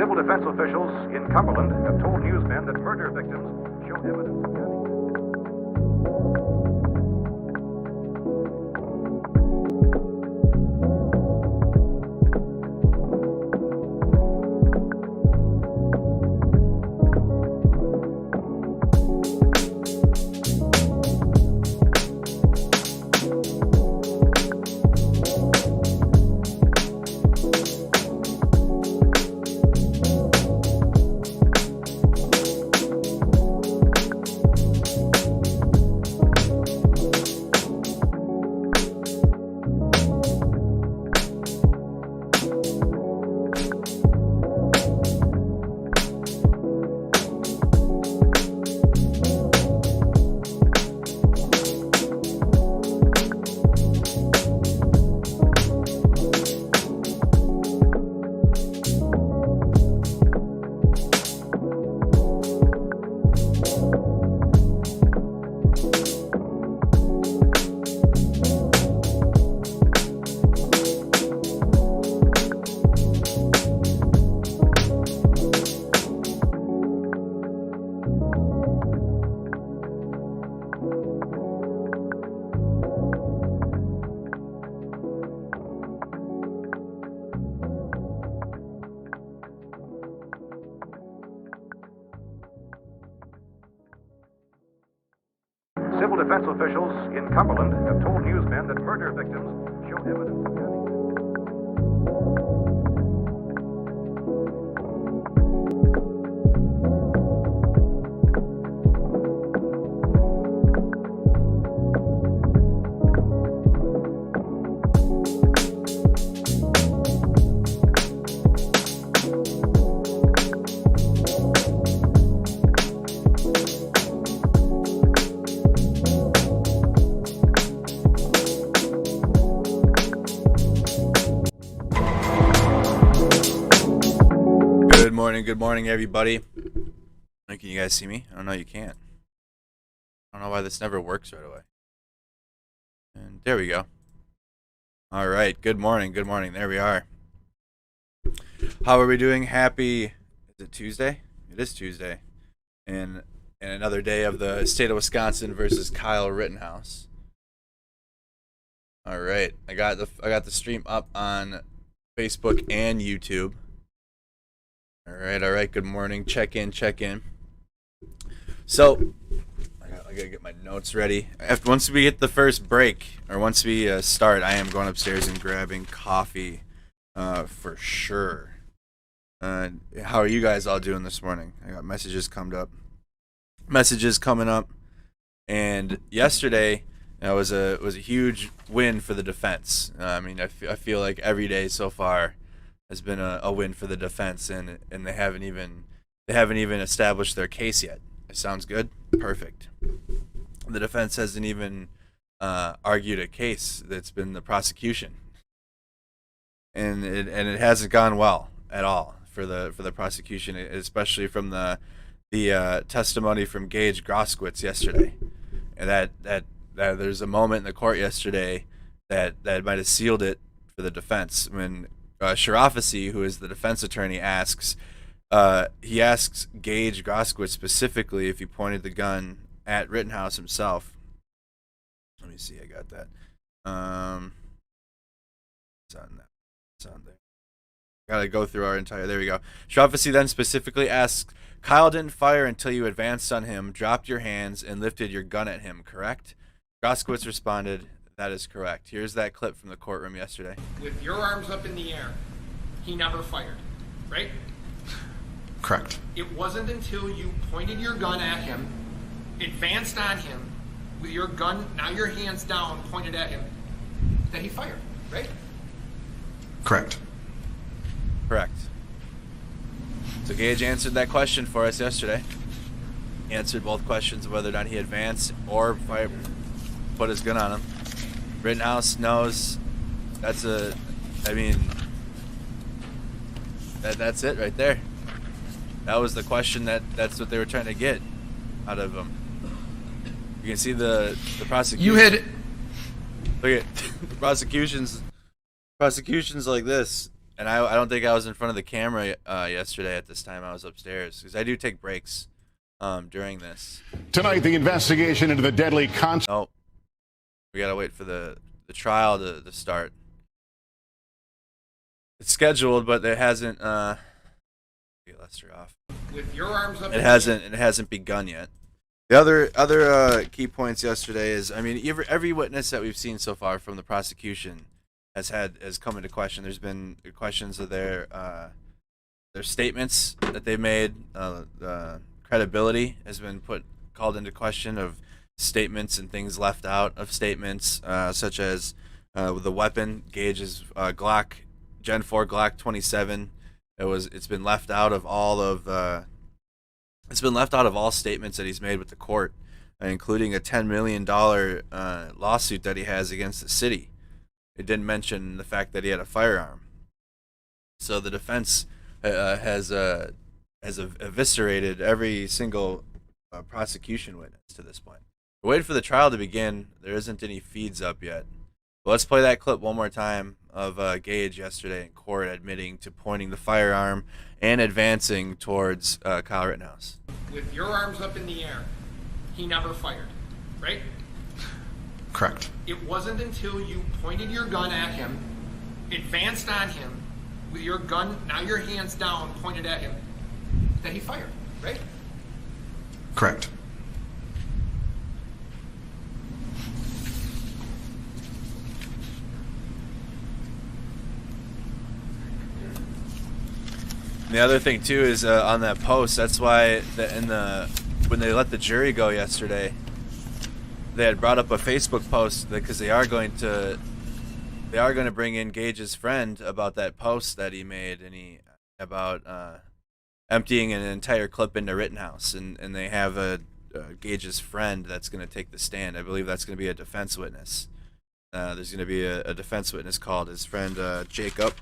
Civil defense officials in Cumberland have told newsmen that murder victims show evidence of having... Civil defense officials in Cumberland have told newsmen that murder victims show evidence of having... Good morning, everybody. Can you guys see me? I don't know, you can't. I don't know why this never works right away. And there we go. All right, good morning, there we are. How are we doing? Happy, is it Tuesday? It is Tuesday. And another day of the state of Wisconsin versus Kyle Rittenhouse. All right, I got the stream up on Facebook and YouTube. All right. Good morning. Check in. So, I gotta get my notes ready. Once we get the first break, or once we start, I am going upstairs and grabbing coffee, for sure. How are you guys all doing this morning? I got messages coming up, and yesterday was a huge win for the defense. I mean, I feel like every day so far has been a win for the defense, and they haven't even established their case yet. It sounds good. Perfect. The defense hasn't even argued a case. That's been the prosecution, and it hasn't gone well at all for the prosecution, especially from the testimony from Gaige Grosskreutz yesterday, and that there's a moment in the court yesterday that might have sealed it for the defense when. Sharafazi, who is the defense attorney, asks Gaige Grosskreutz specifically if he pointed the gun at Rittenhouse himself. Let me see, I got that. It's on there. Gotta go through our entire. There we go. Sharafazi then specifically asks, Kyle didn't fire until you advanced on him, dropped your hands, and lifted your gun at him, correct? Grosskreutz responded, that is correct. Here's that clip from the courtroom yesterday. With your arms up in the air, he never fired, right? Correct. It wasn't until you pointed your gun at him, advanced on him, with your gun, now your hands down, pointed at him, that he fired, right? Correct. So Gaige answered that question for us yesterday. He answered both questions of whether or not he advanced or put his gun on him. Rittenhouse knows that's it right there. That was the question that's what they were trying to get out of him. You can see the prosecution. You hit it. Look at the prosecution's like this, I don't think I was in front of the camera yesterday at this time. I was upstairs because I do take breaks during this. Tonight, the investigation into the deadly Oh, we gotta wait for the trial to start. It's scheduled, but it hasn't. Get Lester off. With your arms up. It hasn't begun yet. The other key points yesterday is, I mean, every witness that we've seen so far from the prosecution has come into question. There's been questions of their statements that they made. The credibility has been called into question of statements and things left out of statements, such as the weapon, Gaige's Glock Gen 4 Glock 27. It's been left out of all statements that he's made with the court, including a $10 million lawsuit that he has against the city. It didn't mention the fact that he had a firearm. So the defense has eviscerated every single prosecution witness to this point. We're waiting for the trial to begin. There isn't any feeds up yet. But let's play that clip one more time of Gaige yesterday in court admitting to pointing the firearm and advancing towards Kyle Rittenhouse. With your arms up in the air, he never fired, right? Correct. It wasn't until you pointed your gun at him, advanced on him, with your gun, now your hands down, pointed at him, that he fired, right? Correct. And the other thing too is on that post. That's why when they let the jury go yesterday, they had brought up a Facebook post because they are going to bring in Gaige's friend about that post that he made about emptying an entire clip into Rittenhouse, and they have Gaige's friend that's going to take the stand. I believe that's going to be a defense witness. There's going to be a defense witness called his friend Jacob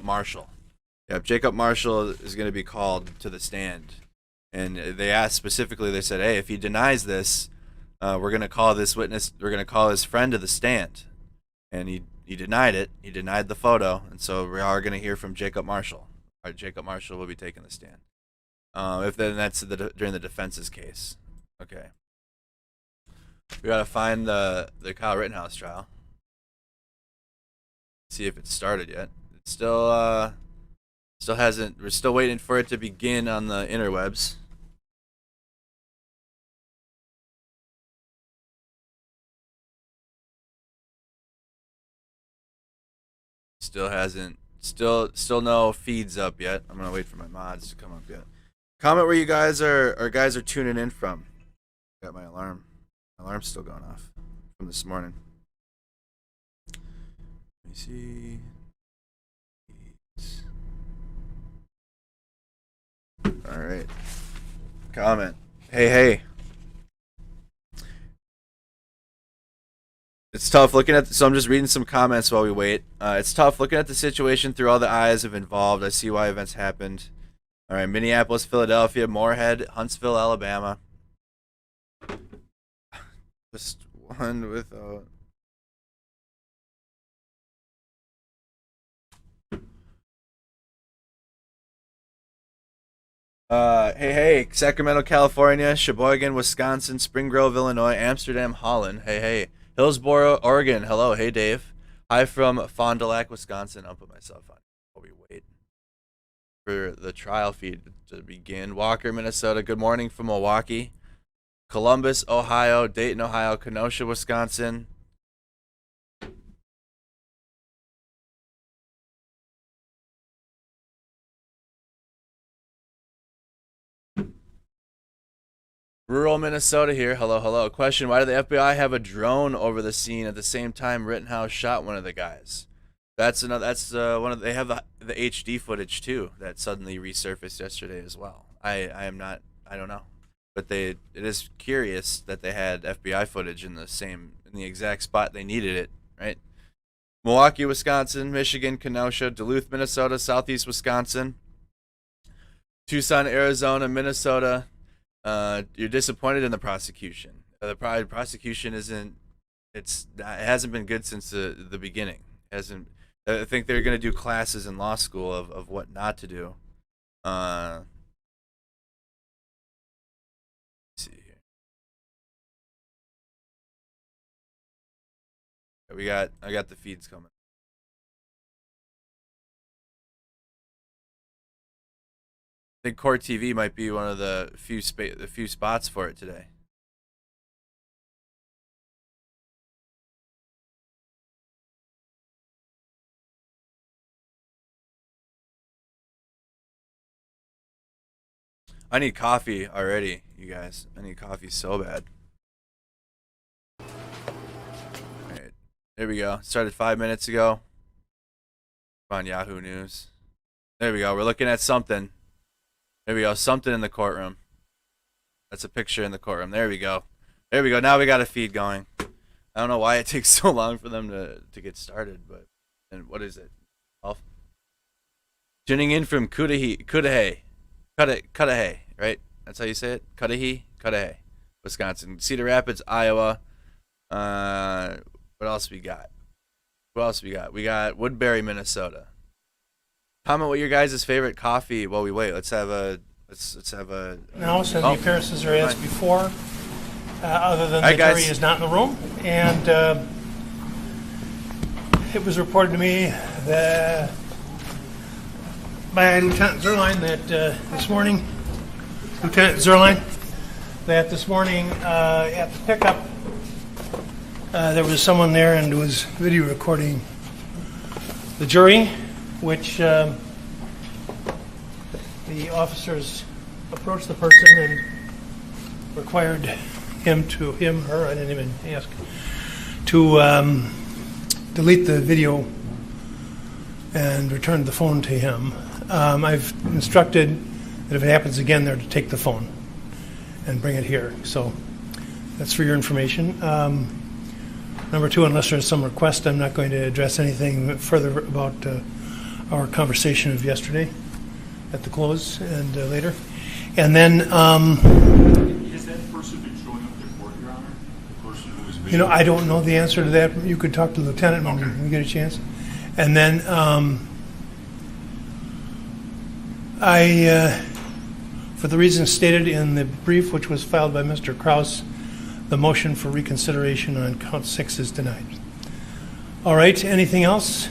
Marshall. Yeah, Jacob Marshall is going to be called to the stand, and they asked specifically. They said, "Hey, if he denies this, we're going to call this witness. We're going to call his friend to the stand." And he denied it. He denied the photo, and so we are going to hear from Jacob Marshall. All right, Jacob Marshall will be taking the stand. That's during the defense's case. Okay. We got to find the Kyle Rittenhouse trial. See if it's started yet. It's still hasn't. We're still waiting for it to begin on the interwebs. Still hasn't. Still no feeds up yet. I'm gonna wait for my mods to come up yet. Comment where you guys are tuning in from. Got my alarm. My alarm's still going off from this morning. Let me see. All right. Comment. Hey. It's tough looking at. So I'm just reading some comments while we wait. It's tough looking at the situation through all the eyes of involved. I see why events happened. All right. Minneapolis, Philadelphia, Moorhead, Huntsville, Alabama. Just one without. Hey, Sacramento, California, Sheboygan, Wisconsin, Spring Grove, Illinois, Amsterdam, Holland. Hey, Hillsboro, Oregon. Hello, hey, Dave. Hi from Fond du Lac, Wisconsin. I'll put myself on while we wait for the trial feed to begin. Walker, Minnesota. Good morning from Milwaukee. Columbus, Ohio, Dayton, Ohio, Kenosha, Wisconsin. Rural Minnesota here. Hello. Question: why did the FBI have a drone over the scene at the same time Rittenhouse shot one of the guys? That's one of. They have the HD footage too that suddenly resurfaced yesterday as well. I don't know, but it is curious that they had FBI footage in the exact spot they needed it. Right? Milwaukee, Wisconsin, Michigan, Kenosha, Duluth, Minnesota, Southeast Wisconsin, Tucson, Arizona, Minnesota. You're disappointed in the prosecution. The prosecution it hasn't been good since the beginning. That's I think they're going to do classes in law school of what not to do. Let's see here. I got the feeds coming. I think Court TV might be one of the few spots for it today. I need coffee already, you guys. I need coffee so bad. Alright, there we go. Started 5 minutes ago. On Yahoo News. There we go. We're looking at something. There we go. Something in the courtroom. That's a picture in the courtroom. There we go. There we go. Now we got a feed going. I don't know why it takes so long for them to get started, but and what is it? Tuning in from Cudahy, right? That's how you say it? Cudahy, Wisconsin. Cedar Rapids, Iowa. What else we got? Who else we got? We got Woodbury, Minnesota. Comment what your guys' favorite coffee while we wait. Let's have a. No, so the appearances are as before. Other than the jury is not in the room, and it was reported to me that by Lieutenant Zerline that this morning, at the pickup, there was someone there and was video recording the jury, which the officers approached the person and required him, her, I didn't even ask, to delete the video and return the phone to him. I've instructed that if it happens again, they're to take the phone and bring it here. So that's for your information. Number two, unless there's some request, I'm not going to address anything further about our conversation of yesterday at the close and later. And then, has that person been showing up to court, Your Honor? The person who was video? I don't know the answer to that. You could talk to the lieutenant when you get a chance. And then for the reasons stated in the brief which was filed by Mr. Krause, the motion for reconsideration on count 6 is denied. All right, anything else?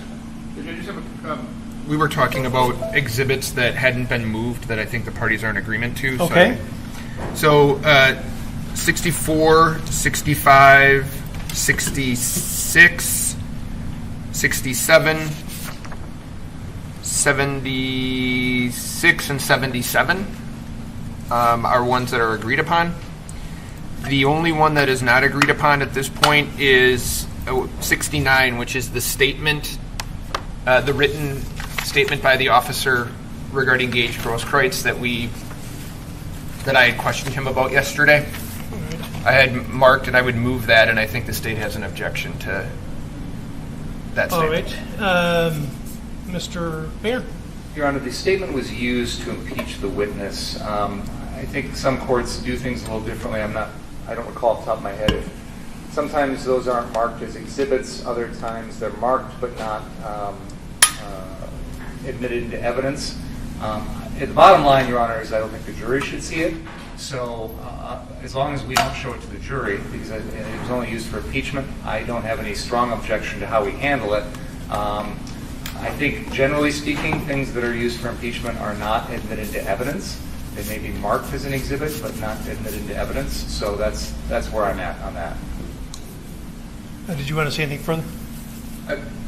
We were talking about exhibits that hadn't been moved that I think the parties are in agreement to. Okay. So 64, 65, 66, 67, 76, and 77 are ones that are agreed upon. The only one that is not agreed upon at this point is 69, which is the statement, the written statement by the officer regarding Gaige Grosskreutz that I had questioned him about yesterday. I had marked and I would move that, and I think the state has an objection to that statement. All right. Mr. Mayor? Your Honor, the statement was used to impeach the witness. I think some courts do things a little differently. I don't recall off the top of my head. Sometimes those aren't marked as exhibits. Other times they're marked but not admitted into evidence. The bottom line, Your Honor, is I don't think the jury should see it. So as long as we don't show it to the jury, because it was only used for impeachment, I don't have any strong objection to how we handle it. I think, generally speaking, things that are used for impeachment are not admitted to evidence. They may be marked as an exhibit, but not admitted to evidence. So that's where I'm at on that. Did you want to say anything further?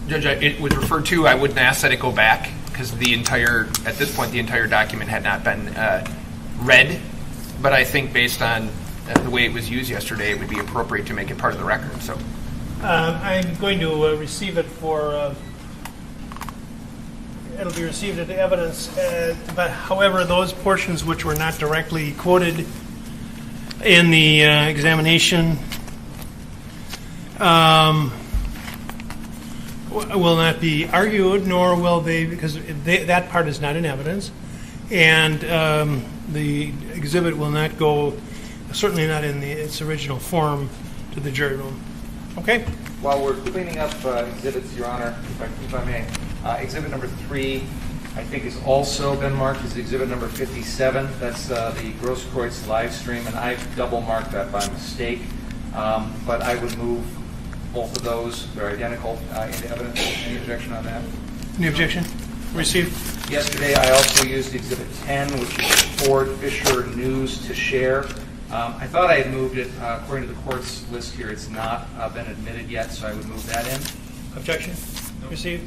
Judge, it was referred to. I wouldn't ask that it go back because at this point, the entire document had not been read. But I think based on the way it was used yesterday, it would be appropriate to make it part of the record. So I'm going to receive it for. It'll be received as evidence, but however, those portions which were not directly quoted in the examination will not be argued, nor will they, because that part is not in evidence, and the exhibit will not go, certainly not in its original form, to the jury room. Okay. While we're cleaning up exhibits, Your Honor, if I may, exhibit number 3, I think, has also been marked as exhibit number 57. That's the Grosskreutz live stream, and I've double marked that by mistake. But I would move both of those. They're identical into evidence. Any objection on that? Any objection? Received. Yesterday, I also used exhibit 10, which is Ford Fisher News to share. I thought I had moved it. According to the court's list here, it's not been admitted yet, so I would move that in. Objection? Received.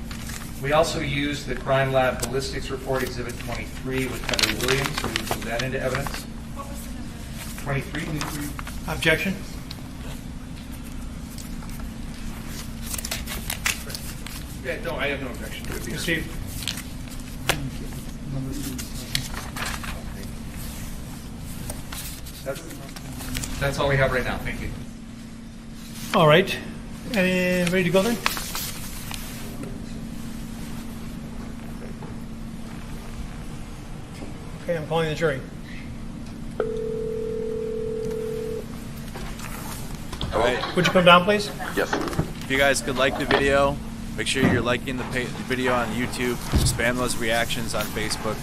We also used the crime lab ballistics report, exhibit 23, with Heather Williams. So we would move that into evidence. What was the number? 23. Objection? Yeah, no, I have no objection to it. Received. That's all we have right now. Thank you. All right. Ready to go then? Okay, I'm calling the jury. All right. Would you come down, please? If you guys could like the video, make sure you're liking the video on YouTube. Spam those reactions on Facebook.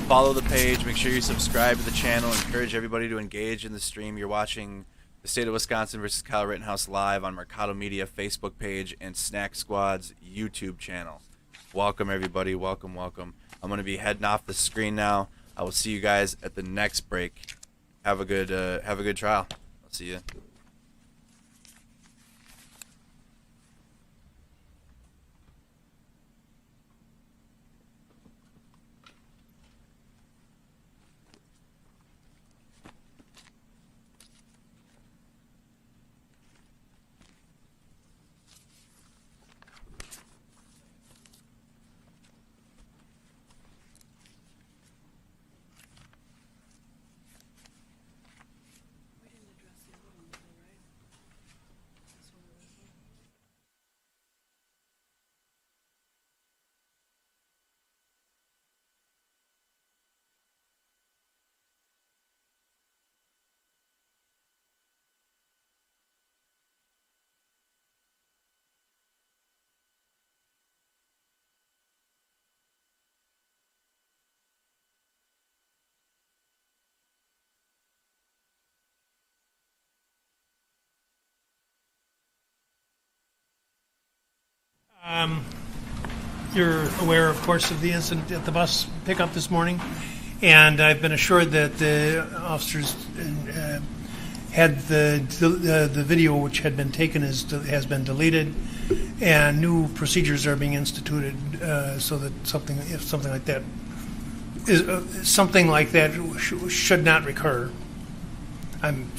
Follow the page. Make sure you subscribe to the channel. Encourage everybody to engage in the stream. You're watching the State of Wisconsin versus Kyle Rittenhouse live on Mercado Media Facebook page and Snack Squad's YouTube channel. Welcome, everybody. Welcome, welcome. I'm going to be heading off the screen now. I will see you guys at the next break. Have a good trial. I'll see you. You're aware, of course, of the incident at the bus pickup this morning, and I've been assured that the officers had the video which had been taken has been deleted, and new procedures are being instituted so that something like that should not recur. I'm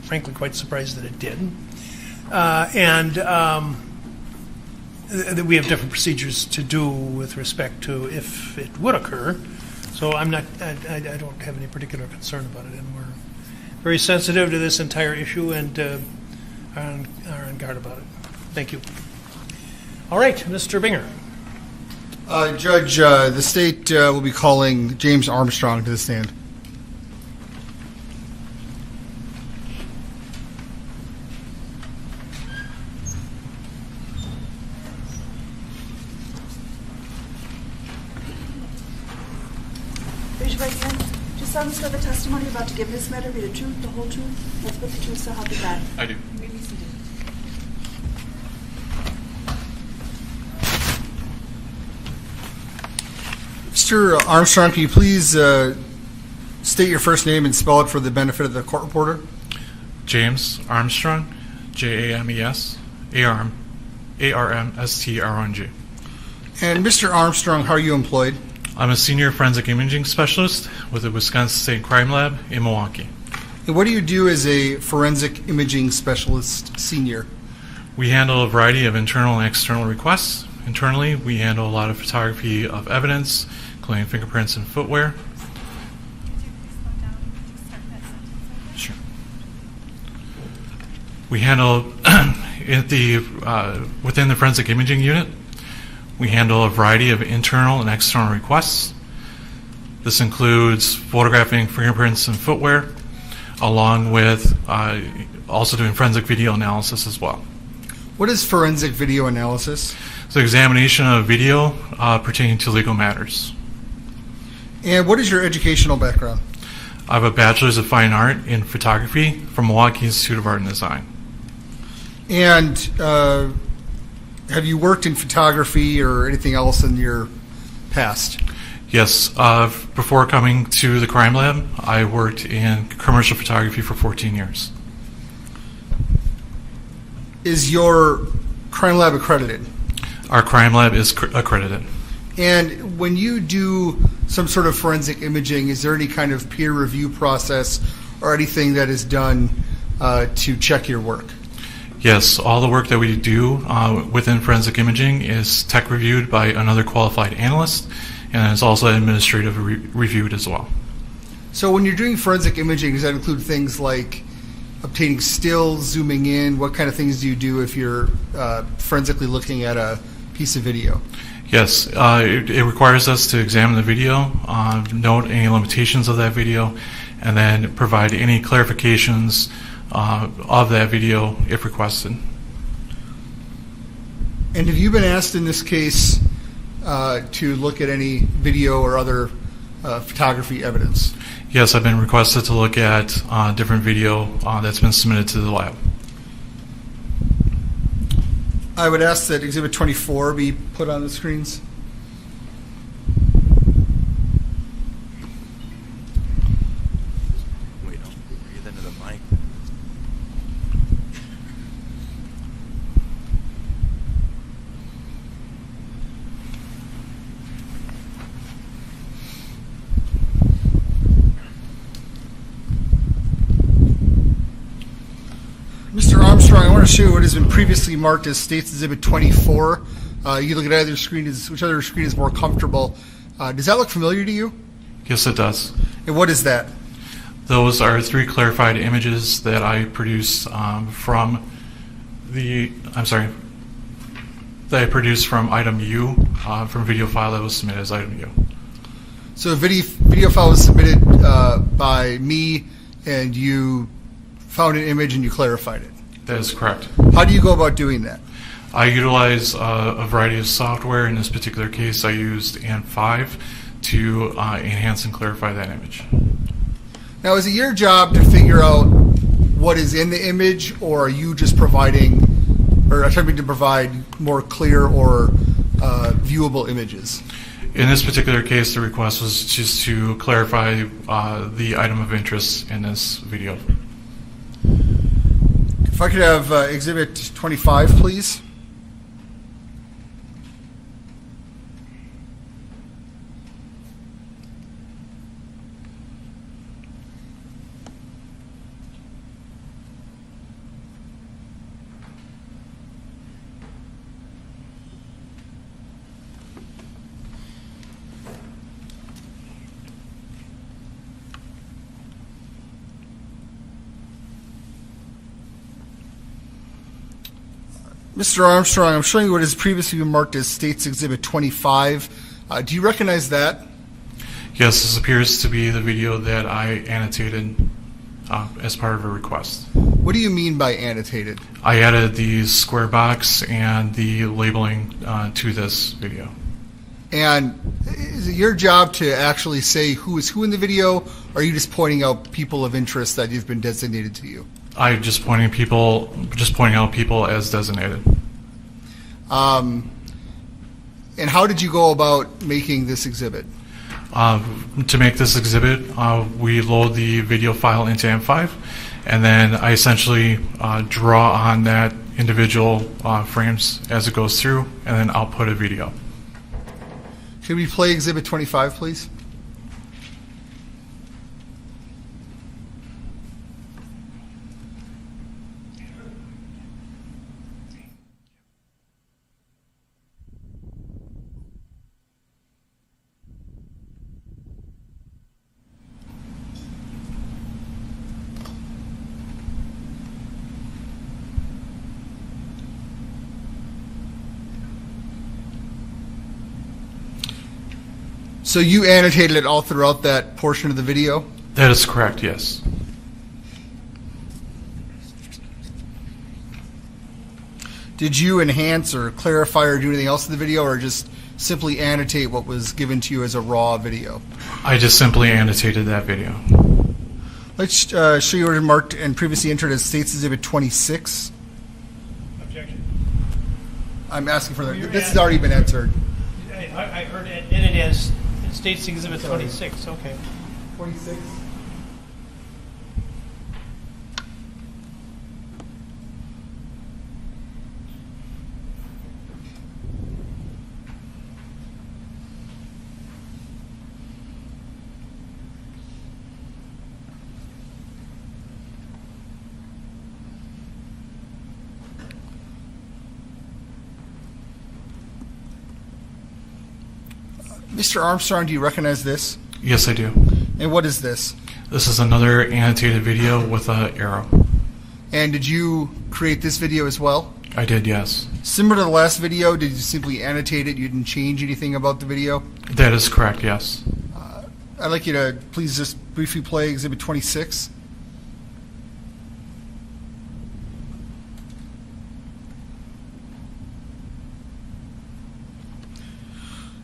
frankly quite surprised that it did, that we have different procedures to do with respect to if it would occur. So I don't have any particular concern about it, and we're very sensitive to this entire issue and are on guard about it. Thank you. All right, Mr. Binger. Judge, the state will be calling James Armstrong to the stand. Raise your right hand. Do you solemnly swear the testimony you're about to give in this matter be the truth, the whole truth, that's what the truth, so help you God? I do. You may be seated. Mr. Armstrong, can you please state your first name and spell it for the benefit of the court reporter? James Armstrong, James Armstrong. And Mr. Armstrong, how are you employed? I'm a senior forensic imaging specialist with the Wisconsin State Crime Lab in Milwaukee. And what do you do as a forensic imaging specialist senior? We handle a variety of internal and external requests. Internally, we handle a lot of photography of evidence, including fingerprints and footwear. Sure. We handle within the forensic imaging unit, we handle a variety of internal and external requests. This includes photographing fingerprints and footwear, along with also doing forensic video analysis as well. What is forensic video analysis? It's the examination of video pertaining to legal matters. And what is your educational background? I have a Bachelor's of Fine Art in Photography from Milwaukee Institute of Art and Design. And have you worked in photography or anything else in your past? Yes. Before coming to the crime lab, I worked in commercial photography for 14 years. Is your crime lab accredited? Our crime lab is accredited. And when you do some sort of forensic imaging, is there any kind of peer review process or anything that is done to check your work? Yes, all the work that we do within forensic imaging is tech reviewed by another qualified analyst, and is also administratively reviewed as well. So when you're doing forensic imaging, does that include things like obtaining stills, zooming in? What kind of things do you do if you're forensically looking at a piece of video? Yes, it requires us to examine the video, note any limitations of that video, and then provide any clarifications of that video if requested. And have you been asked in this case to look at any video or other photography evidence? Yes, I've been requested to look at different video that's been submitted to the lab. I would ask that Exhibit 24 be put on the screens. Wait, don't breathe into the mic. Mr. Armstrong, I want to show you what has been previously marked as States Exhibit 24. You look at either screen, whichever screen is more comfortable. Does that look familiar to you? Yes, it does. And what is that? Those are 3 clarified images that I produced from item U, from video file that was submitted as item U. So a video file was submitted by me, and you found an image and you clarified it. That is correct. How do you go about doing that? I utilize a variety of software. In this particular case, I used AND5 to enhance and clarify that image. Now, is it your job to figure out what is in the image, or are you just providing or attempting to provide more clear or viewable images? In this particular case, the request was just to clarify the item of interest in this video. If I could have Exhibit 25, please. Mr. Armstrong, I'm showing you what has previously been marked as States Exhibit 25. Do you recognize that? Yes, this appears to be the video that I annotated as part of a request. What do you mean by annotated? I added the square box and the labeling to this video. And is it your job to actually say who is who in the video, or are you just pointing out people of interest that have been designated to you? I'm just pointing out people as designated. And how did you go about making this exhibit? To make this exhibit, we load the video file into AND5, and then I essentially draw on that individual frames as it goes through, and then output a video. Could we play Exhibit 25, please? So you annotated it all throughout that portion of the video? That is correct, yes. Did you enhance or clarify or do anything else in the video, or just simply annotate what was given to you as a raw video? I just simply annotated that video. Let's show you what is marked and previously entered as States Exhibit 26. Objection. I'm asking for this has already been entered. I heard it in it as States Exhibit 26. Okay. 26. Mr. Armstrong, do you recognize this? Yes, I do. And what is this? This is another annotated video with an arrow. And did you create this video as well? I did, yes. Similar to the last video, did you simply annotate it? You didn't change anything about the video? That is correct, yes. I'd like you to please just briefly play Exhibit 26.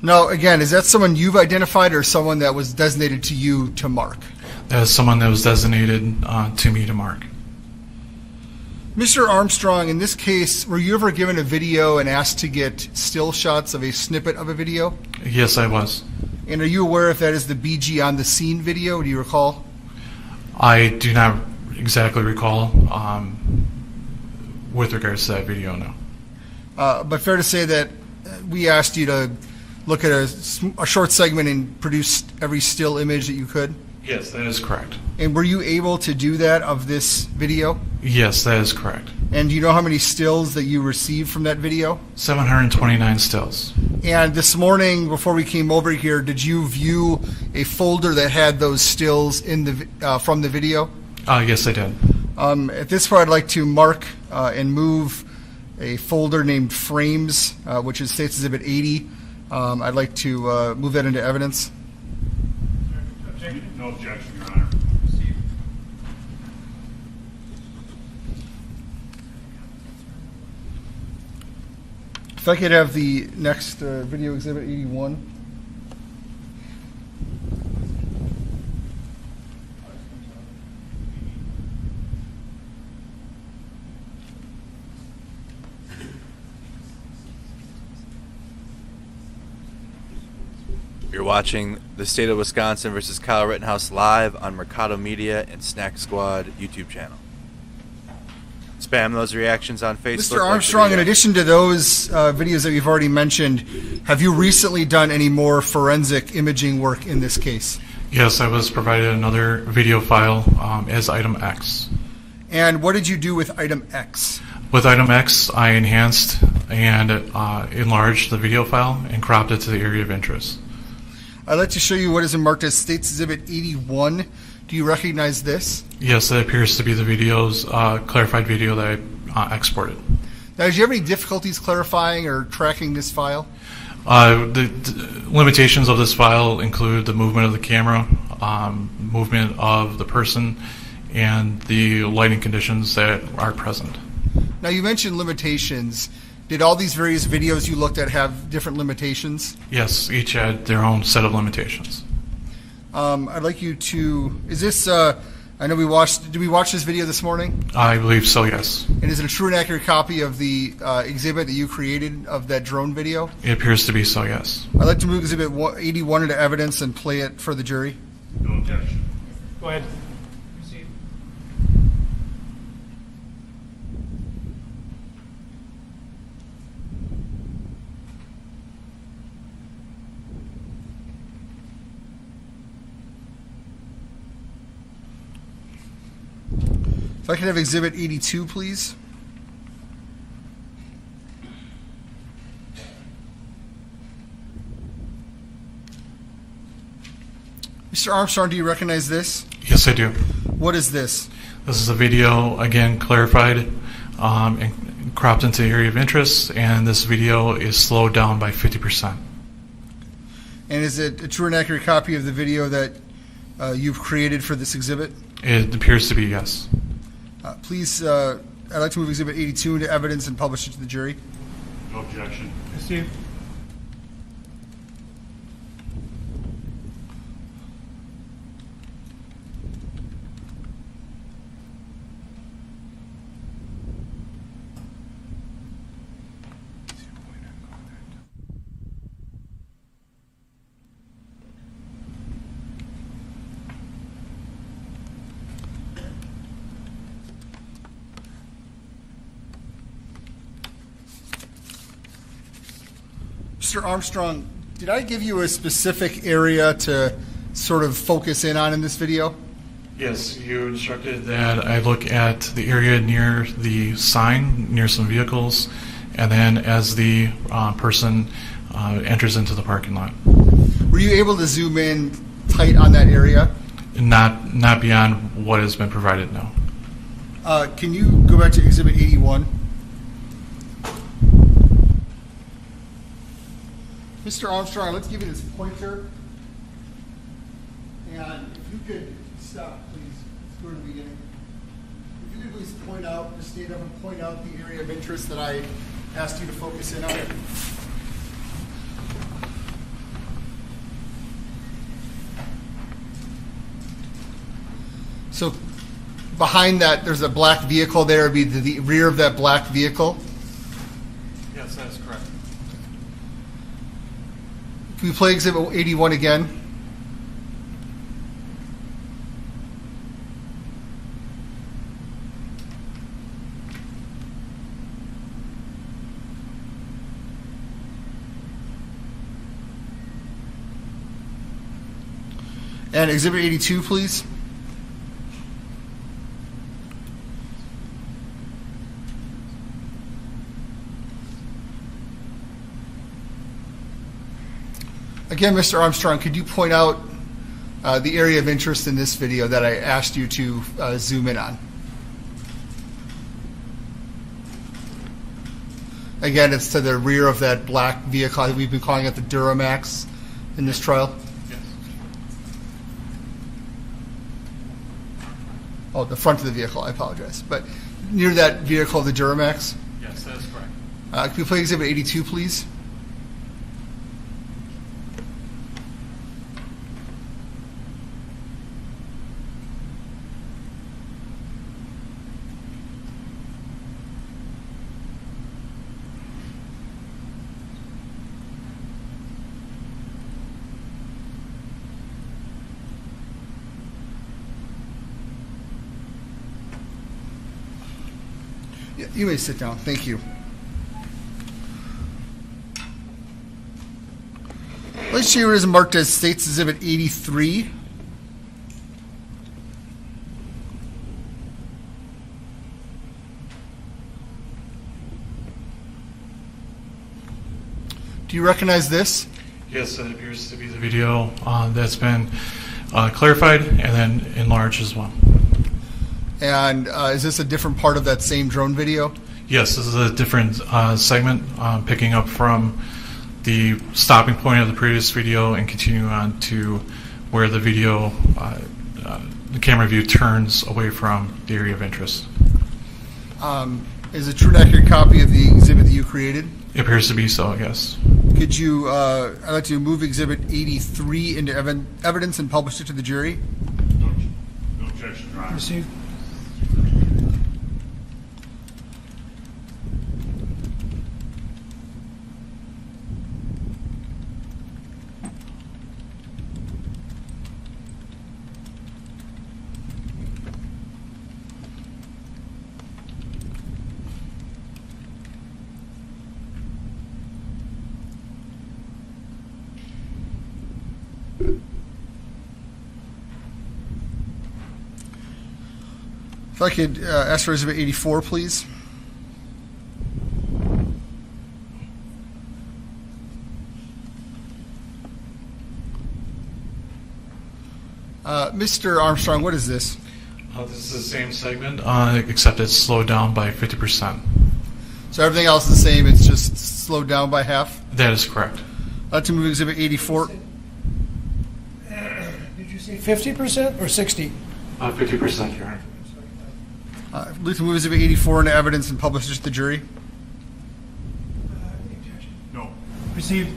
Now, again, is that someone you've identified or someone that was designated to you to mark? That is someone that was designated to me to mark. Mr. Armstrong, in this case, were you ever given a video and asked to get still shots of a snippet of a video? Yes, I was. And are you aware if that is the BG on the scene video? Do you recall? I do not exactly recall with regards to that video, no. But fair to say that we asked you to look at a short segment and produce every still image that you could? Yes, that is correct. And were you able to do that of this video? Yes, that is correct. And do you know how many stills that you received from that video? 729 stills. And this morning, before we came over here, did you view a folder that had those stills in the from the video? Yes, I did. At this point, I'd like to mark and move a folder named Frames, which is States Exhibit 80. I'd like to move that into evidence. Objection? No objection, Your Honor. If I could have the next video exhibit 81. You're watching the State of Wisconsin versus Kyle Rittenhouse live on Mercado Media and Snack Squad YouTube channel. Spam those reactions on Facebook. Mr. Armstrong, in addition to those videos that we've already mentioned, have you recently done any more forensic imaging work in this case? Yes, I was provided another video file as item X. And what did you do with item X? With item X, I enhanced and enlarged the video file and cropped it to the area of interest. I'd like to show you what is marked as States Exhibit 81. Do you recognize this? Yes, that appears to be the video's clarified video that I exported. Now, did you have any difficulties clarifying or tracking this file? The limitations of this file include the movement of the camera, movement of the person, and the lighting conditions that are present. Now, you mentioned limitations. Did all these various videos you looked at have different limitations? Yes, each had their own set of limitations. I'd like you to, is this, I know did we watch this video this morning? I believe so, yes. And is it a true and accurate copy of the exhibit that you created of that drone video? It appears to be so, yes. I'd like to move Exhibit 81 into evidence and play it for the jury. No objection. Go ahead. If I could have Exhibit 82, please. Mr. Armstrong, do you recognize this? Yes, I do. What is this? This is a video, again, clarified and cropped into the area of interest, and this video is slowed down by 50%. And is it a true and accurate copy of the video that you've created for this exhibit? It appears to be, yes. Please I'd like to move Exhibit 82 into evidence and publish it to the jury. No objection. Received. Mr. Armstrong, did I give you a specific area to sort of focus in on in this video? Yes, you instructed that I look at the area near the sign, near some vehicles, and then as the person enters into the parking lot. Were you able to zoom in tight on that area? Not beyond what has been provided, no. Can you go back to Exhibit 81? Mr. Armstrong, let's give you this pointer. And if you could stop, please. Let's go to the beginning. If you could please point out, just stand up and point out the area of interest that I asked you to focus in on. So behind that, there's a black vehicle there. It'd be the rear of that black vehicle. Yes, that's correct. Can we play Exhibit 81 again? And Exhibit 82, please. Again, Mr. Armstrong, could you point out the area of interest in this video that I asked you to zoom in on? Again, it's to the rear of that black vehicle. We've been calling it the Duramax in this trial. Yes. Oh, the front of the vehicle, I apologize. But near that vehicle, the Duramax. Yes, that is correct. Can we play Exhibit 82, please? You may sit down. Thank you. Let's see what is marked as State's Exhibit 83. Do you recognize this? Yes, it appears to be the video that's been clarified and then enlarged as well. And is this a different part of that same drone video? Yes, this is a different segment picking up from the stopping point of the previous video and continuing on to where the video, the camera view turns away from the area of interest. Is a true and accurate copy of the exhibit that you created? It appears to be so, yes. Could you, I'd like to move Exhibit 83 into evidence and publish it to the jury. No objection, Your Honor. Received. If I could ask for Exhibit 84, please. Mr. Armstrong, what is this? This is the same segment, except it's slowed down by 50%. So everything else is the same, it's just slowed down by half? That is correct. I'd like to move Exhibit 84. Did you say 50% or 60? 50%, Your Honor. Luther moves Exhibit 84 into evidence and publishes to the jury. No. Received.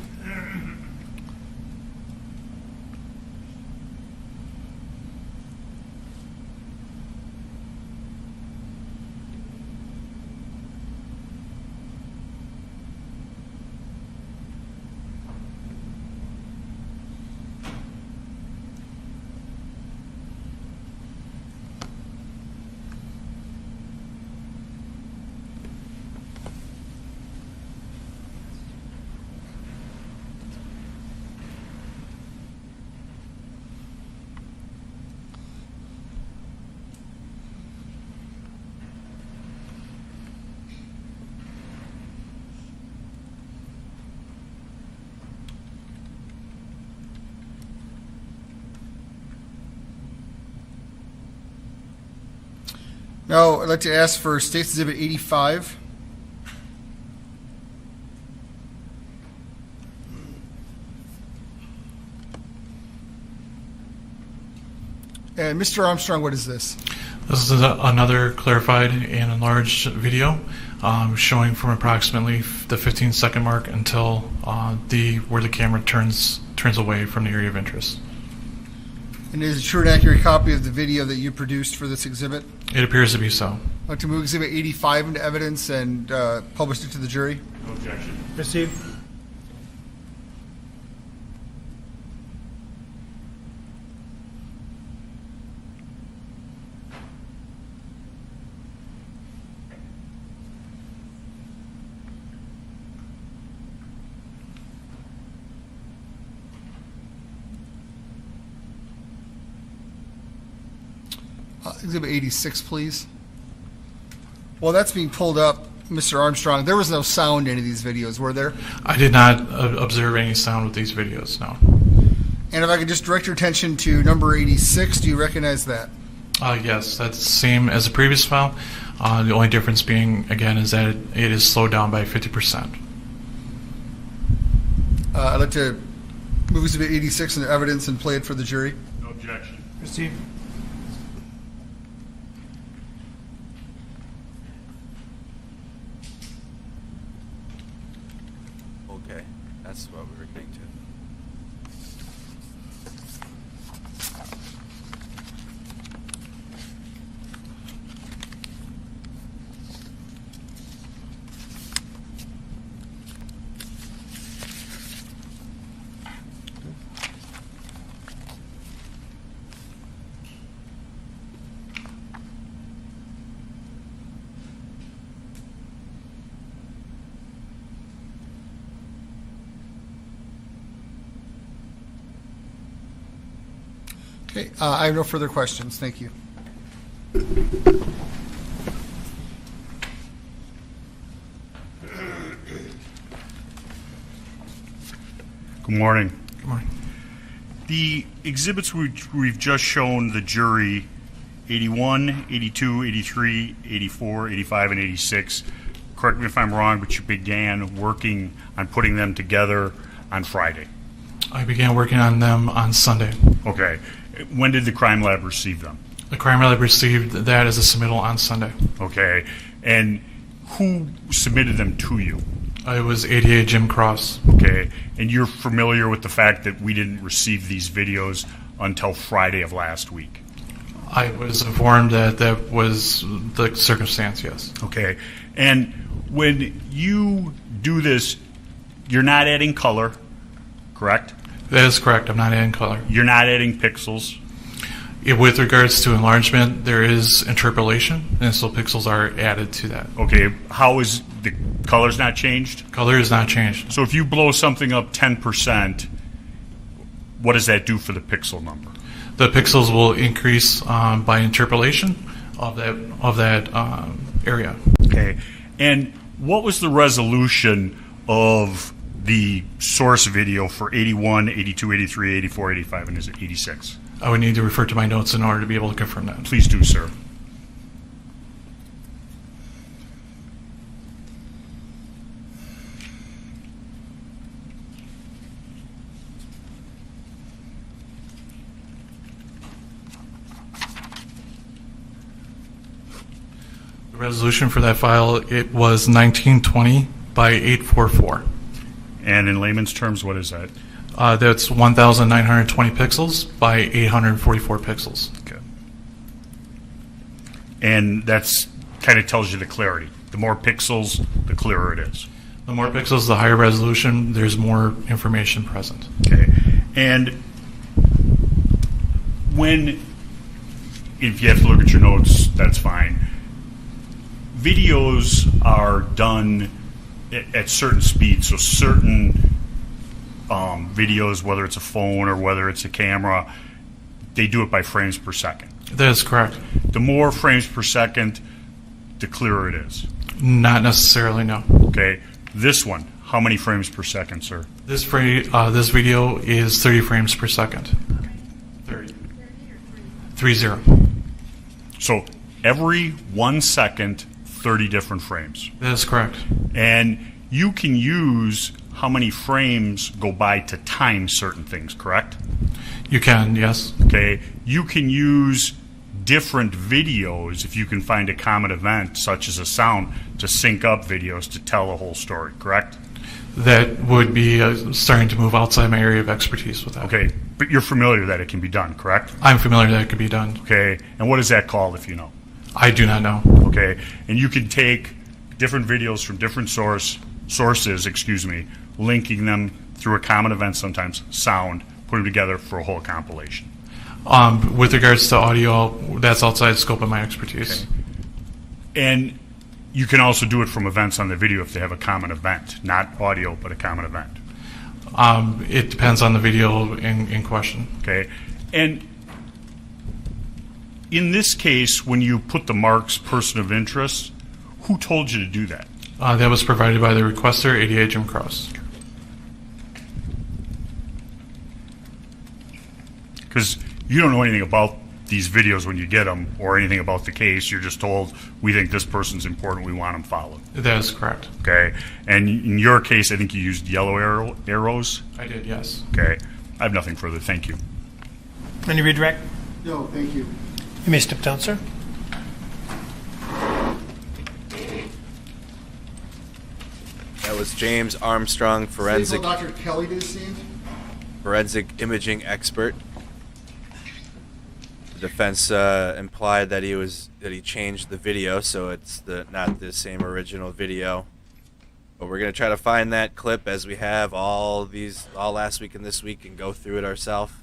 Now, I'd like to ask for State's Exhibit 85. And Mr. Armstrong, what is this? This is another clarified and enlarged video showing from approximately the 15-second mark until where the camera turns away from the area of interest. And is it a true and accurate copy of the video that you produced for this exhibit? It appears to be so. I'd like to move Exhibit 85 into evidence and publish it to the jury. No objection. Received. Exhibit 86, please. While that's being pulled up, Mr. Armstrong, there was no sound in any of these videos, were there? I did not observe any sound with these videos, no. And if I could just direct your attention to number 86, do you recognize that? Yes, that's the same as the previous file. The only difference being, again, is that it is slowed down by 50%. I'd like to move Exhibit 86 into evidence and play it for the jury. No objection. Received. Okay, that's what we were getting to. Okay, I have no further questions. Thank you. Good morning. Good morning. The exhibits we've just shown the jury, 81, 82, 83, 84, 85, and 86, correct me if I'm wrong, but you began working on putting them together on Friday. I began working on them on Sunday. Okay. When did the crime lab receive them? The crime lab received that as a submittal on Sunday. Okay. And who submitted them to you? It was ADA Jim Cross. Okay. And you're familiar with the fact that we didn't receive these videos until Friday of last week? I was informed that that was the circumstance, yes. Okay. And when you do this, you're not adding color, correct? That is correct. I'm not adding color. You're not adding pixels? With regards to enlargement, there is interpolation, and so pixels are added to that. Okay. How is the color's not changed? Color is not changed. So if you blow something up 10%, what does that do for the pixel number? The pixels will increase by interpolation of that area. Okay. And what was the resolution of the source video for 81, 82, 83, 84, 85, and is it 86? I would need to refer to my notes in order to be able to confirm that. Please do, sir. Resolution for that file, it was 1920 by 844. And in layman's terms, what is that? That's 1,920 pixels by 844 pixels. Okay. And that's kind of tells you the clarity. The more pixels, the clearer it is. The more pixels, the higher resolution, there's more information present. Okay. And if you have to look at your notes, that's fine. Videos are done at certain speeds, so certain videos, whether it's a phone or whether it's a camera, they do it by frames per second. That is correct. The more frames per second, the clearer it is. Not necessarily, no. Okay. This one, how many frames per second, sir? This video is 30 frames per second. 30. 30. So every 1 second, 30 different frames. That is correct. And you can use how many frames go by to time certain things, correct? You can, yes. Okay. You can use different videos if you can find a common event, such as a sound, to sync up videos to tell the whole story, correct? That would be starting to move outside my area of expertise with that. Okay. But you're familiar that it can be done, correct? I'm familiar that it can be done. Okay. And what is that called, if you know? I do not know. Okay. And you can take different videos from different sources, linking them through a common event, sometimes sound, put them together for a whole compilation. With regards to audio, that's outside the scope of my expertise. Okay. And you can also do it from events on the video if they have a common event, not audio, but a common event. It depends on the video in question. Okay. And in this case, when you put the marks person of interest, who told you to do that? That was provided by the requester, ADA Jim Cross. Because you don't know anything about these videos when you get them or anything about the case. You're just told, we think this person's important, we want them followed. That is correct. Okay. And in your case, I think you used yellow arrows? I did, yes. Okay. I have nothing further. Thank you. Any redirect? No, thank you. You may step down, sir. That was James Armstrong, forensic Dr. Kelly to stand. forensic imaging expert. The defense implied that he changed the video, so it's not the same original video. But we're gonna try to find that clip as we have all last week and this week and go through it ourselves.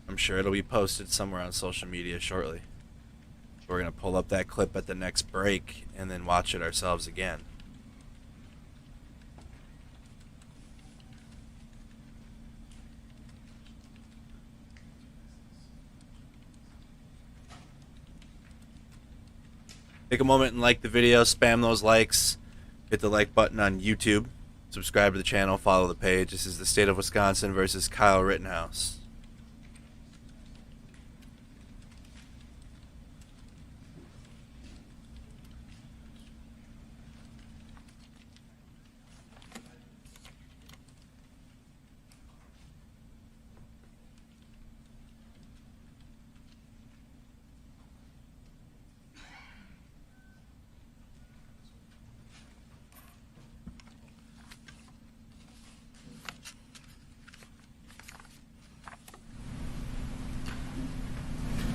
I'm sure it'll be posted somewhere on social media shortly. We're gonna pull up that clip at the next break and then watch it ourselves again. Take a moment and like the video, spam those likes, hit the like button on YouTube, subscribe to the channel, follow the page. This is the state of Wisconsin versus Kyle Rittenhouse.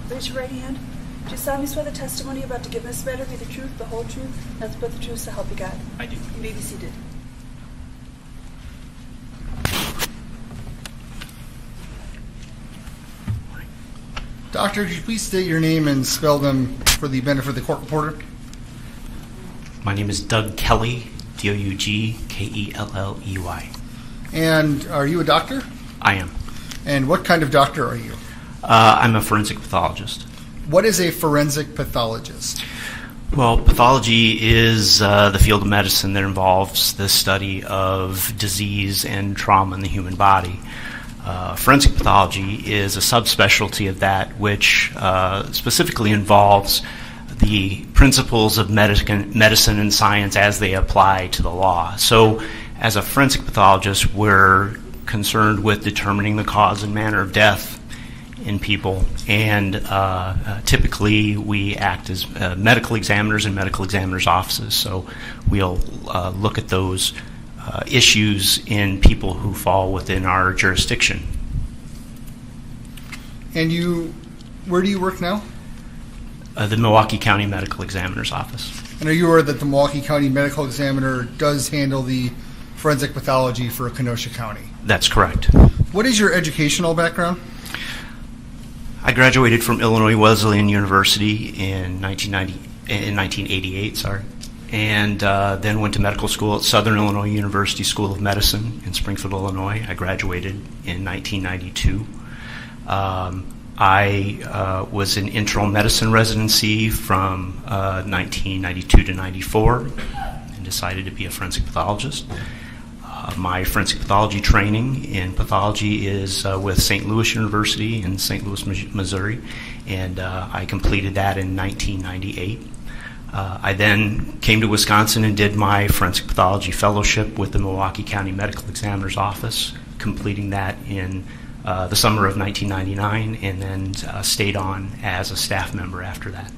Raise your right hand. Do you solemnly swear the testimony you're about to give in this matter be the truth, the whole truth, nothing but the truth, so help you God? I do. You may be seated. Doctor, could you please state your name and spell them for the benefit of the court reporter? My name is Doug Kelly, Dougkelley. And are you a doctor? I am. And what kind of doctor are you? I'm a forensic pathologist. What is a forensic pathologist? Well, pathology is the field of medicine that involves the study of disease and trauma in the human body. Forensic pathology is a subspecialty of that, which specifically involves the principles of medicine and science as they apply to the law. So, as a forensic pathologist, we're concerned with determining the cause and manner of death in people, and typically we act as medical examiners in medical examiners' offices. So we'll look at those issues in people who fall within our jurisdiction. And where do you work now? The Milwaukee County Medical Examiner's Office. And are you aware that the Milwaukee County Medical Examiner does handle the forensic pathology for Kenosha County? That's correct. What is your educational background? I graduated from Illinois Wesleyan University in 1988, and then went to medical school at Southern Illinois University School of Medicine in Springfield, Illinois. I graduated in 1992. I was in internal medicine residency from 1992 to 94 and decided to be a forensic pathologist. My forensic pathology training in pathology is with St. Louis University in St. Louis, Missouri, and I completed that in 1998. I then came to Wisconsin and did my forensic pathology fellowship with the Milwaukee County Medical Examiner's Office, completing that in the summer of 1999, and then stayed on as a staff member after that.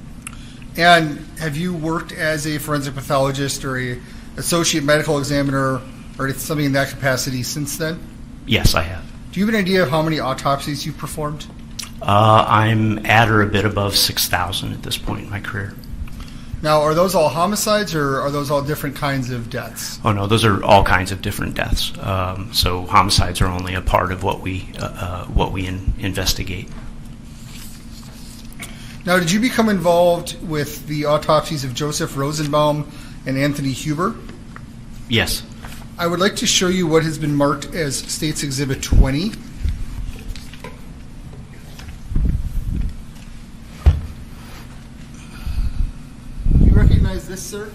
And have you worked as a forensic pathologist or a associate medical examiner or something in that capacity since then? Yes, I have. Do you have an idea of how many autopsies you've performed? I'm at or a bit above 6,000 at this point in my career. Now, are those all homicides, or are those all different kinds of deaths? Oh no, those are all kinds of different deaths. So homicides are only a part of what we investigate. Now, did you become involved with the autopsies of Joseph Rosenbaum and Anthony Huber? Yes. I would like to show you what has been marked as State's Exhibit 20. Do you recognize this, sir?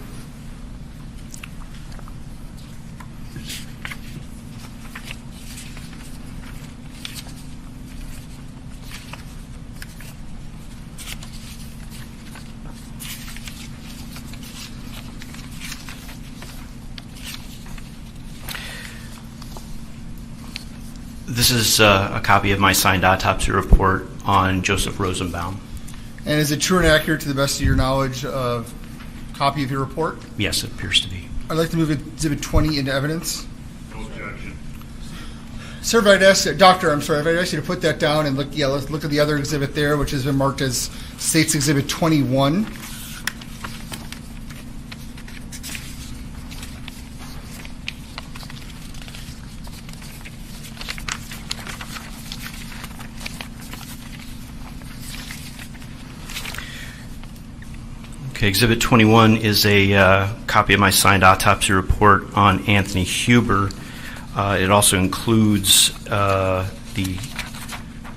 This is a copy of my signed autopsy report on Joseph Rosenbaum. And is it true and accurate to the best of your knowledge of copy of your report? Yes, it appears to be. I'd like to move Exhibit 20 into evidence. No objection. Sir, if I'd ask, Doctor, I'm sorry, if I'd ask you to put that down and let's look at the other exhibit there, which has been marked as State's Exhibit 21. Okay, Exhibit 21 is a copy of my signed autopsy report on Anthony Huber. It also includes the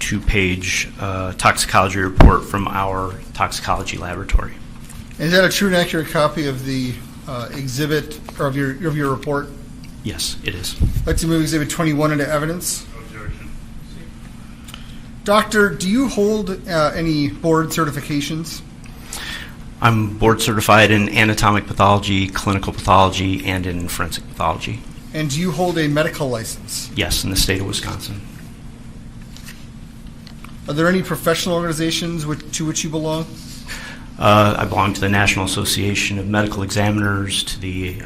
2-page toxicology report from our toxicology laboratory. Is that a true and accurate copy of the exhibit or of your report? Yes, it is. I'd like to move Exhibit 21 into evidence. No objection. Doctor, do you hold any board certifications? I'm board certified in anatomic pathology, clinical pathology, and in forensic pathology. And do you hold a medical license? Yes, in the state of Wisconsin. Are there any professional organizations to which you belong? I belong to the National Association of Medical Examiners, to the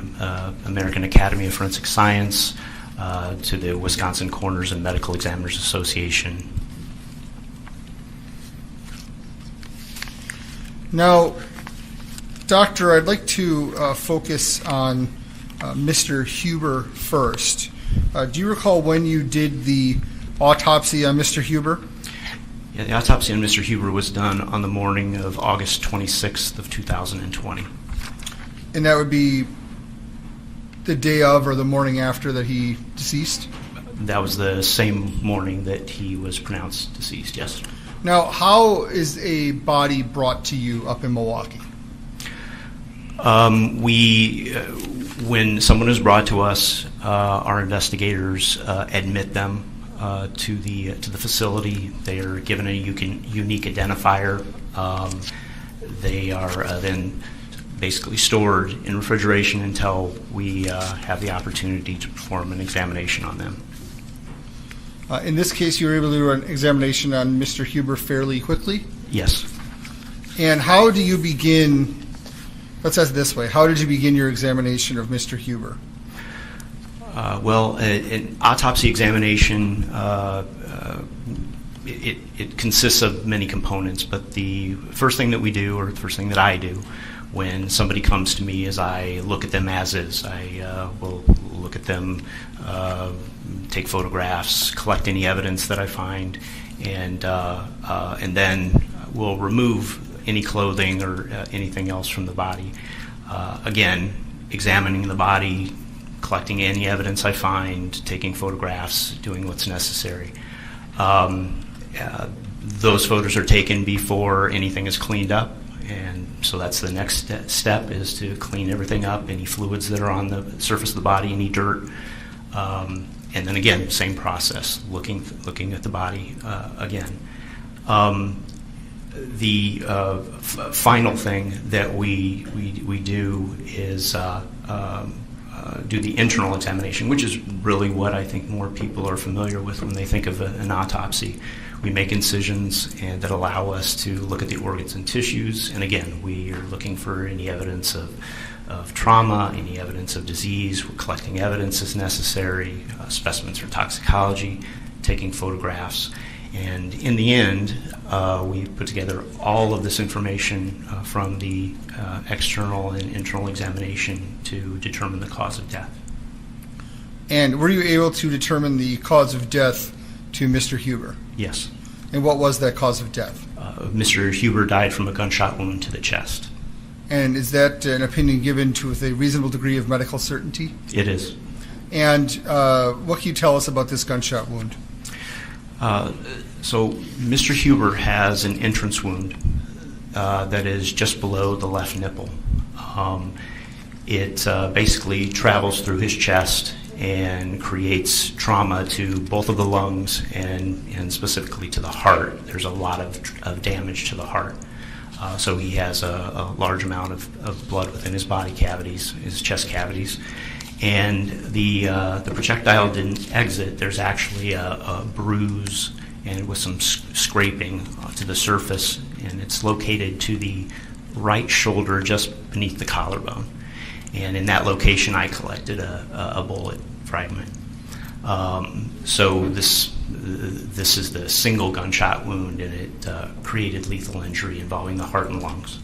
American Academy of Forensic Science, to the Wisconsin Coroners and Medical Examiners Association. Now, Doctor, I'd like to focus on Mr. Huber first. Do you recall when you did the autopsy on Mr. Huber? Yeah, the autopsy on Mr. Huber was done on the morning of August 26th of 2020. And that would be the day of or the morning after that he deceased? That was the same morning that he was pronounced deceased, yes. Now, how is a body brought to you up in Milwaukee? When someone is brought to us, our investigators admit them to the facility. They are given a unique identifier. They are then basically stored in refrigeration until we have the opportunity to perform an examination on them. In this case, you were able to do an examination on Mr. Huber fairly quickly. Yes. And how do you begin, let's ask it this way, how did you begin your examination of Mr. Huber? Well, an autopsy examination, it consists of many components, but the first thing that we do, or the first thing that I do, when somebody comes to me is I look at them as is. I will look at them, take photographs, collect any evidence that I find, and then we'll remove any clothing or anything else from the body. Again, examining the body, collecting any evidence I find, taking photographs, doing what's necessary. Those photos are taken before anything is cleaned up, and so that's the next step, is to clean everything up, any fluids that are on the surface of the body, any dirt. And then again, same process, looking at the body again. The final thing that we do is do the internal examination, which is really what I think more people are familiar with when they think of an autopsy. We make incisions that allow us to look at the organs and tissues, and again, we are looking for any evidence of trauma, any evidence of disease. We're collecting evidence as necessary, specimens for toxicology, taking photographs, and in the end, we put together all of this information from the external and internal examination to determine the cause of death. And were you able to determine the cause of death to Mr. Huber? Yes. And what was that cause of death? Mr. Huber died from a gunshot wound to the chest. And is that an opinion given to with a reasonable degree of medical certainty? It is. And what can you tell us about this gunshot wound? So Mr. Huber has an entrance wound that is just below the left nipple. It basically travels through his chest and creates trauma to both of the lungs and specifically to the heart. There's a lot of damage to the heart. So he has a large amount of blood within his body cavities, his chest cavities. And the projectile didn't exit. There's actually a bruise and with some scraping to the surface, and it's located to the right shoulder just beneath the collarbone. And in that location, I collected a bullet fragment. So this is the single gunshot wound, and it created lethal injury involving the heart and lungs.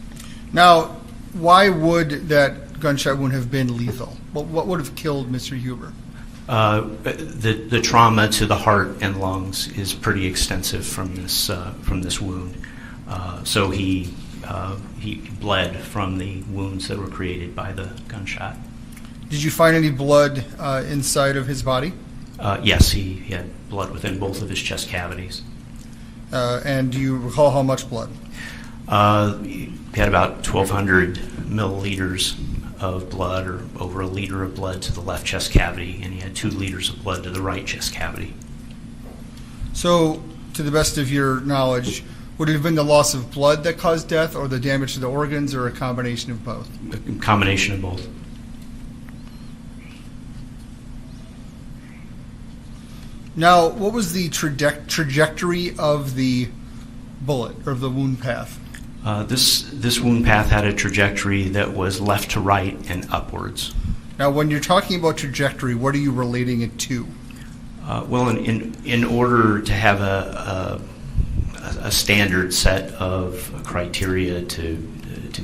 Now, why would that gunshot wound have been lethal? What would have killed Mr. Huber? The trauma to the heart and lungs is pretty extensive from this wound. So he bled from the wounds that were created by the gunshot. Did you find any blood inside of his body? Yes, he had blood within both of his chest cavities. And do you recall how much blood? He had about 1,200 milliliters of blood, or over a liter of blood to the left chest cavity, and he had 2 liters of blood to the right chest cavity. So, to the best of your knowledge, would it have been the loss of blood that caused death, or the damage to the organs, or a combination of both? A combination of both. Now, what was the trajectory of the bullet, or of the wound path? This wound path had a trajectory that was left to right and upwards. Now, when you're talking about trajectory, what are you relating it to? Well, in order to have a standard set of criteria to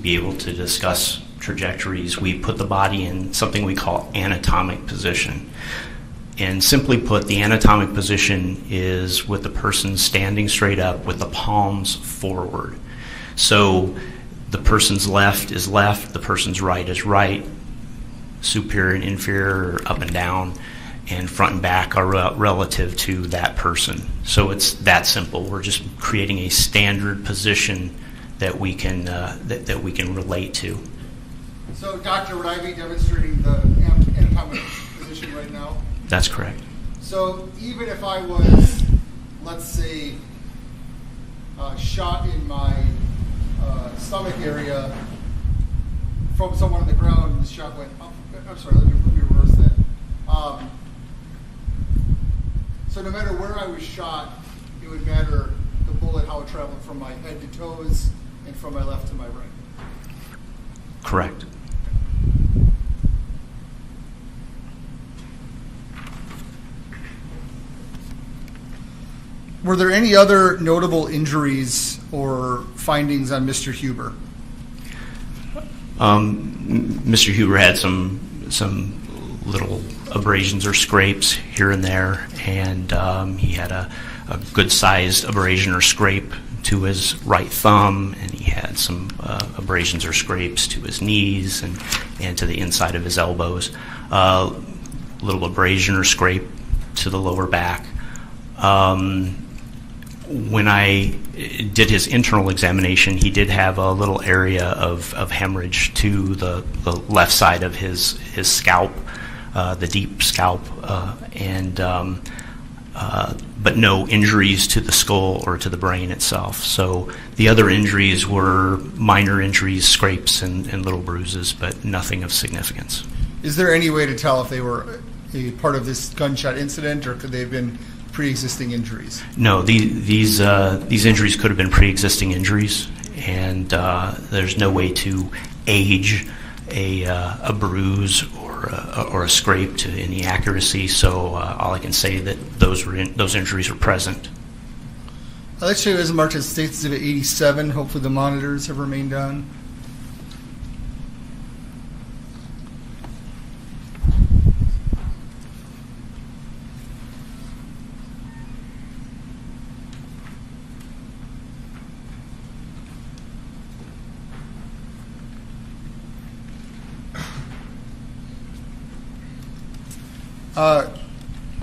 be able to discuss trajectories, we put the body in something we call anatomic position. And simply put, the anatomic position is with the person standing straight up with the palms forward. So the person's left is left, the person's right is right, superior and inferior are up and down, and front and back are relative to that person. So it's that simple. We're just creating a standard position that we can that we can relate to. So, Doctor, would I be demonstrating the anatomic position right now? That's correct. So even if I was, let's say, shot in my stomach area from someone on the ground, and the shot went up. I'm sorry, let me reverse that. So no matter where I was shot, it would matter the bullet, how it traveled from my head to toes and from my left to my right. Correct. Were there any other notable injuries or findings on Mr. Huber? Mr. Huber had some little abrasions or scrapes here and there, and he had a good-sized abrasion or scrape to his right thumb, and he had some abrasions or scrapes to his knees and to the inside of his elbows. Little abrasion or scrape to the lower back. When I did his internal examination, he did have a little area of hemorrhage to the left side of his scalp, the deep scalp, but no injuries to the skull or to the brain itself. So the other injuries were minor injuries, scrapes, and little bruises, but nothing of significance. Is there any way to tell if they were a part of this gunshot incident, or could they have been pre-existing injuries? No, these injuries could have been pre-existing injuries, and there's no way to age a bruise or a scrape to any accuracy. So all I can say that those injuries are present. I'd like to show you as marked as State Exhibit 87. Hopefully the monitors have remained on.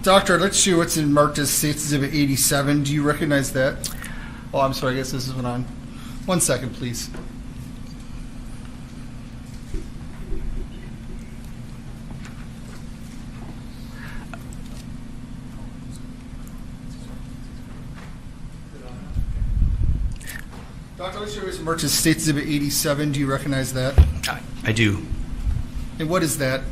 Doctor, let's show you what's marked as State Exhibit 87. Do you recognize that? Oh, I'm sorry, I guess this isn't on. 1 second, please. Doctor, let's show you what's marked as State Exhibit 87. Do you recognize that? I do. And what is that?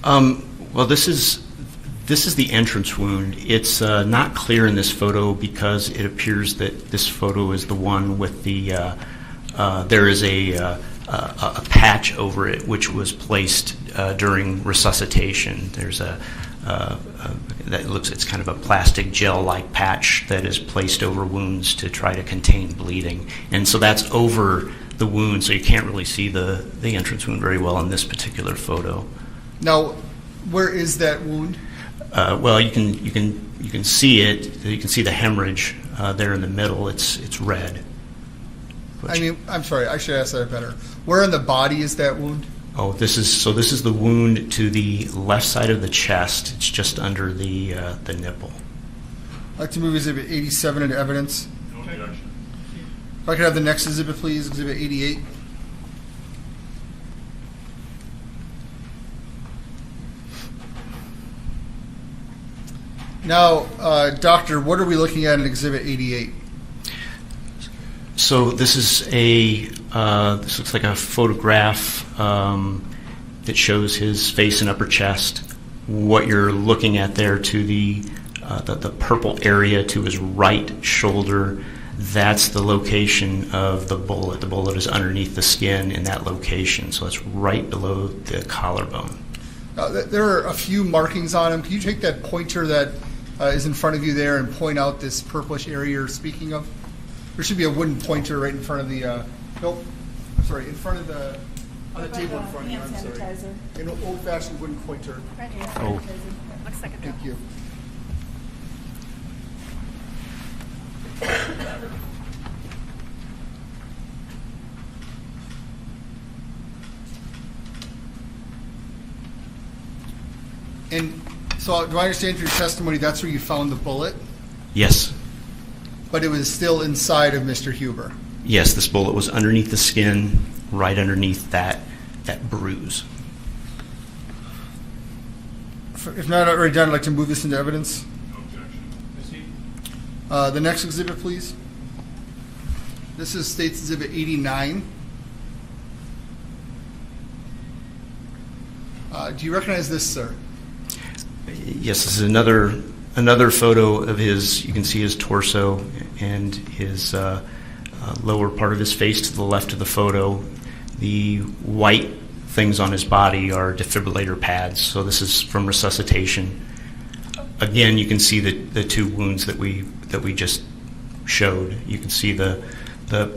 Well, this is the entrance wound. It's not clear in this photo because it appears that this photo is the one with the there is a patch over it which was placed during resuscitation. There's it's kind of a plastic gel-like patch that is placed over wounds to try to contain bleeding, and so that's over the wound, so you can't really see the entrance wound very well in this particular photo. Now, where is that wound? Well, you can see it. You can see the hemorrhage there in the middle. It's red. I'm sorry. I should ask that better. Where in the body is that wound? Oh, this is the wound to the left side of the chest. It's just under the nipple. I'd like to move Exhibit 87 into evidence. No objection. If I could have the next exhibit, please, Exhibit 88. Now, Doctor, what are we looking at in Exhibit 88? So this is this looks like a photograph that shows his face and upper chest. What you're looking at there to the purple area to his right shoulder, that's the location of the bullet. The bullet is underneath the skin in that location, so it's right below the collarbone. There are a few markings on him. Can you take that pointer that is in front of you there and point out this purplish area you're speaking of? There should be a wooden pointer right in front of the, in front of the, on the table in front of you, I'm sorry. Sanitizer. An old-fashioned wooden pointer. Right here. Oh. Looks like a Thank you. And so, do I understand from your testimony that's where you found the bullet? Yes. But it was still inside of Mr. Huber? Yes, this bullet was underneath the skin, right underneath that bruise. If not already done, I'd like to move this into evidence. No objection. The next exhibit, please. This is State's Exhibit 89. Do you recognize this, sir? Yes, this is another Another photo of his, you can see his torso and his lower part of his face to the left of the photo. The white things on his body are defibrillator pads, so this is from resuscitation. Again, you can see the two wounds that we just showed. You can see the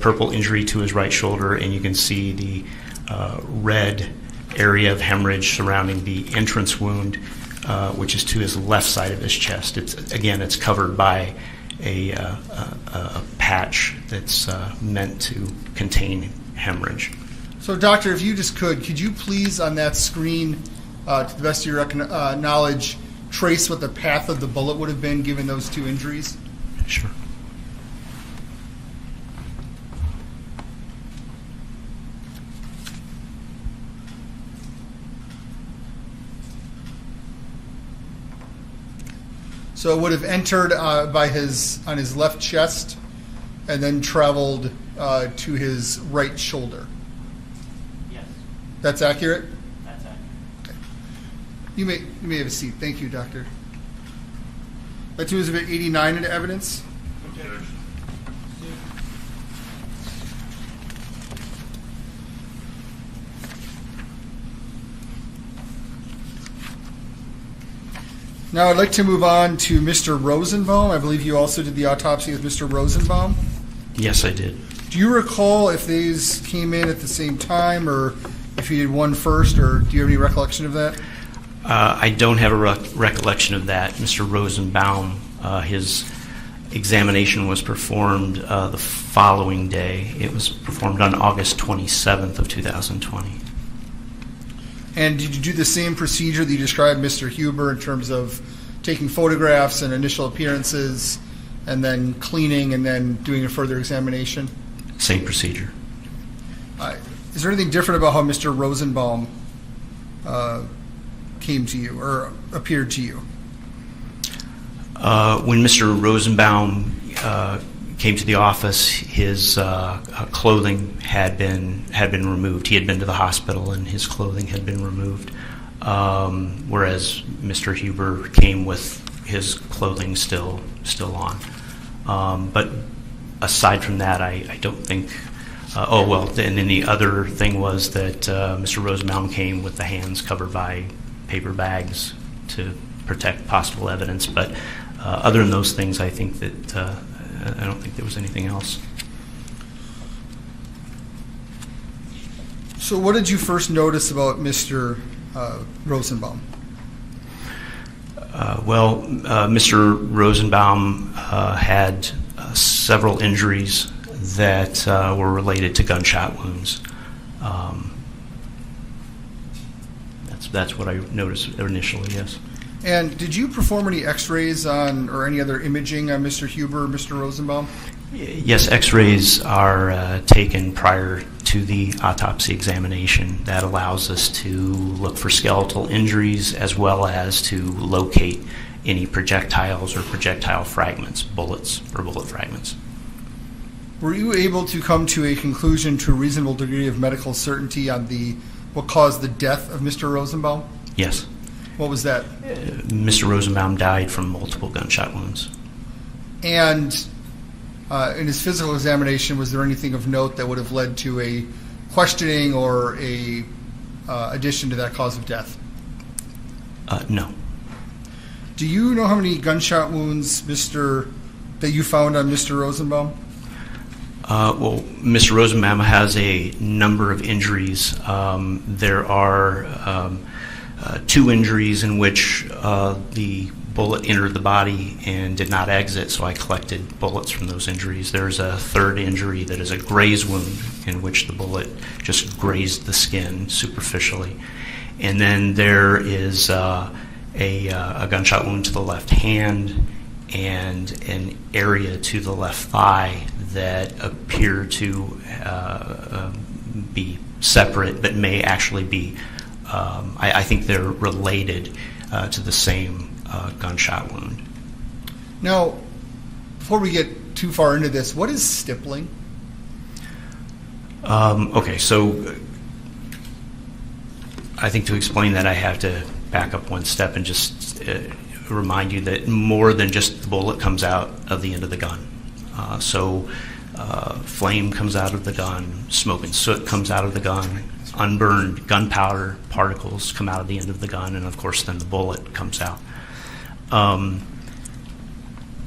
purple injury to his right shoulder, and you can see the red area of hemorrhage surrounding the entrance wound, which is to his left side of his chest. It's covered by a patch that's meant to contain hemorrhage. So, doctor, if you just could you please on that screen, to the best of your knowledge, trace what the path of the bullet would have been given those two injuries? Sure. So it would have entered on his left chest and then traveled to his right shoulder. Yes. That's accurate? That's accurate. Okay. You may have a seat. Thank you, doctor. Let's move to 89 into evidence. Okay. Now I'd like to move on to Mr. Rosenbaum. I believe you also did the autopsy with Mr. Rosenbaum. Yes, I did. Do you recall if these came in at the same time, or if you did one first, or do you have any recollection of that? I don't have a recollection of that. Mr. Rosenbaum, his examination was performed the following day. It was performed on August 27th of 2020. And did you do the same procedure that you described, Mr. Huber, in terms of taking photographs and initial appearances, and then cleaning, and then doing a further examination? Same procedure. Is there anything different about how Mr. Rosenbaum came to you or appeared to you? When Mr. Rosenbaum came to the office, his clothing had been removed. He had been to the hospital, and his clothing had been removed. Whereas Mr. Huber came with his clothing still on. But aside from that, I don't think. And then the other thing was that Mr. Rosenbaum came with the hands covered by paper bags to protect possible evidence. But other than those things, I think that I don't think there was anything else. So what did you first notice about Mr. Rosenbaum? Mr. Rosenbaum had several injuries that were related to gunshot wounds. That's what I noticed initially, yes. And did you perform any x-rays on or any other imaging on Mr. Huber or Mr. Rosenbaum? Yes, x-rays are taken prior to the autopsy examination. That allows us to look for skeletal injuries as well as to locate any projectiles or projectile fragments, bullets or bullet fragments. Were you able to come to a conclusion to a reasonable degree of medical certainty on what caused the death of Mr. Rosenbaum? Yes. What was that? Mr. Rosenbaum died from multiple gunshot wounds. And in his physical examination, was there anything of note that would have led to a questioning or a addition to that cause of death? No. Do you know how many gunshot wounds that you found on Mr. Rosenbaum? Mr. Rosenbaum has a number of injuries. There are 2 injuries in which the bullet entered the body and did not exit, so I collected bullets from those injuries. There's a 3rd injury that is a graze wound in which the bullet just grazed the skin superficially. And then there is a gunshot wound to the left hand and an area to the left thigh that appear to be separate but may actually be, I think they're related to the same gunshot wound. Now, before we get too far into this, what is stippling? Okay, so I think to explain that I have to back up one step and just remind you that more than just the bullet comes out of the end of the gun. Flame comes out of the gun, smoke and soot comes out of the gun, unburned gunpowder particles come out of the end of the gun, and of course then the bullet comes out.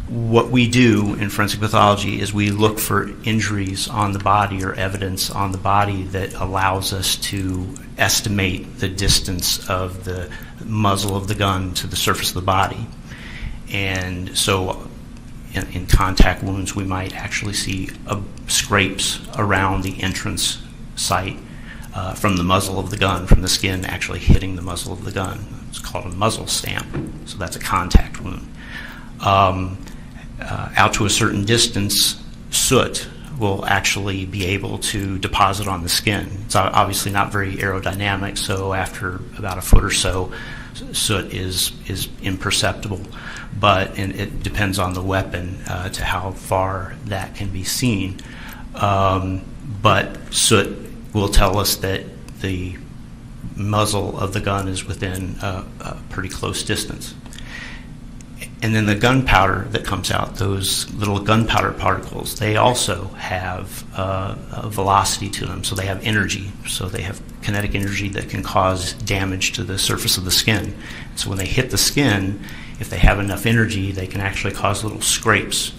What we do in forensic pathology is we look for injuries on the body or evidence on the body that allows us to estimate the distance of the muzzle of the gun to the surface of the body. And so in contact wounds, we might actually see scrapes around the entrance site from the muzzle of the gun, from the skin actually hitting the muzzle of the gun. It's called a muzzle stamp, so that's a contact wound. Out to a certain distance, soot will actually be able to deposit on the skin. It's obviously not very aerodynamic, so after about a foot or so, soot is imperceptible. And it depends on the weapon to how far that can be seen. But soot will tell us that the muzzle of the gun is within a pretty close distance. And then the gunpowder that comes out, those little gunpowder particles, they also have a velocity to them, so they have energy. So they have kinetic energy that can cause damage to the surface of the skin. So when they hit the skin, if they have enough energy, they can actually cause little scrapes.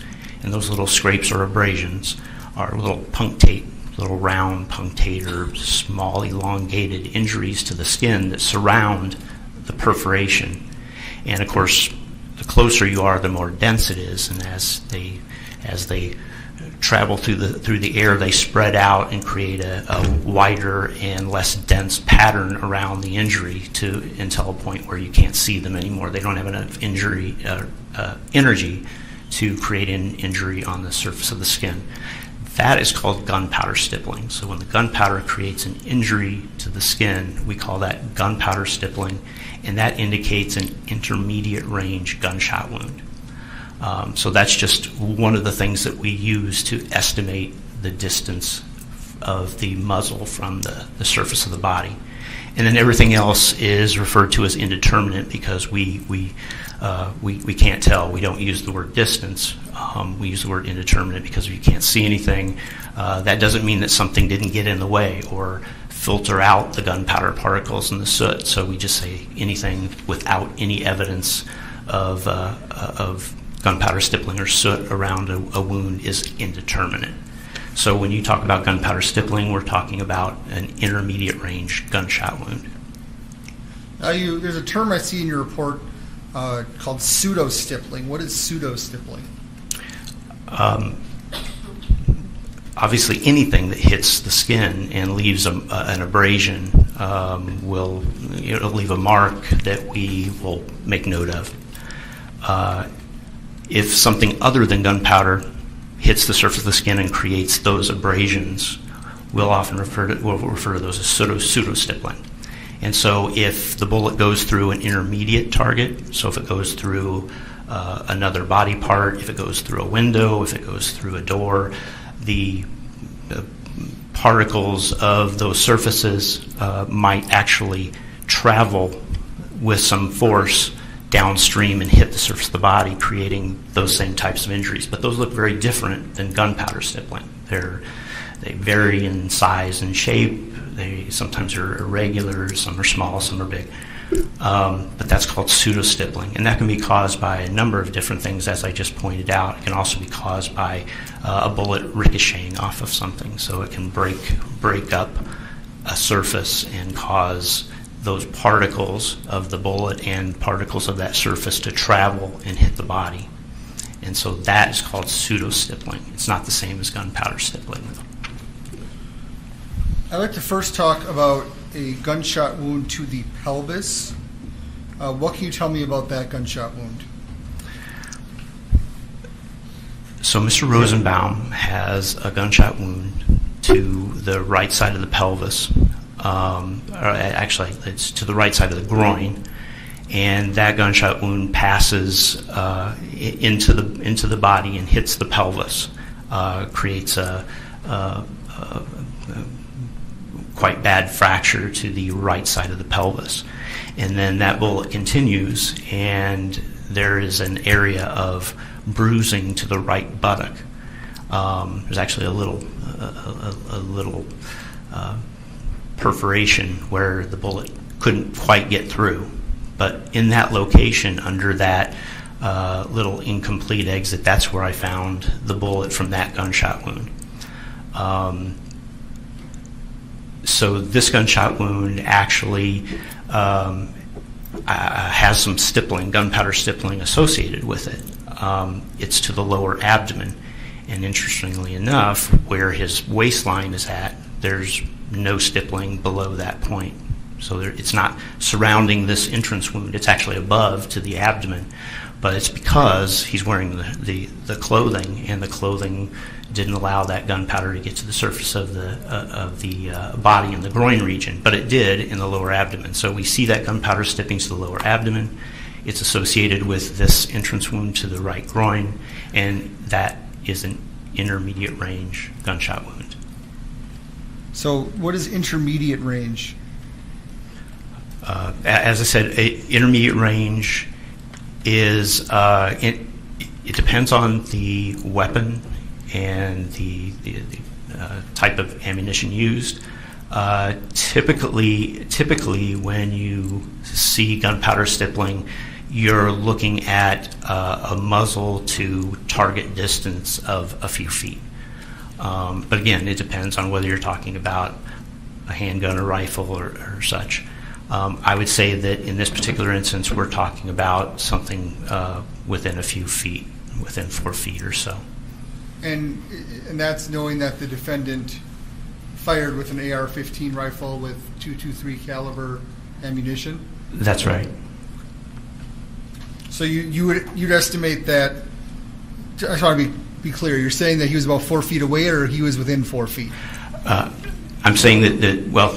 And those little scrapes or abrasions are little punctate, little round punctate or small elongated injuries to the skin that surround the perforation. And of course, the closer you are, the more dense it is, and as they travel through the air, they spread out and create a wider and less dense pattern around the injury until a point where you can't see them anymore. They don't have enough energy to create an injury on the surface of the skin. That is called gunpowder stippling. So when the gunpowder creates an injury to the skin, we call that gunpowder stippling, and that indicates an intermediate range gunshot wound. So that's just one of the things that we use to estimate the distance of the muzzle from the surface of the body. And then everything else is referred to as indeterminate because we can't tell. We don't use the word distance. We use the word indeterminate because we can't see anything. That doesn't mean that something didn't get in the way or filter out the gunpowder particles and the soot. So we just say anything without any evidence of gunpowder stippling or soot around a wound is indeterminate. So when you talk about gunpowder stippling, we're talking about an intermediate range gunshot wound. There's a term I see in your report called pseudo-stippling. What is pseudo-stippling? Obviously, anything that hits the skin and leaves an abrasion will leave a mark that we will make note of. If something other than gunpowder hits the surface of the skin and creates those abrasions, we'll often refer to those as pseudo-stippling. And so if the bullet goes through an intermediate target, so if it goes through another body part, if it goes through a window, if it goes through a door, the particles of those surfaces might actually travel with some force downstream and hit the surface of the body, creating those same types of injuries. But those look very different than gunpowder stippling. They vary in size and shape. They sometimes are irregular, some are small, some are big. But that's called pseudo-stippling, and that can be caused by a number of different things, as I just pointed out. It can also be caused by a bullet ricocheting off of something, so it can break up a surface and cause those particles of the bullet and particles of that surface to travel and hit the body. And so that is called pseudo-stippling. It's not the same as gunpowder stippling. I'd like to first talk about a gunshot wound to the pelvis. What can you tell me about that gunshot wound? So Mr. Rosenbaum has a gunshot wound to the right side of the pelvis. Actually, it's to the right side of the groin, and that gunshot wound passes into the body and hits the pelvis, creates a quite bad fracture to the right side of the pelvis, and then that bullet continues, and there is an area of bruising to the right buttock. There's actually a little perforation where the bullet couldn't quite get through. But in that location, under that little incomplete exit, that's where I found the bullet from that gunshot wound. So this gunshot wound actually has some stippling, gunpowder stippling associated with it. It's to the lower abdomen. And interestingly enough, where his waistline is at, there's no stippling below that point. So it's not surrounding this entrance wound. It's actually above to the abdomen. But it's because he's wearing the clothing, and the clothing didn't allow that gunpowder to get to the surface of the body in the groin region. But it did in the lower abdomen. So we see that gunpowder stipping to the lower abdomen. It's associated with this entrance wound to the right groin, and that is an intermediate range gunshot wound. So what is intermediate range? As I said, intermediate range is, it depends on the weapon and the type of ammunition used. Typically, when you see gunpowder stippling, you're looking at a muzzle to target distance of a few feet. But again, it depends on whether you're talking about a handgun or rifle or such. I would say that in this particular instance, we're talking about something within a few feet, within 4 feet or so. And that's knowing that the defendant fired with an AR-15 rifle with .223 caliber ammunition? That's right. So you'd estimate that, I just want to be clear, you're saying that he was about 4 feet away, or he was within 4 feet? I'm saying that well,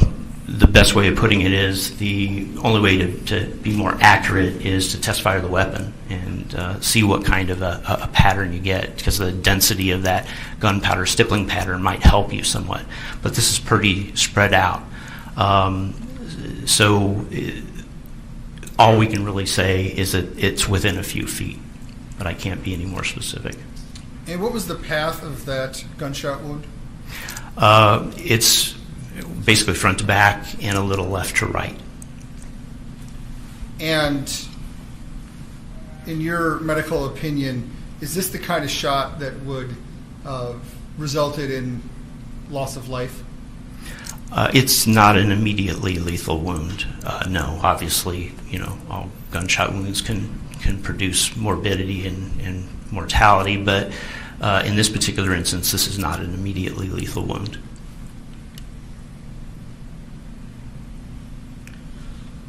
the best way of putting it is the only way to be more accurate is to test fire the weapon and see what kind of a pattern you get, because the density of that gunpowder stippling pattern might help you somewhat. But this is pretty spread out. All we can really say is that it's within a few feet, but I can't be any more specific. And what was the path of that gunshot wound? It's basically front to back and a little left to right. And in your medical opinion, is this the kind of shot that would resulted in loss of life? It's not an immediately lethal wound. No, obviously, all gunshot wounds can produce morbidity and mortality, but in this particular instance, this is not an immediately lethal wound.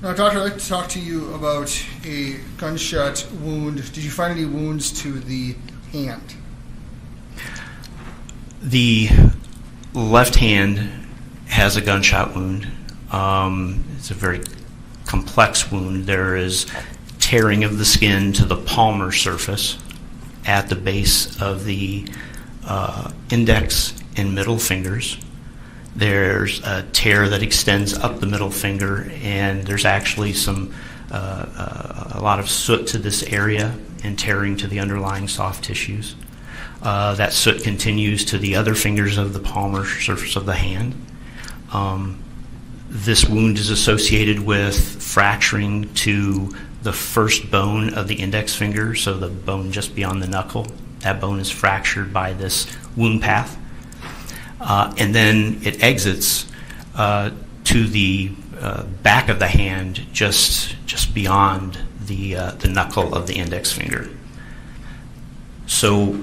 Now, doctor, I'd like to talk to you about a gunshot wound. Did you find any wounds to the hand? The left hand has a gunshot wound. It's a very complex wound. There is tearing of the skin to the palmar surface at the base of the index and middle fingers. There's a tear that extends up the middle finger, and there's actually a lot of soot to this area and tearing to the underlying soft tissues. That soot continues to the other fingers of the palmar surface of the hand. This wound is associated with fracturing to the first bone of the index finger, so the bone just beyond the knuckle. That bone is fractured by this wound path. And then it exits to the back of the hand, just beyond the knuckle of the index finger. So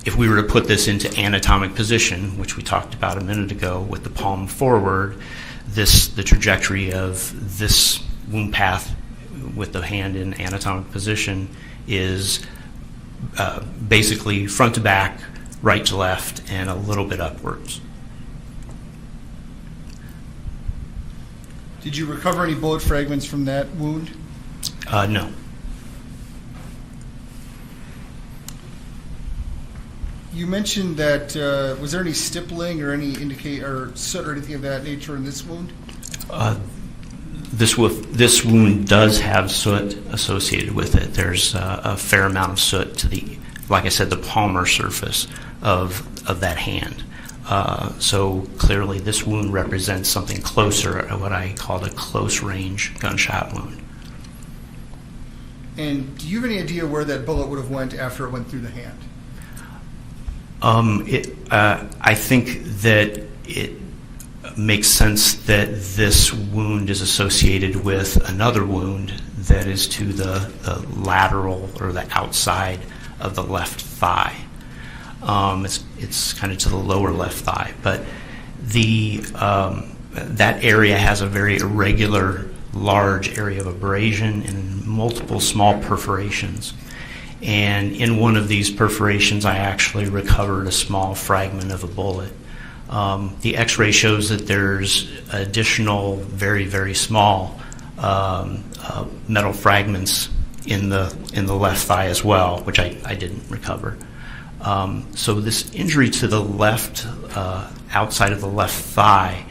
if we were to put this into anatomic position, which we talked about a minute ago with the palm forward, the trajectory of this wound path with the hand in anatomic position is basically front to back, right to left, and a little bit upwards. Did you recover any bullet fragments from that wound? No. You mentioned that, was there any stippling or any soot or anything of that nature in this wound? This wound does have soot associated with it. There's a fair amount of soot to the, like I said, the palmar surface of that hand. So clearly this wound represents something closer, what I call a close-range gunshot wound. And do you have any idea where that bullet would have went after it went through the hand? I think that it makes sense that this wound is associated with another wound that is to the lateral or the outside of the left thigh. It's kind of to the lower left thigh, but that area has a very irregular, large area of abrasion and multiple small perforations. And in one of these perforations, I actually recovered a small fragment of a bullet. The X-ray shows that there's additional, very, very small metal fragments in the left thigh as well, which I didn't recover. So this injury to the left, outside of the left thigh,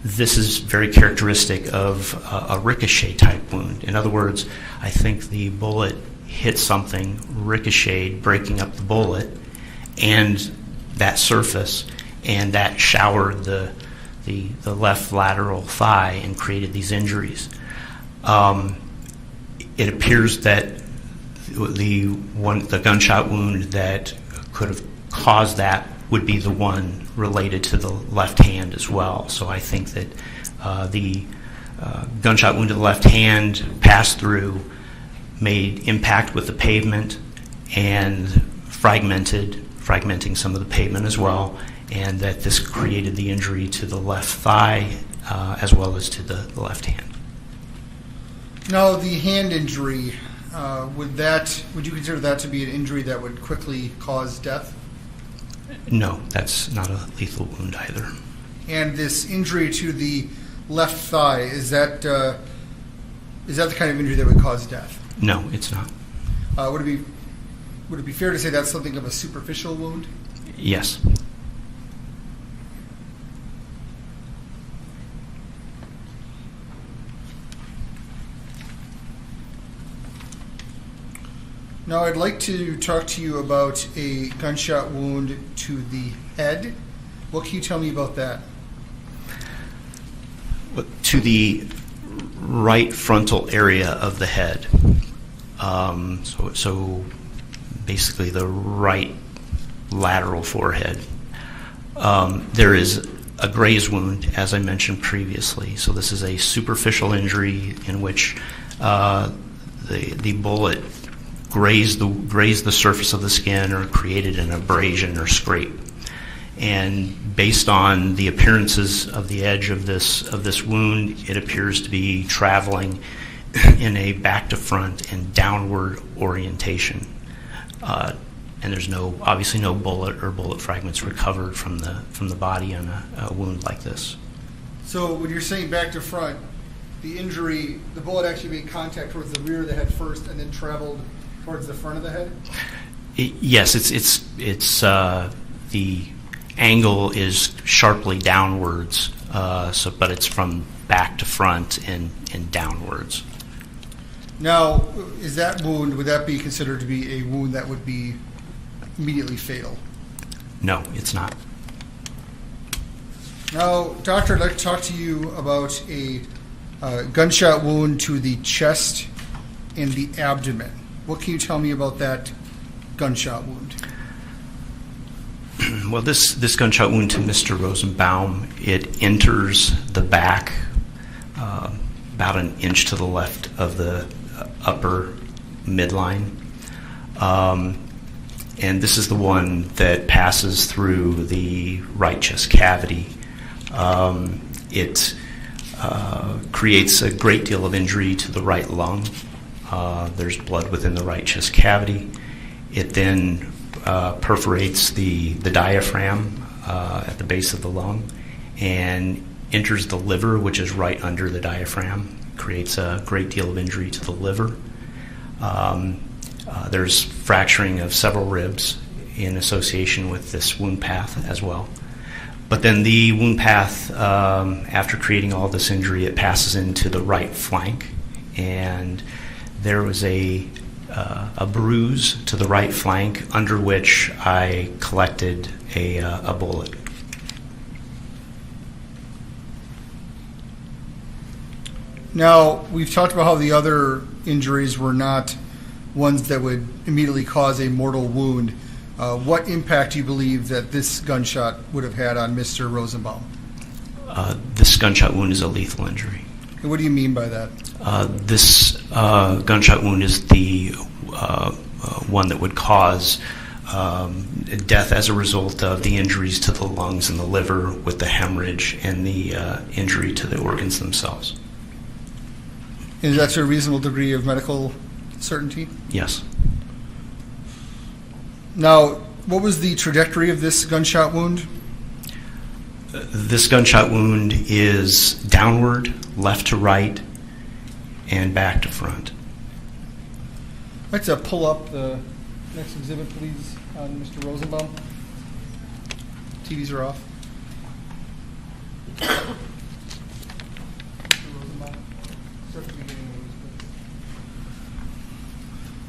this is very characteristic of a ricochet type wound. In other words, I think the bullet hit something, ricocheted, breaking up the bullet and that surface, and that showered the left lateral thigh and created these injuries. It appears that the gunshot wound that could have caused that would be the one related to the left hand as well. So I think that the gunshot wound to the left hand passed through, made impact with the pavement, and fragmenting some of the pavement as well, and that this created the injury to the left thigh as well as to the left hand. Now, the hand injury, would you consider that to be an injury that would quickly cause death? No, that's not a lethal wound either. And this injury to the left thigh, is that the kind of injury that would cause death? No, it's not. Would it be fair to say that's something of a superficial wound? Yes. Now, I'd like to talk to you about a gunshot wound to the head. What can you tell me about that? To the right frontal area of the head. So basically the right lateral forehead. There is a graze wound, as I mentioned previously. So this is a superficial injury in which the bullet grazed the surface of the skin or created an abrasion or scrape. And based on the appearances of the edge of this wound, it appears to be traveling in a back to front and downward orientation. And there's obviously no bullet or bullet fragments recovered from the body on a wound like this. So when you're saying back to front, the bullet actually made contact towards the rear of the head first and then traveled towards the front of the head? Yes, it's the angle is sharply downwards, but it's from back to front and downwards. Now, would that be considered to be a wound that would be immediately fatal? No, it's not. Now, doctor, I'd like to talk to you about a gunshot wound to the chest and the abdomen. What can you tell me about that gunshot wound? Well, this gunshot wound to Mr. Rosenbaum, it enters the back about an inch to the left of the upper midline. And this is the one that passes through the right chest cavity. It creates a great deal of injury to the right lung. There's blood within the right chest cavity. It then perforates the diaphragm at the base of the lung and enters the liver, which is right under the diaphragm. Creates a great deal of injury to the liver. There's fracturing of several ribs in association with this wound path as well. But then the wound path, after creating all this injury, it passes into the right flank, and there was a bruise to the right flank under which I collected a bullet. Now, we've talked about how the other injuries were not ones that would immediately cause a mortal wound. What impact do you believe that this gunshot would have had on Mr. Rosenbaum? This gunshot wound is a lethal injury. And what do you mean by that? This gunshot wound is the one that would cause death as a result of the injuries to the lungs and the liver with the hemorrhage and the injury to the organs themselves. Is that to a reasonable degree of medical certainty? Yes. Now, what was the trajectory of this gunshot wound? This gunshot wound is downward, left to right, and back to front. I'd like to pull up the next exhibit, please, on Mr. Rosenbaum. TVs are off.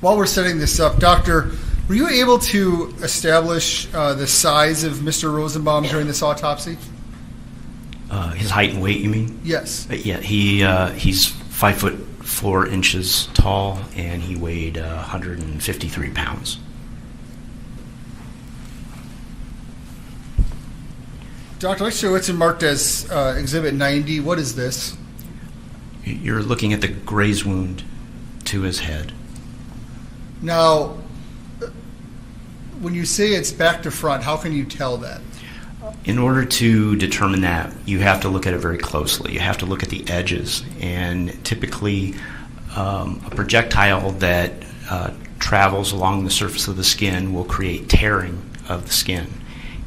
While we're setting this up, Doctor, were you able to establish the size of Mr. Rosenbaum during this autopsy? His height and weight, you mean? Yes. Yeah, he's 5'4" tall, and he weighed 153 pounds. Dr. Rittenhouse, it's marked as Exhibit 90. What is this? You're looking at the graze wound to his head. Now, when you say it's back to front, how can you tell that? In order to determine that, you have to look at it very closely. You have to look at the edges, and typically a projectile that travels along the surface of the skin will create tearing of the skin.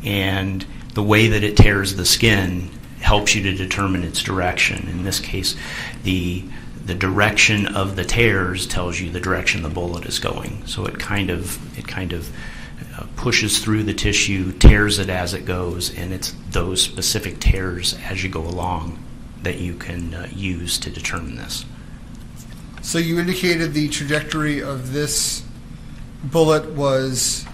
And the way that it tears the skin helps you to determine its direction. In this case, the direction of the tears tells you the direction the bullet is going. So it kind of pushes through the tissue, tears it as it goes, and it's those specific tears as you go along that you can use to determine this. So you indicated the trajectory of this bullet was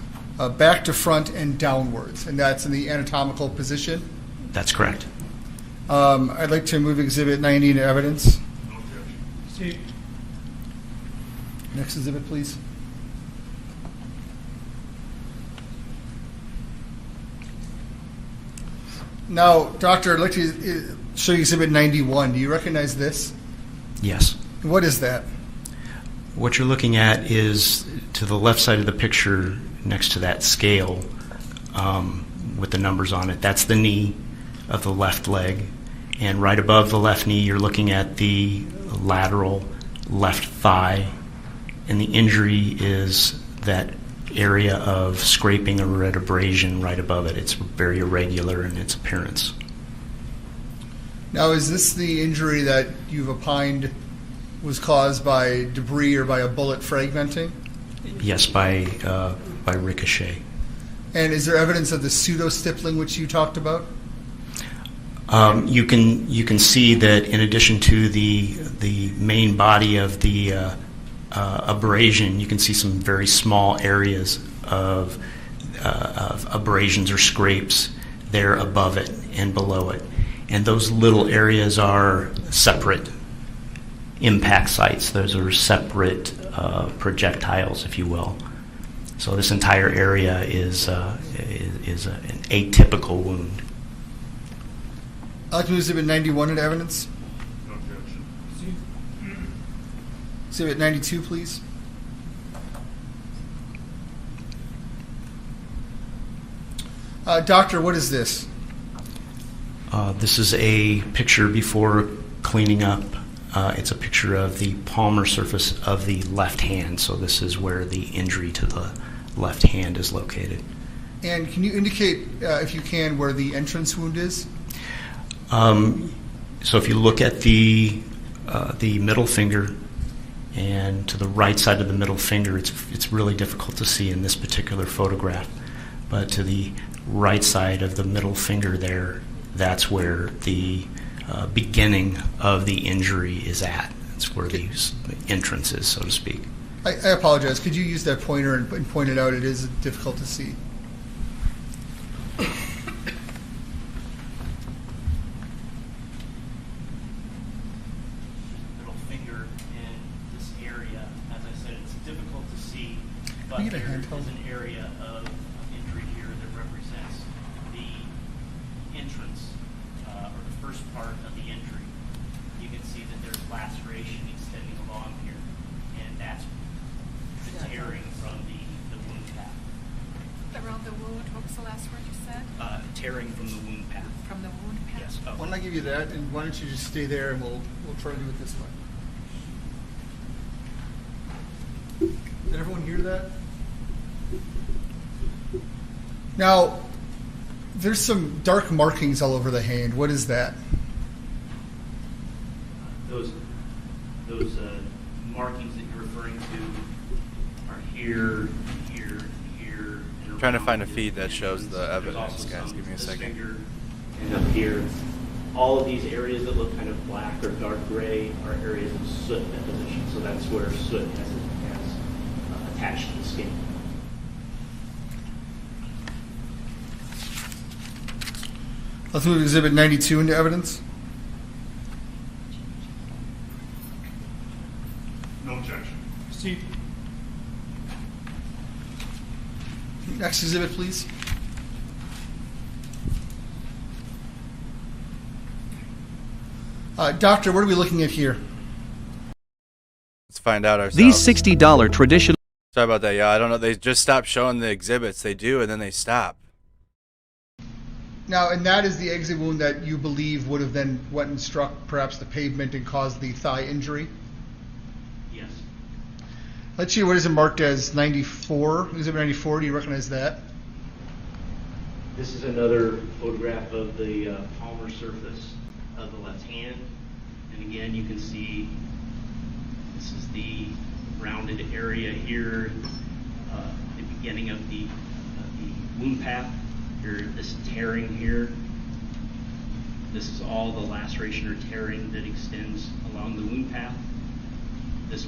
back to front and downwards, and that's in the anatomical position? That's correct. I'd like to move Exhibit 90 into evidence. Steve. Next exhibit, please. Now, Doctor, I'd like to show you Exhibit 91. Do you recognize this? Yes. What is that? What you're looking at is to the left side of the picture next to that scale with the numbers on it. That's the knee of the left leg. And right above the left knee, you're looking at the lateral left thigh. And the injury is that area of scraping or red abrasion right above it. It's very irregular in its appearance. Now, is this the injury that you've opined was caused by debris or by a bullet fragmenting? Yes, by ricochet. And is there evidence of the pseudo-stippling which you talked about? You can see that in addition to the main body of the abrasion, you can see some very small areas of abrasions or scrapes there above it and below it. And those little areas are separate impact sites. Those are separate projectiles, if you will. So this entire area is an atypical wound. I'd like to move Exhibit 91 into evidence. Exhibit 92, please. Doctor, what is this? This is a picture before cleaning up. It's a picture of the palmar surface of the left hand. So this is where the injury to the left hand is located. And can you indicate, if you can, where the entrance wound is? So if you look at the middle finger, and to the right side of the middle finger, it's really difficult to see in this particular photograph. But to the right side of the middle finger there, that's where the beginning of the injury is at. That's where the entrance is, so to speak. I apologize. Could you use that pointer and point it out? It is difficult to see. Middle finger in this area, as I said, it's difficult to see, but there is an area of injury here that represents the entrance or the first part of the injury. You can see that there's laceration extending along here, and that's the tearing from the wound path. Around the wound, what was the last word you said? Tearing from the wound path. From the wound path? Yes. Oh. Why don't I give you that, and why don't you just stay there, and we'll try to do it this way. Did everyone hear that? Now, there's some dark markings all over the hand. What is that? Those markings that you're referring to are here, here, here. I'm trying to find a feed that shows the evidence, guys. Give me a second. And up here, all of these areas that look kind of black or dark gray are areas of soot deposition. So that's where soot has attached to the skin. Let's move to Exhibit 92 into evidence. No objection. Proceed. Next exhibit, please. Doctor, what are we looking at here? Let's find out ourselves. These $60 traditional... Sorry about that, yeah. I don't know. They just stopped showing the exhibits. They do, and then they stop. Now, and that is the exit wound that you believe would have then went and struck perhaps the pavement and caused the thigh injury? Yes. Let's see, what is it marked as 94? Exhibit 94, do you recognize that? This is another photograph of the palmar surface of the left hand. And again, you can see this is the rounded area here, the beginning of the wound path. Here, this tearing here. This is all the laceration or tearing that extends along the wound path. This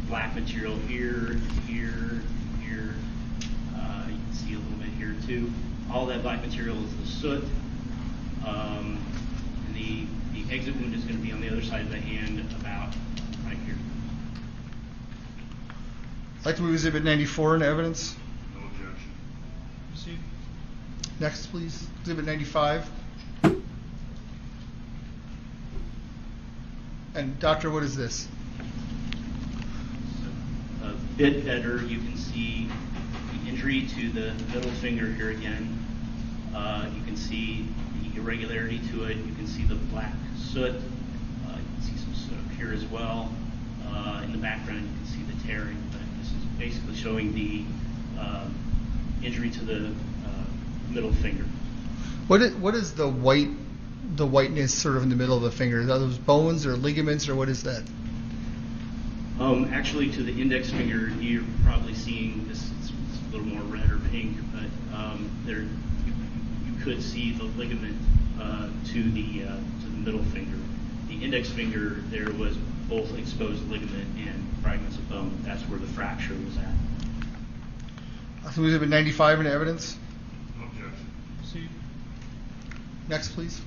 black material here, here, here. You can see a little bit here too. All that black material is the soot. And the exit wound is going to be on the other side of the hand, about right here. I'd like to move Exhibit 94 into evidence. No objection. Proceed. Next, please. Exhibit 95. And doctor, what is this? A bit better, you can see the injury to the middle finger here again. You can see the irregularity to it. You can see the black soot. You can see some soot up here as well. In the background, you can see the tearing. But this is basically showing the injury to the middle finger. What is the whiteness sort of in the middle of the finger? Are those bones or ligaments, or what is that? Actually, to the index finger, you're probably seeing this. It's a little more red or pink, but there you could see the ligament to the middle finger. The index finger, there was both exposed ligament and fragments of bone. That's where the fracture was at. So we have 95 in evidence. No objection. Proceed. Next, please.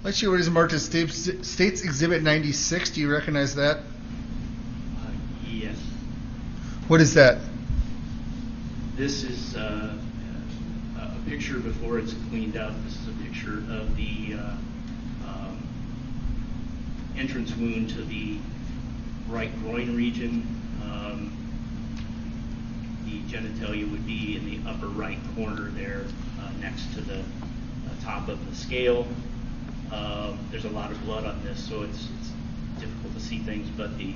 Let's see what is marked as States Exhibit 96. Do you recognize that? Yes. What is that? This is a picture before it's cleaned up. This is a picture of the entrance wound to the right groin region. The genitalia would be in the upper right corner there, next to the top of the scale. There's a lot of blood on this, so it's difficult to see things, but the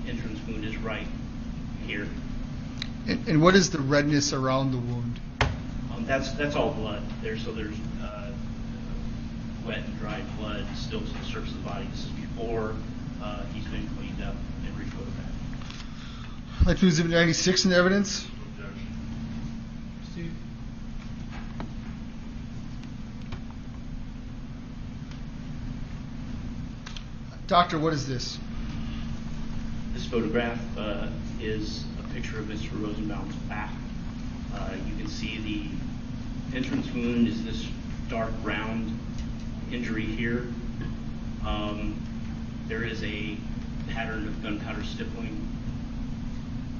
entrance wound is right here. And what is the redness around the wound? That's all blood there. So there's wet and dried blood still to the surface of the body. This is before he's been cleaned up and rephotographed. I'd like to move Exhibit 96 into evidence. Doctor, what is this? This photograph is a picture of Mr. Rosenbaum's back. You can see the entrance wound is this dark round injury here. There is a pattern of gunpowder stippling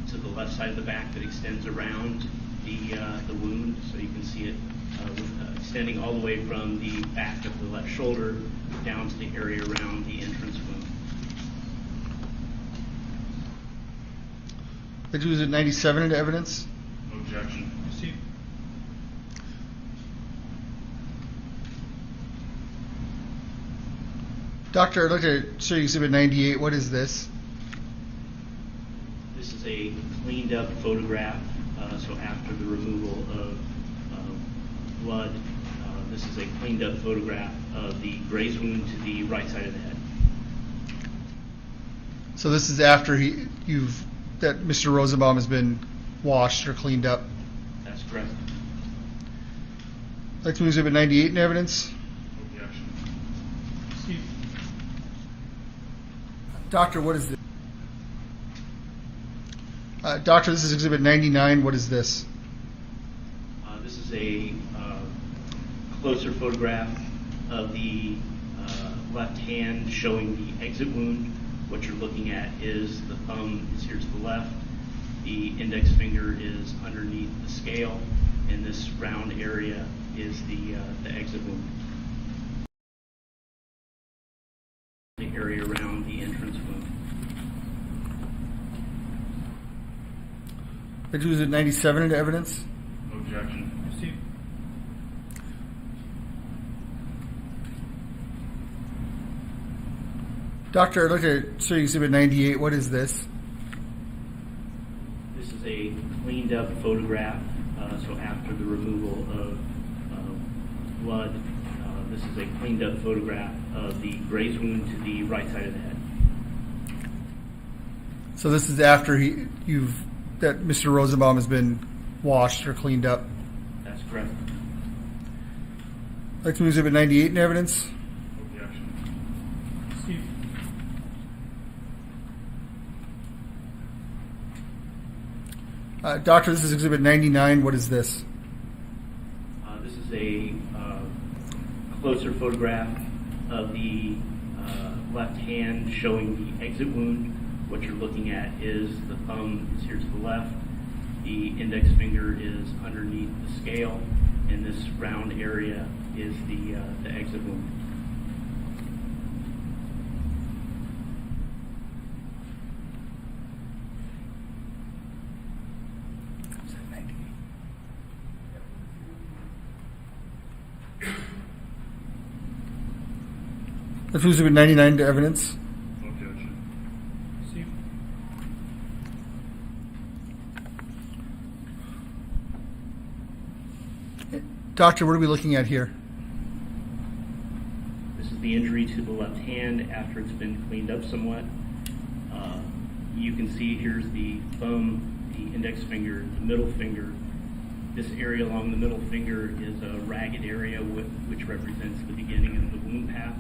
to the left side of the back that extends around the wound, so you can see it extending all the way from the back of the left shoulder down to the area around the entrance wound. I'd like to move Exhibit 97 into evidence. Objection. Doctor, I'd like to show you Exhibit 98. What is this? This is a cleaned up photograph, so after the removal of blood, this is a cleaned up photograph of the graze wound to the right side of the head. So this is after that Mr. Rosenbaum has been washed or cleaned up. That's correct. I'd like to move Exhibit 98 in evidence. Objection. Doctor, what is this? Doctor, this is Exhibit 99. What is this? This is a closer photograph of the left hand showing the exit wound. What you're looking at is the thumb is here to the left, the index finger is underneath the scale, and this round area is the exit wound. The area around the entrance wound. I'd like to move Exhibit 97 into evidence. Objection. Doctor, I'd like to show you Exhibit 98. What is this? This is a cleaned up photograph, so after the removal of blood, this is a cleaned up photograph of the graze wound to the right side of the head. So this is after that Mr. Rosenbaum has been washed or cleaned up. That's correct. I'd like to move Exhibit 98 in evidence. Objection. Doctor, this is Exhibit 99. What is this? This is a closer photograph of the left hand showing the exit wound. What you're looking at is the thumb is here to the left, the index finger is underneath the scale, and this round area is the exit wound. Let's move Exhibit 99 to evidence. Objection. Doctor, what are we looking at here? This is the injury to the left hand after it's been cleaned up somewhat. You can see here's the thumb, the index finger, the middle finger. This area along the middle finger is a ragged area which represents the beginning of the wound path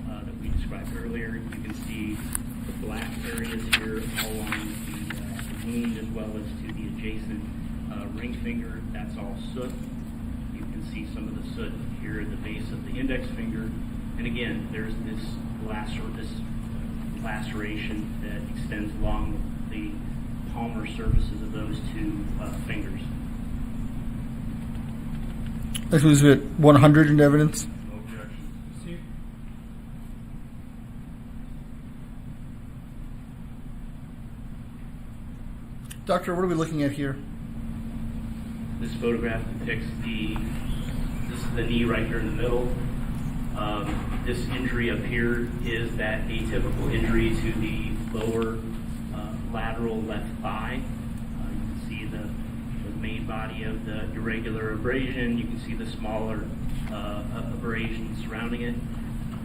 that we described earlier. You can see the black areas here all along the wound as well as to the adjacent ring finger. That's all soot. You can see some of the soot here at the base of the index finger. And again, there's this laceration that extends along the palmar surfaces of those two fingers. Let's move Exhibit 100 into evidence. Objection. Doctor, what are we looking at here? This photograph depicts this is the knee right here in the middle. This injury up here is that atypical injury to the lower lateral left thigh. You can see the main body of the irregular abrasion. You can see the smaller abrasion surrounding it.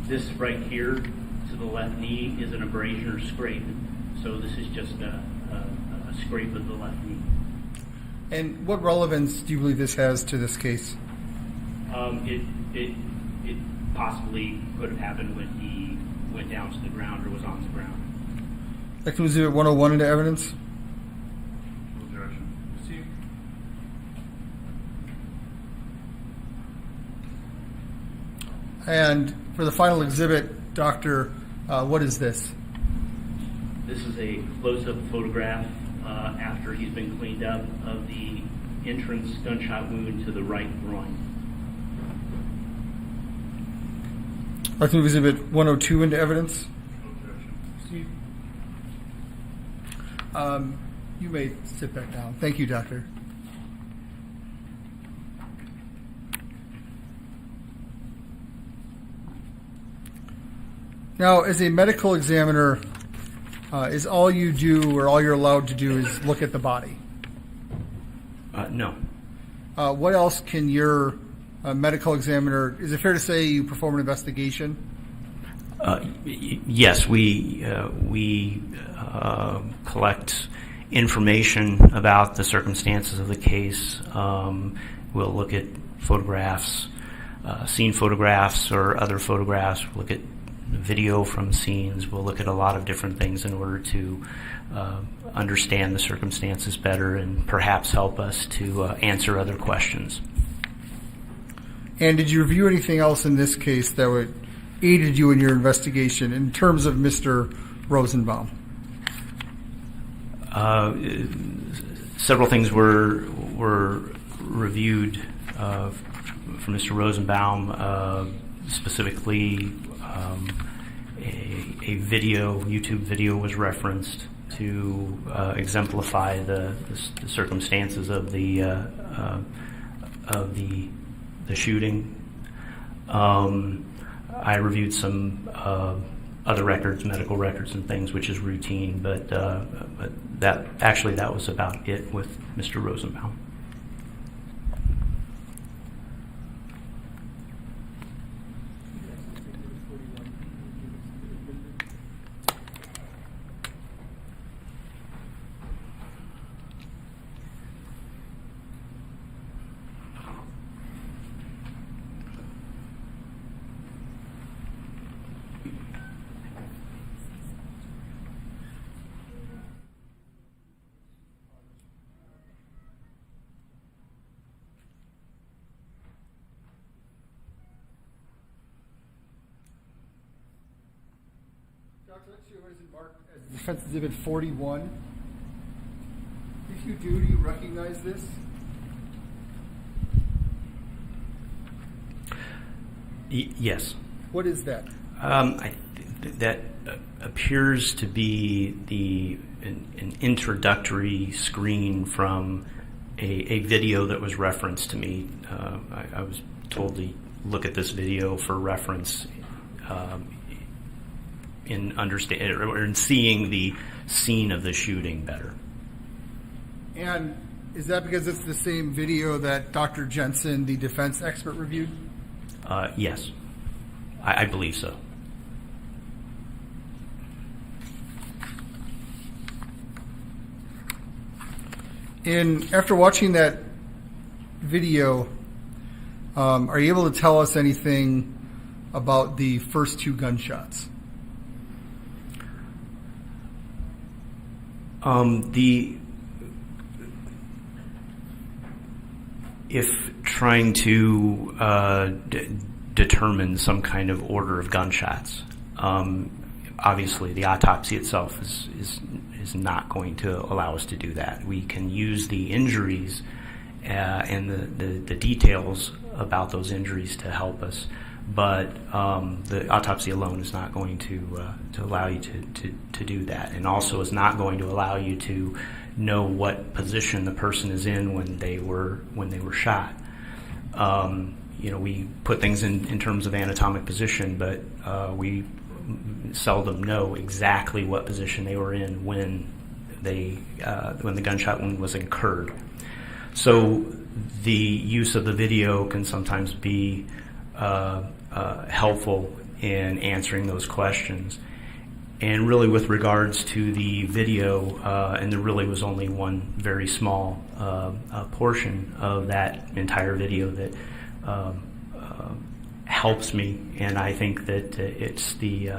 This right here to the left knee is an abrasion or scrape. So this is just a scrape of the left knee. And what relevance do you believe this has to this case? It possibly could have happened when he went down to the ground or was on the ground. That can exhibit 101 into evidence. And for the final exhibit, Doctor, what is this? This is a close-up photograph after he's been cleaned up of the entrance gunshot wound to the right groin. I can exhibit 102 into evidence. You may sit back down. Thank you, Doctor. Now, as a medical examiner, is all you do or all you're allowed to do is look at the body? No. What else can your medical examiner, is it fair to say you perform an investigation? Yes, we collect information about the circumstances of the case. We'll look at photographs, scene photographs or other photographs. We'll look at video from scenes. We'll look at a lot of different things in order to understand the circumstances better and perhaps help us to answer other questions. And did you review anything else in this case that aided you in your investigation in terms of Mr. Rosenbaum? Several things were reviewed from Mr. Rosenbaum, specifically a video, YouTube video was referenced to exemplify the circumstances of the shooting. I reviewed some other records, medical records and things, which is routine, but that was about it with Mr. Rosenbaum. Dr. Rittenhouse, what is it marked as Defense Exhibit 41? If you do you recognize this? Yes. What is that? That appears to be an introductory screen from a video that was referenced to me. I was told to look at this video for reference in seeing the scene of the shooting better. And is that because it's the same video that Dr. Jensen, the defense expert, reviewed? Yes, I believe so. After watching that video, are you able to tell us anything about the first two gunshots? If trying to determine some kind of order of gunshots, obviously the autopsy itself is not going to allow us to do that. We can use the injuries and the details about those injuries to help us, but the autopsy alone is not going to allow you to do that, and also is not going to allow you to know what position the person is in when they were shot. We put things in terms of anatomic position, but we seldom know exactly what position they were in when the gunshot wound was incurred. So the use of the video can sometimes be helpful in answering those questions. And really, with regards to the video, and there really was only one very small portion of that entire video that helps me, and I think that it's the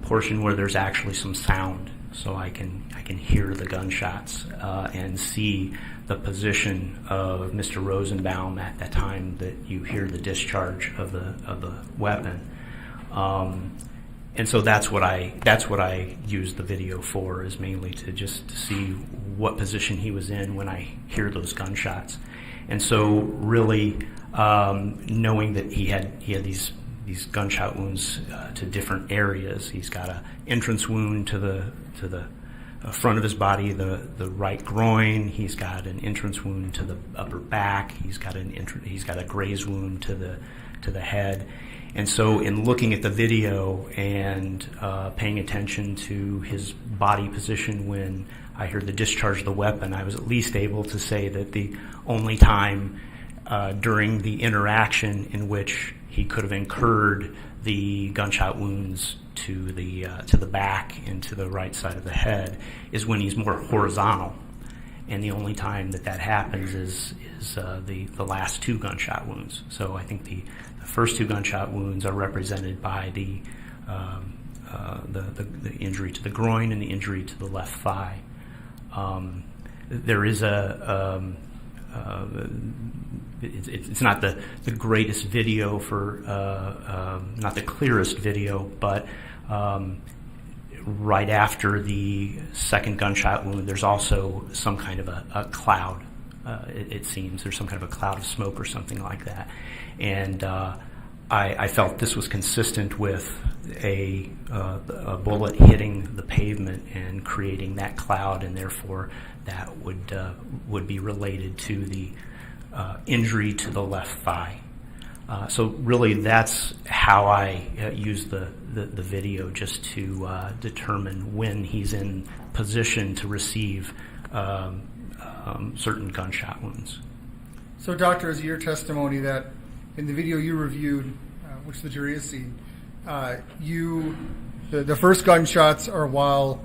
portion where there's actually some sound, so I can hear the gunshots and see the position of Mr. Rosenbaum at that time that you hear the discharge of the weapon. And so that's what I use the video for, is mainly to see what position he was in when I hear those gunshots. And so really knowing that he had these gunshot wounds to different areas. He's got an entrance wound to the front of his body, the right groin. He's got an entrance wound to the upper back. He's got a graze wound to the head. And so in looking at the video and paying attention to his body position when I heard the discharge of the weapon, I was at least able to say that the only time during the interaction in which he could have incurred the gunshot wounds to the back and to the right side of the head is when he's more horizontal. And the only time that happens is the last two gunshot wounds. So I think the first two gunshot wounds are represented by the injury to the groin and the injury to the left thigh. There is it's not the greatest video not the clearest video, but right after the second gunshot wound, there's also some kind of a cloud. It seems there's some kind of a cloud of smoke or something like that. And I felt this was consistent with a bullet hitting the pavement and creating that cloud, and therefore that would be related to the injury to the left thigh. So really, that's how I use the video, just to determine when he's in position to receive certain gunshot wounds. So, Doctor, is your testimony that in the video you reviewed, which the jury has seen, the first gunshots are while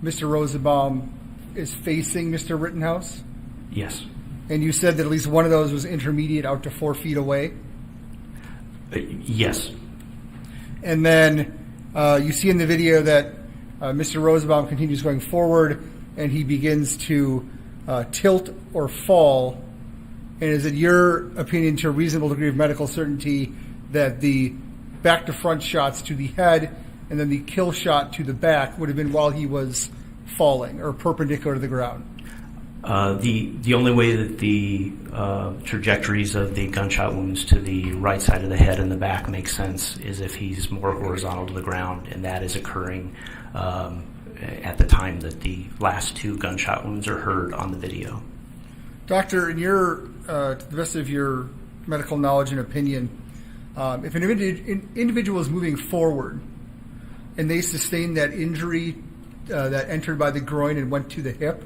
Mr. Rosenbaum is facing Mr. Rittenhouse? Yes. And you said that at least one of those was intermediate, out to 4 feet away? Yes. And then you see in the video that Mr. Rosenbaum continues going forward, and he begins to tilt or fall. And is it your opinion, to a reasonable degree of medical certainty, that the back-to-front shots to the head and then the kill shot to the back would have been while he was falling or perpendicular to the ground? The only way that the trajectories of the gunshot wounds to the right side of the head and the back make sense is if he's more horizontal to the ground, and that is occurring at the time that the last two gunshot wounds are heard on the video. Doctor, in to the best of your medical knowledge and opinion, if an individual is moving forward and they sustain that injury that entered by the groin and went to the hip,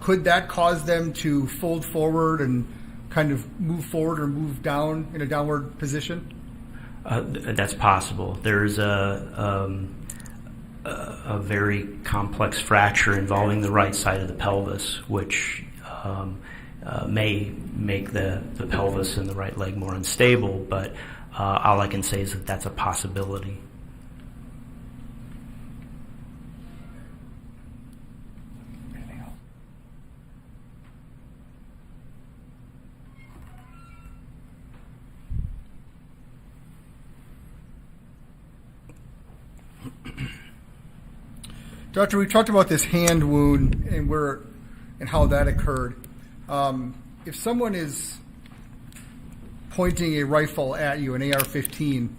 could that cause them to fold forward and kind of move forward or move down in a downward position? That's possible. There's a very complex fracture involving the right side of the pelvis, which may make the pelvis and the right leg more unstable, but all I can say is that that's a possibility. Doctor, we talked about this hand wound and how that occurred. If someone is pointing a rifle at you, an AR-15,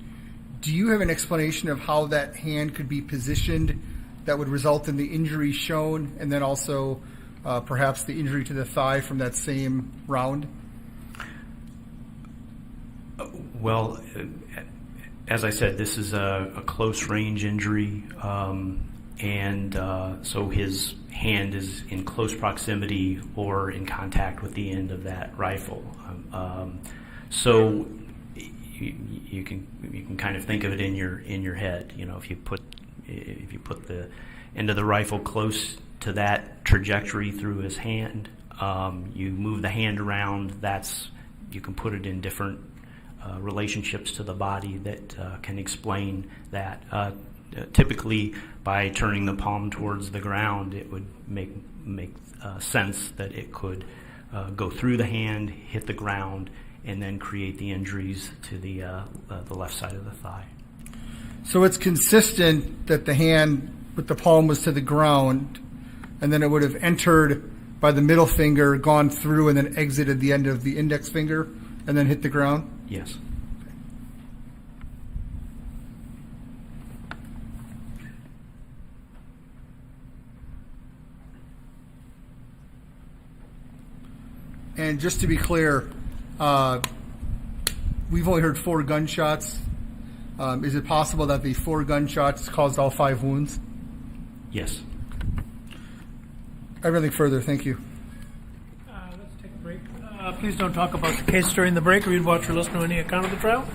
do you have an explanation of how that hand could be positioned that would result in the injury shown, and then also perhaps the injury to the thigh from that same round? Well, as I said, this is a close range injury, and so his hand is in close proximity or in contact with the end of that rifle. So you can kind of think of it in your head. You know, if if you put the end of the rifle close to that trajectory through his hand, you move the hand around. You can put it in different relationships to the body that can explain that. Typically, by turning the palm towards the ground, it would make sense that it could go through the hand, hit the ground, and then create the injuries to the left side of the thigh. So it's consistent that the hand with the palm was to the ground, and then it would have entered by the middle finger, gone through, and then exited the end of the index finger, and then hit the ground? Yes. And just to be clear, we've only heard 4 gunshots. Is it possible that the 4 gunshots caused all 5 wounds? Yes. I have nothing further. Thank you. Let's take a break. Please don't talk about the case during the break. Read, watch, or listen to any account of the trial.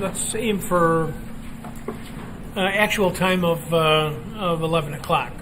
Let's aim for actual time of 11 o'clock.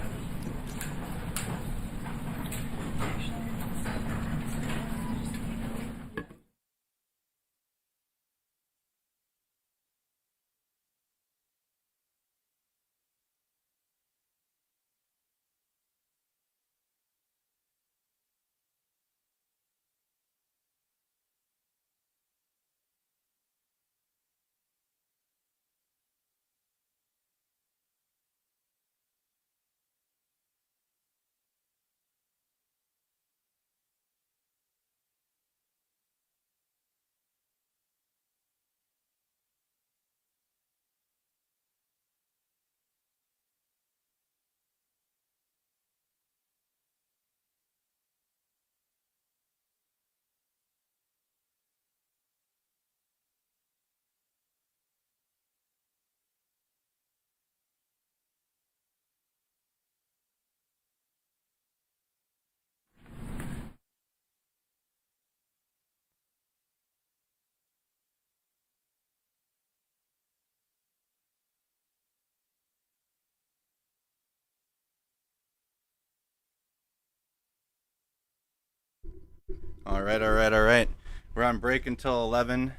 All right. We're on break until 11,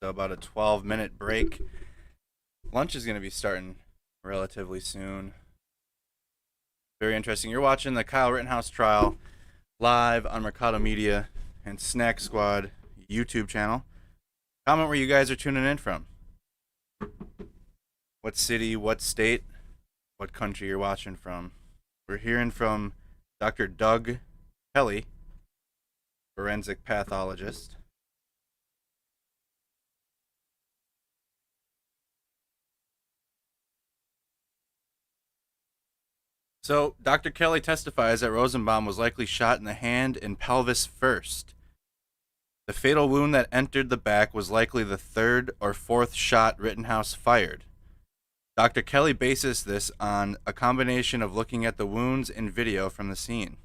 so about a 12-minute break. Lunch is going to be starting relatively soon. Very interesting. You're watching the Kyle Rittenhouse trial live on Mercado Media and Snack Squad YouTube channel. Comment where you guys are tuning in from. What city, what state, what country you're watching from. We're hearing from Dr. Doug Kelly, forensic pathologist. So, Dr. Kelly testifies that Rosenbaum was likely shot in the hand and pelvis first. The fatal wound that entered the back was likely the 3rd or 4th shot Rittenhouse fired. Dr. Kelly bases this on a combination of looking at the wounds and video from the scene.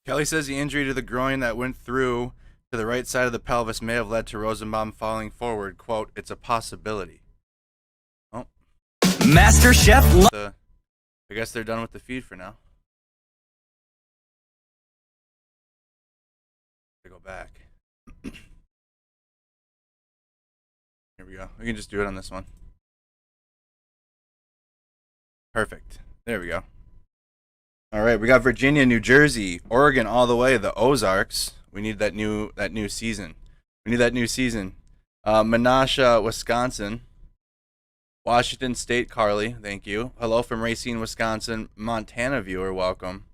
Kelly says the injury to the groin that went through to the right side of the pelvis may have led to Rosenbaum falling forward. Quote, "It's a possibility." Oh. Master Chef. I guess they're done with the feed for now. I go back. Here we go. We can just do it on this one. Perfect. There we go. All right, we got Virginia, New Jersey, Oregon, all the way, the Ozarks. We need that new season. Menasha, Wisconsin. Washington State, Carly, thank you. Hello from Racine, Wisconsin. Montana viewer, welcome.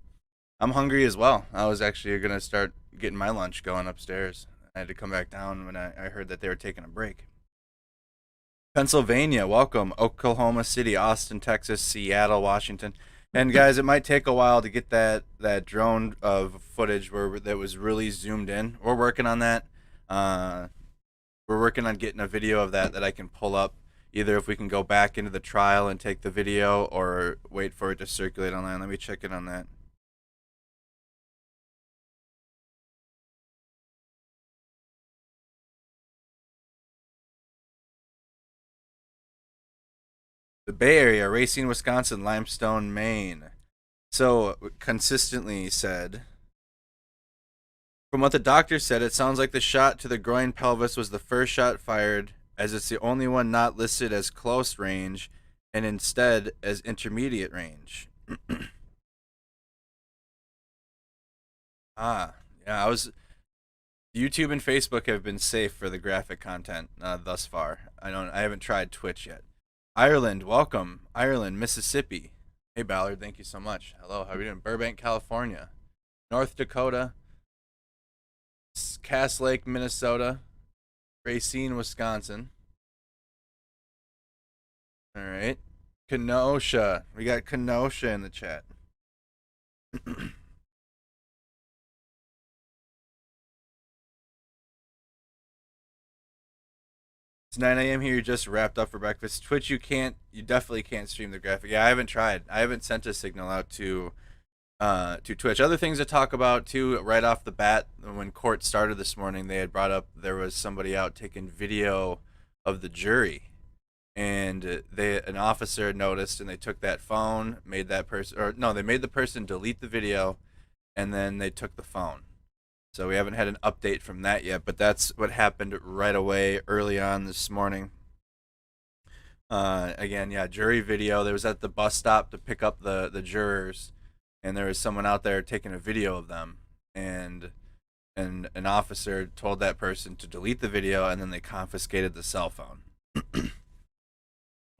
I'm hungry as well. I was actually going to start getting my lunch going upstairs. I had to come back down when I heard that they were taking a break. Pennsylvania, welcome. Oklahoma City, Austin, Texas, Seattle, Washington. And guys, it might take a while to get that drone of footage that was really zoomed in. We're working on that. We're working on getting a video of that I can pull up, either if we can go back into the trial and take the video or wait for it to circulate online. Let me check in on that. The Bay Area, Racine, Wisconsin, Limestone, Maine. So, consistently said, from what the doctor said, it sounds like the shot to the groin pelvis was the first shot fired, as it's the only one not listed as close range and instead as intermediate range. Yeah, YouTube and Facebook have been safe for the graphic content thus far. I haven't tried Twitch yet. Ireland, welcome. Ireland, Mississippi. Hey Ballard, thank you so much. Hello, how are you doing? Burbank, California. North Dakota. Cass Lake, Minnesota. Racine, Wisconsin. All right. Kenosha. We got Kenosha in the chat. It's 9 a.m. here. You just wrapped up for breakfast. Twitch, you definitely can't stream the graphic. Yeah, I haven't tried. I haven't sent a signal out to Twitch. Other things to talk about too, right off the bat, when court started this morning, they had brought up there was somebody out taking video of the jury, and an officer noticed, and they took that phone, made that person, they made the person delete the video, and then they took the phone. So we haven't had an update from that yet, but that's what happened right away early on this morning. Again, yeah, jury video. There was at the bus stop to pick up the jurors, and there was someone out there taking a video of them, and an officer told that person to delete the video, and then they confiscated the cell phone.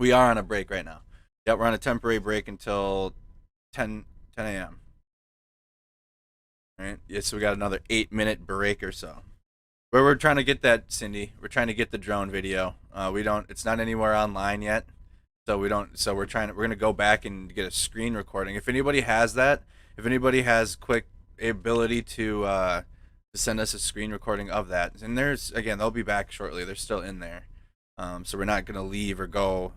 We are on a break right now. Yeah, we're on a temporary break until 10 a.m. Right. Yeah, so we got another 8-minute break or so. Where we're trying to get that, Cindy. We're trying to get the drone video. It's not anywhere online yet. So we're gonna go back and get a screen recording. If anybody has that, if anybody has quick ability to send us a screen recording of that, and they'll be back shortly. They're still in there. So we're not gonna leave or go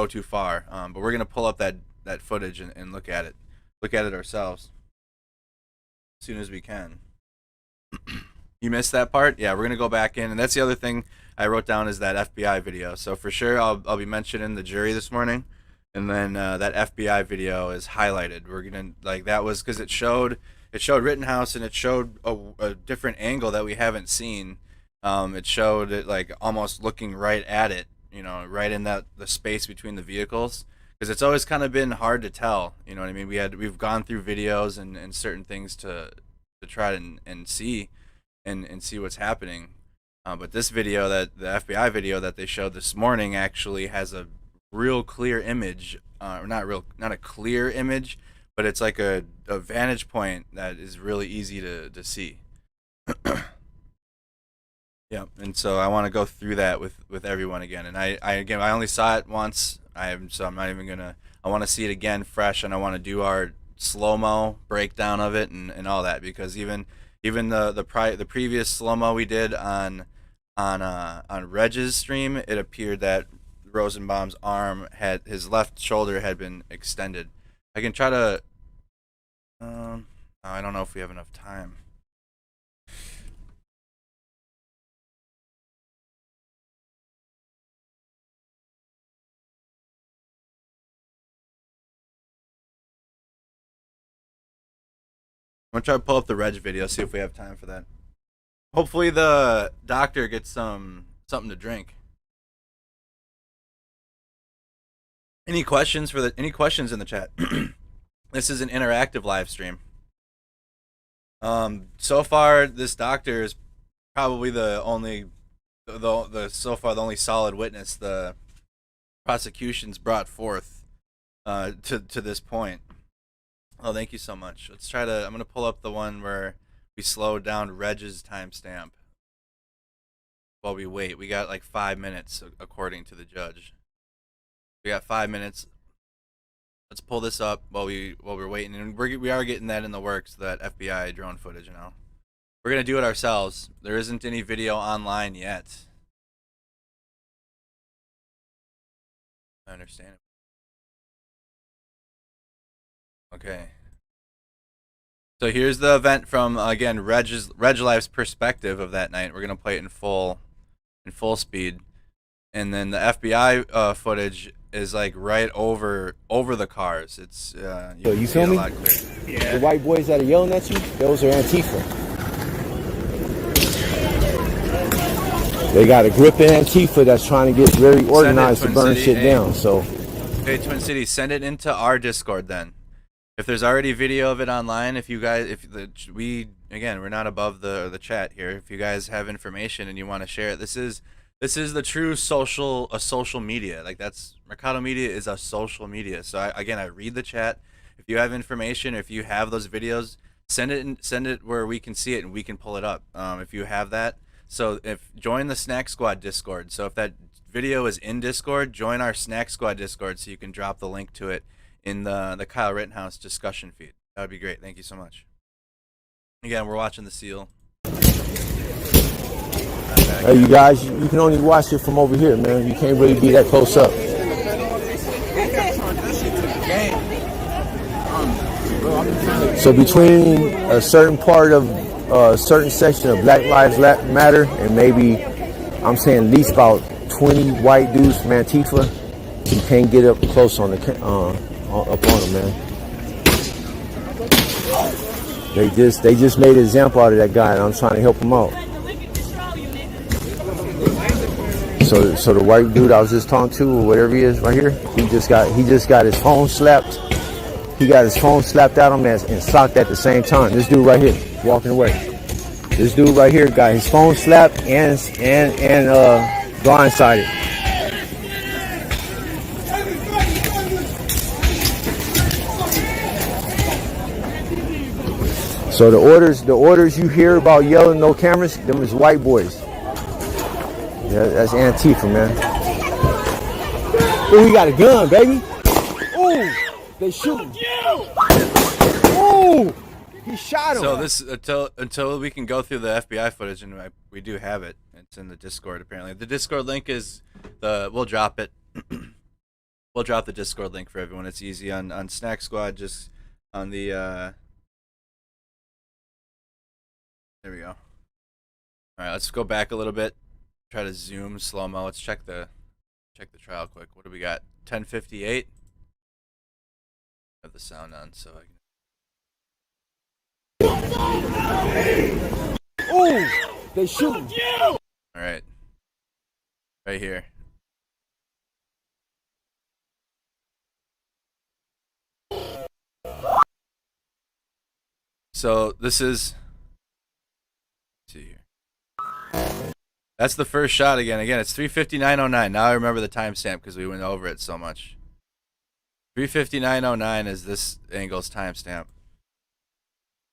too far. But we're gonna pull up that footage and look at it ourselves as soon as we can. You missed that part? Yeah, we're gonna go back in, and that's the other thing I wrote down is that FBI video. So for sure, I'll be mentioning the jury this morning, and then that FBI video is highlighted. We're gonna that was because it showed Rittenhouse, and it showed a different angle that we haven't seen. It showed it almost looking right at it, right in the space between the vehicles. Because it's always kind of been hard to tell, you know what I mean? We've gone through videos and certain things to try and see and see what's happening. But this video, the FBI video that they showed this morning, actually has a real clear image, not a clear image, but it's like a vantage point that is really easy to see. Yeah, and so I want to go through that with everyone again. And I only saw it once. So I'm not even gonna. I want to see it again fresh, and I want to do our slow-mo breakdown of it and all that, because even the previous slow-mo we did on Reg's stream, it appeared that Rosenbaum's arm his left shoulder had been extended. I can try to. I don't know if we have enough time. I'm gonna try to pull up the Reg video, see if we have time for that. Hopefully the doctor gets something to drink. Any questions in the chat? This is an interactive live stream. So far this doctor is probably the only solid witness the prosecution's brought forth to this point. Oh, thank you so much. I'm going to pull up the one where we slowed down Reg's timestamp while we wait. We got 5 minutes, according to the judge. We got 5 minutes. Let's pull this up while we're waiting. And we are getting that in the works, that FBI drone footage now. We're going to do it ourselves. There isn't any video online yet. I understand it. Okay. So here's the event from, again, Reg Life's perspective of that night. We're going to play it in full speed. And then the FBI footage is like right over the cars. It's So you see feel it me? a lot clearer. The white boys that are yelling at you, those are Antifa. They got a grip of Antifa that's trying to get very organized to burn shit down. So, hey, Twin Cities, send it into our Discord then. If there's already video of it online, if you guys, we're not above the chat here. If you guys have information and you want to share it, this is the true social media. Like that's Mercado Media is a social media. So I read the chat. If you have information, if you have those videos, send it where we can see it and we can pull it up. If you have that, so join the Snack Squad Discord. So if that video is in Discord, join our Snack Squad Discord so you can drop the link to it in the Kyle Rittenhouse discussion feed. That would be great. Thank you so much. Again, we're watching the seal. hey, you guys, you can only watch it from over here, man. You can't really be that close up. So between a certain part of a certain section of Black Lives Matter and maybe, I'm saying at least about 20 white dudes from Antifa, you can't get up close on the up on them, man. They just made an example out of that guy, and I'm trying to help him out. So the white dude I was just talking to, or whatever he is right here, he just got his phone slapped. He got his phone slapped out on him and socked at the same time. This dude right here, walking away. This dude right here got his phone slapped and blindsided. So the orders you hear about yelling no cameras, them is white boys. Yeah, that's Antifa, man. Oh, he got a gun, baby. Ooh, they shooting. Ooh, he shot him. So this until we can go through the FBI footage, and we do have it. It's in the Discord apparently. The Discord link is we'll drop it. We'll drop the Discord link for everyone. It's easy on Snack Squad. Just on the there we go. All right, let's go back a little bit. Try to zoom slow-mo. Let's check the trial quick. What do we got? 10:58. Have the sound on so I can. Ooh, they shooting. All right. Right here. So this is. Let's see here. That's the first shot again. Again, it's 3:59:09. Now I remember the timestamp because we went over it so much. 3:59:09 is this angle's timestamp.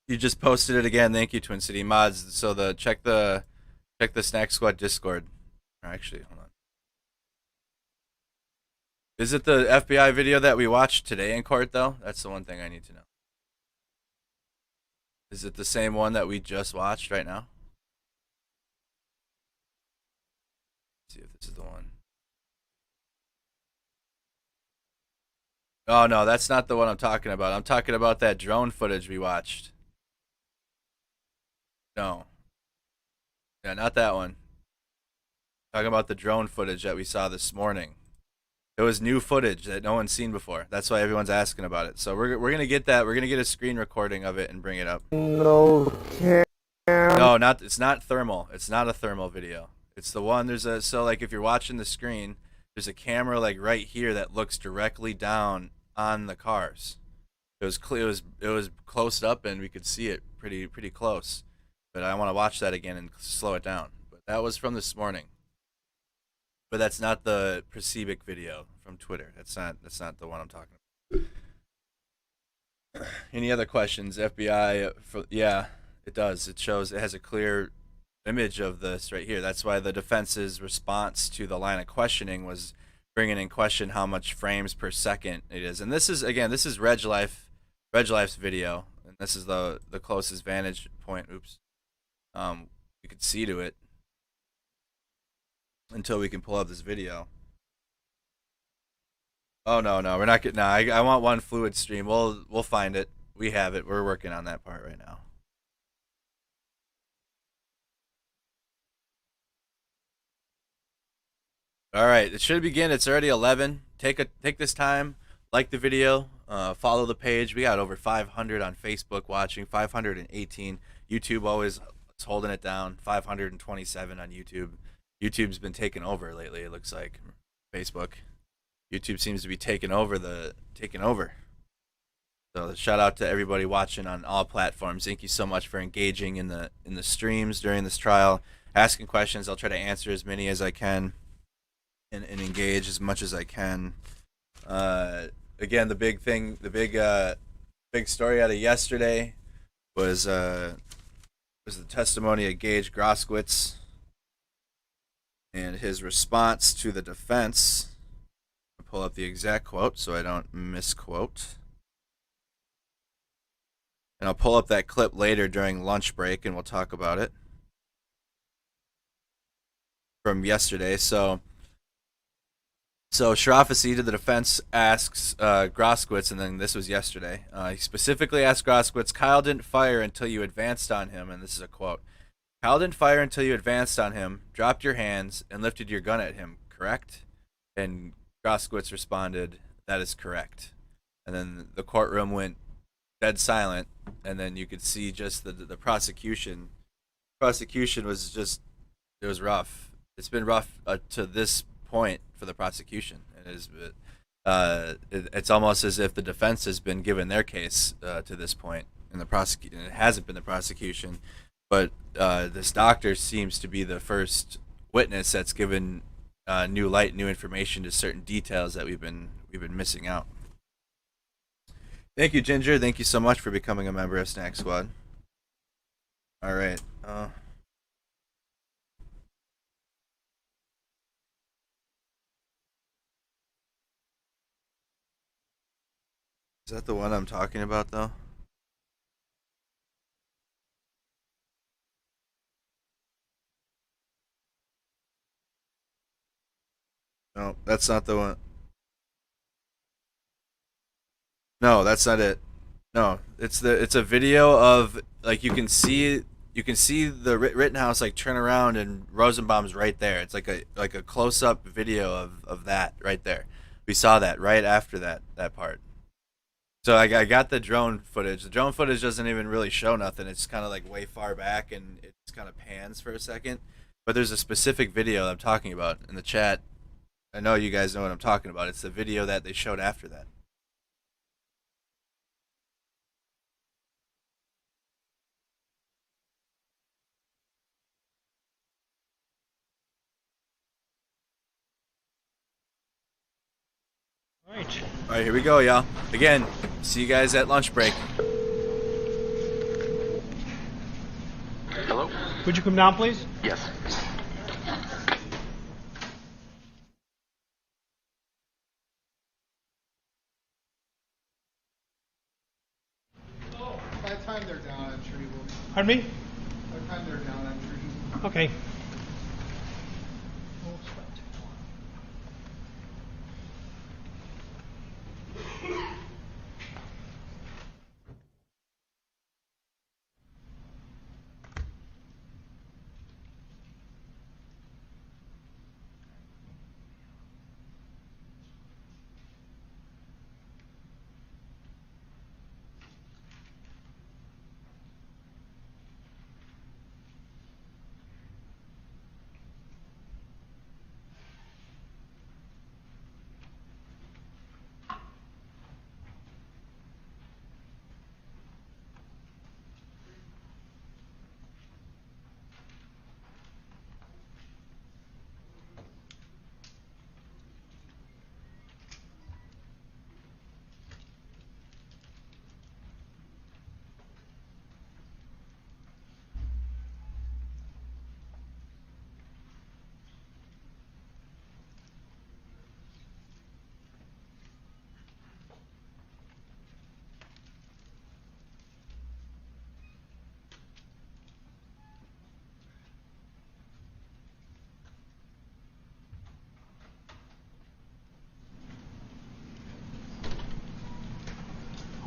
You just posted it again. Thank you, Twin City Mods. So check the Snack Squad Discord. Actually, hold on. Is it the FBI video that we watched today in court though? That's the one thing I need to know. Is it the same one that we just watched right now? Let's see if this is the one. Oh no, that's not the one I'm talking about. I'm talking about that drone footage we watched. No. Yeah, not that one. Talking about the drone footage that we saw this morning. It was new footage that no one's seen before. That's why everyone's asking about it. So we're gonna get that. We're gonna get a screen recording of it and bring it up. No, It's not thermal. It's not a thermal video. It's the one. So like if you're watching the screen, there's a camera like right here that looks directly down on the cars. It was clear. It was close up and we could see it pretty close. But I want to watch that again and slow it down. But that was from this morning. But that's not the Proceedic video from Twitter. That's not the one I'm talking about. Any other questions? FBI? Yeah, it does. It has a clear image of this right here. That's why the defense's response to the line of questioning was bringing in question how much frames per second it is. And this is Reg Life's video, and this is the closest vantage point. Oops. You could see to it until we can pull up this video. Oh no, we're not getting. No, I want one fluid stream. We'll find it. We have it. We're working on that part right now. All right, it should begin. It's already 11. Take this time, like the video, follow the page. We got over 500 on Facebook watching, 518. YouTube always is holding it down. 527 on YouTube. YouTube's been taken over lately. It looks like Facebook. YouTube seems to be taking over. So shout out to everybody watching on all platforms. Thank you so much for engaging in the streams during this trial, asking questions. I'll try to answer as many as I can. And engage as much as I can. Again, the big story out of yesterday was the testimony of Gaige Grosskreutz and his response to the defense. I'll pull up the exact quote so I don't misquote. And I'll pull up that clip later during lunch break and we'll talk about it from yesterday. So Shrafasi to the defense asks Grosskreutz, and then this was yesterday. He specifically asked Grosskreutz, Kyle didn't fire until you advanced on him, and this is a quote. Kyle didn't fire until you advanced on him, dropped your hands, and lifted your gun at him, correct? And Grosskreutz responded, that is correct. And then the courtroom went dead silent, and then you could see just the prosecution. Prosecution was just, it was rough. It's been rough to this point for the prosecution. It's almost as if the defense has been given their case to this point, and it hasn't been the prosecution. But this doctor seems to be the first witness that's given new light, new information to certain details that we've been missing out. Thank you, Ginger. Thank you so much for becoming a member of Snack Squad. All right. Is that the one I'm talking about, though? No, that's not the one. No, that's not it. No, it's a video of, like, you can see the Rittenhouse like turn around and Rosenbaum's right there. It's like a close up video of that right there. We saw that right after that part. So I got the drone footage. The drone footage doesn't even really show nothing. It's kind of like way far back and it just kind of pans for a second. But there's a specific video I'm talking about in the chat. I know you guys know what I'm talking about. It's the video that they showed after that. All right, here we go, y'all. Again, see you guys at lunch break. Hello? Would you come down, please? Yes. By the time they're down, I'm sure you will. Pardon me? By the time they're down, I'm sure you will. Okay.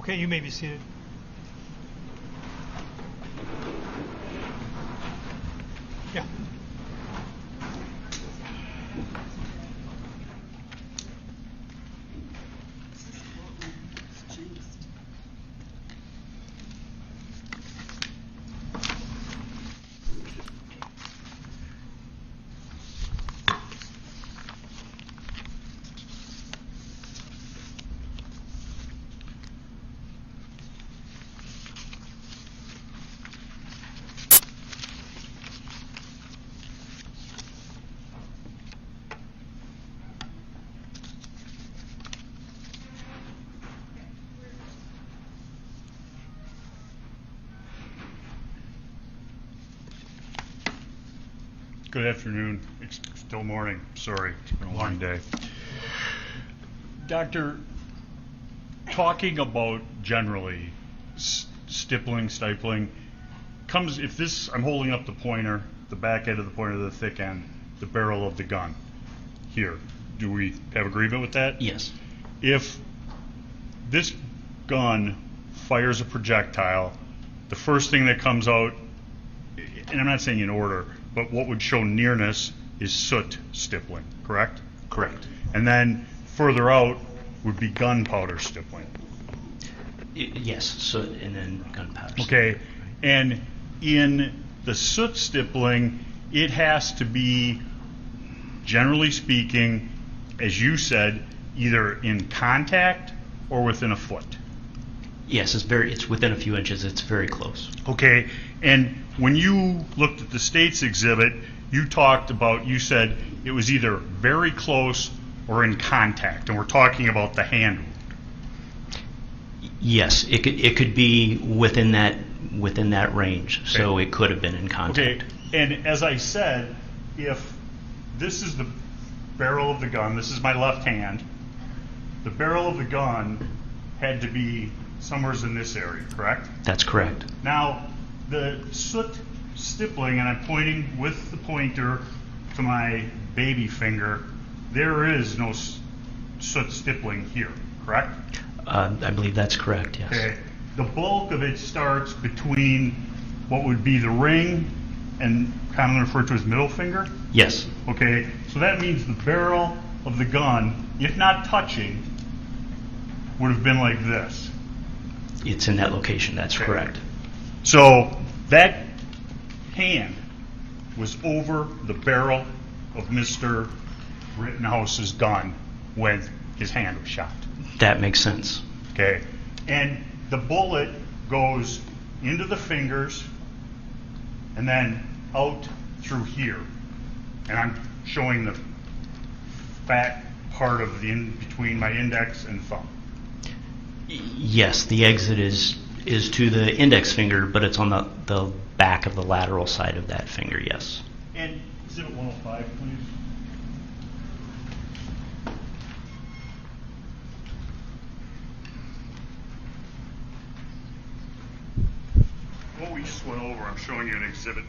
Okay, you may be seated. Yeah. Good afternoon. It's still morning. Sorry, it's been a long day. Doctor, talking about generally stippling, stifling, comes if this, I'm holding up the pointer, the back end of the pointer, the thick end, the barrel of the gun here. Do we have agreement with that? Yes. If this gun fires a projectile, the first thing that comes out, and I'm not saying in order, but what would show nearness is soot stippling, correct? Correct. And then further out would be gunpowder stippling. Yes, soot and then gunpowder. Okay, and in the soot stippling, it has to be, generally speaking, as you said, either in contact or within a foot. Yes, it's within a few inches. It's very close. Okay, and when you looked at the state's exhibit, you said it was either very close or in contact, and we're talking about the hand wound. Yes, it could be within that range, okay. So it could have been in contact. Okay, and as I said, if this is the barrel of the gun, this is my left hand, the barrel of the gun had to be somewhere in this area, correct? That's correct. Now, the soot stippling, and I'm pointing with the pointer to my baby finger, there is no soot stippling here, correct? I believe that's correct, yes. Okay. The bulk of it starts between what would be the ring and commonly referred to as middle finger? Yes. Okay, so that means the barrel of the gun, if not touching, would have been like this. It's in that location, that's okay. Correct. So that hand was over the barrel of Mr. Rittenhouse's gun when his hand was shot. That makes sense. Okay, and the bullet goes into the fingers and then out through here. And I'm showing the fat part of the in between my index and thumb. Yes, the exit is to the index finger, but it's on the back of the lateral side of that finger, yes. And exhibit 105, please. What we just went over, I'm showing you an exhibit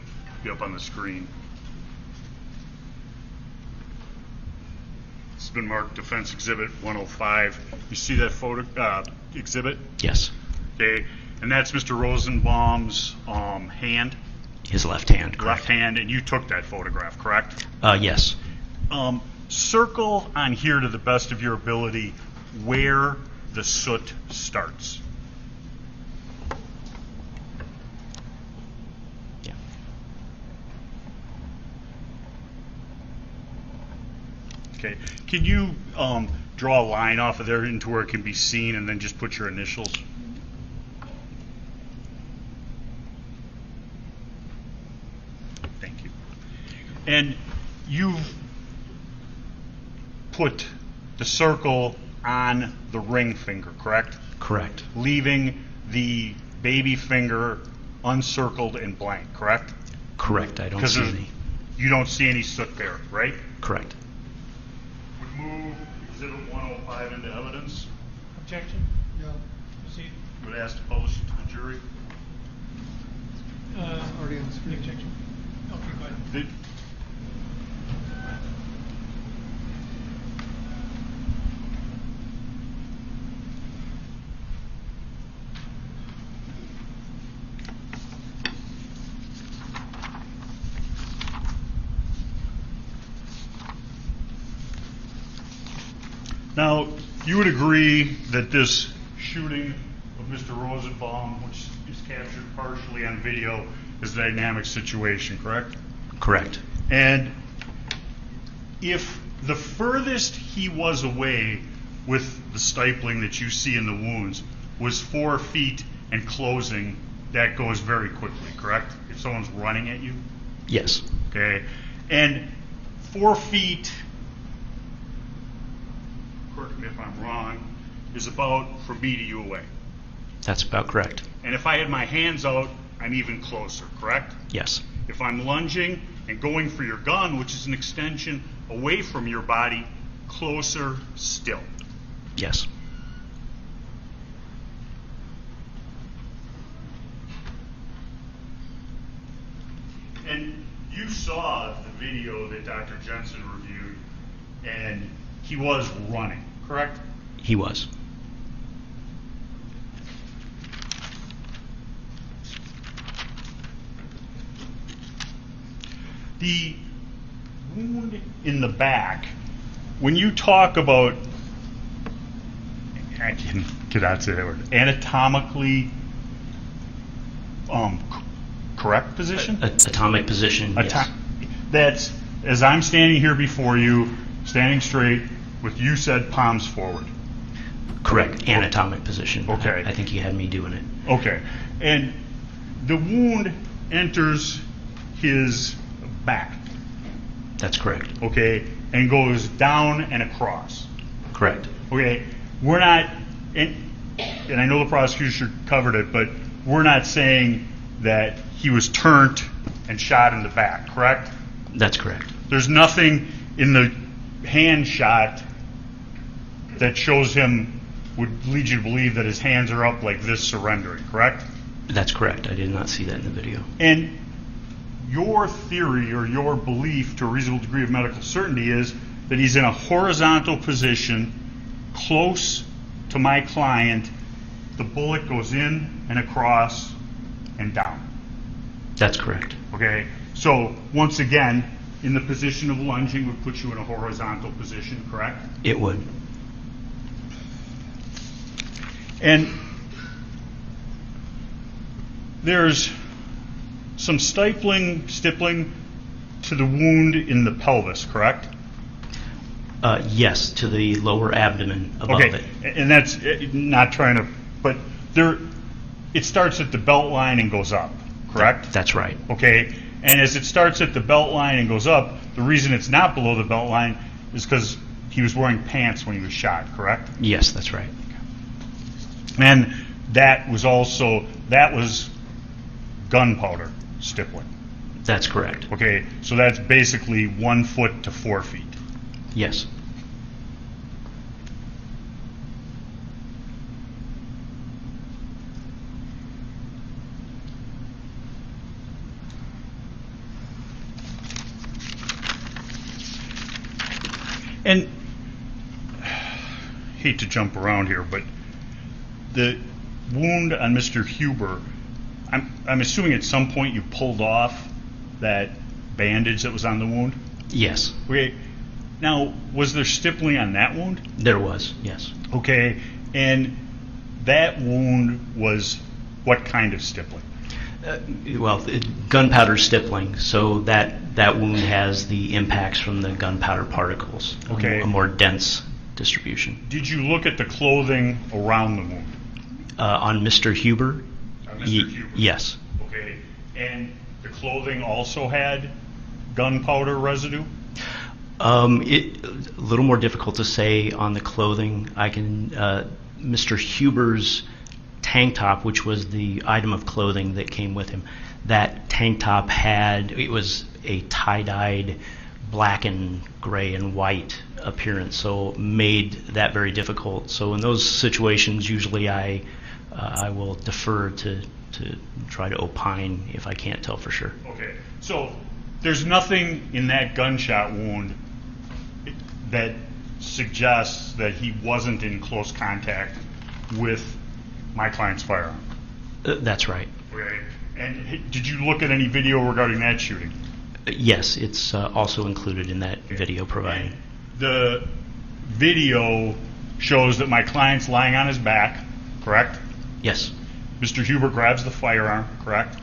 up on the screen. It's been marked Defense Exhibit 105. You see that photo exhibit? Yes. Okay, and that's Mr. Rosenbaum's hand? His left hand, correct. Left hand, and you took that photograph, correct? Yes. Circle on here to the best of your ability where the soot starts. Okay. Can you draw a line off of there into where it can be seen and then just put your initials? Thank you. And you've put the circle on the ring finger, correct? Correct. Leaving the baby finger uncircled and blank, correct? Correct. I don't see any. You don't see any soot there, right? Correct. Move Exhibit 105 into evidence. Objection? No. Proceed. Would ask to publish it to the jury. Already on the screen. Objection. Okay, go ahead. Now, you would agree that this shooting of Mr. Rosenbaum, which is captured partially on video, is a dynamic situation, correct? Correct. And if the furthest he was away with the stifling that you see in the wounds was 4 feet and closing, that goes very quickly, correct? If someone's running at you? Yes. Okay. And 4 feet, correct me if I'm wrong, is about from me to you away. That's about correct. And if I had my hands out, I'm even closer, correct? Yes. If I'm lunging, and going for your gun, which is an extension away from your body, closer still. Yes. And you saw the video that Dr. Jensen reviewed, and he was running, correct? He was. The wound in the back, when you talk about, I cannot say that word, anatomically correct position? Atomic position, yes. That's, as I'm standing here before you, standing straight, with you said palms forward. Correct, anatomic position. Okay. I think you had me doing it. Okay. And the wound enters his back. That's correct. Okay. And goes down and across. Correct. Okay. We're not, and I know the prosecutor covered it, but we're not saying that he was turned and shot in the back, correct? That's correct. There's nothing in the hand shot that shows him, would lead you to believe that his hands are up like this surrendering, correct? That's correct. I did not see that in the video. And your theory or your belief to a reasonable degree of medical certainty is that he's in a horizontal position close to my client. The bullet goes in and across and down. That's correct. Okay, so once again, in the position of lunging would put you in a horizontal position, correct? It would. And there's some stippling to the wound in the pelvis, correct? Yes, to the lower abdomen above it. And that's not trying to, but there, it starts at the belt line and goes up, correct? That's right. Okay, and as it starts at the belt line and goes up, the reason it's not below the belt line is because he was wearing pants when he was shot, correct? Yes, that's right. And that was gunpowder stippling. That's correct. Okay, so that's basically 1 foot to 4 feet. Yes. And hate to jump around here, but the wound on Mr. Huber, I'm assuming at some point you pulled off that bandage that was on the wound? Yes. Okay. Now, was there stippling on that wound? There was, yes. Okay. And that wound was what kind of stippling? Gunpowder stippling, so that wound has the impacts from the gunpowder particles. Okay. A more dense distribution. Did you look at the clothing around the wound? On Mr. Huber? On Mr. Huber? Yes. Okay. And the clothing also had gunpowder residue? A little more difficult to say on the clothing. Mr. Huber's tank top, which was the item of clothing that came with him, that tank top it was a tie-dyed black and gray and white appearance, so made that very difficult. So in those situations, usually I will defer to try to opine if I can't tell for sure. Okay, so there's nothing in that gunshot wound that suggests that he wasn't in close contact with my client's firearm? That's right. Okay, and did you look at any video regarding that shooting? Yes, it's also included in that video provided. And the video shows that my client's lying on his back, correct? Yes. Mr. Huber grabs the firearm, correct?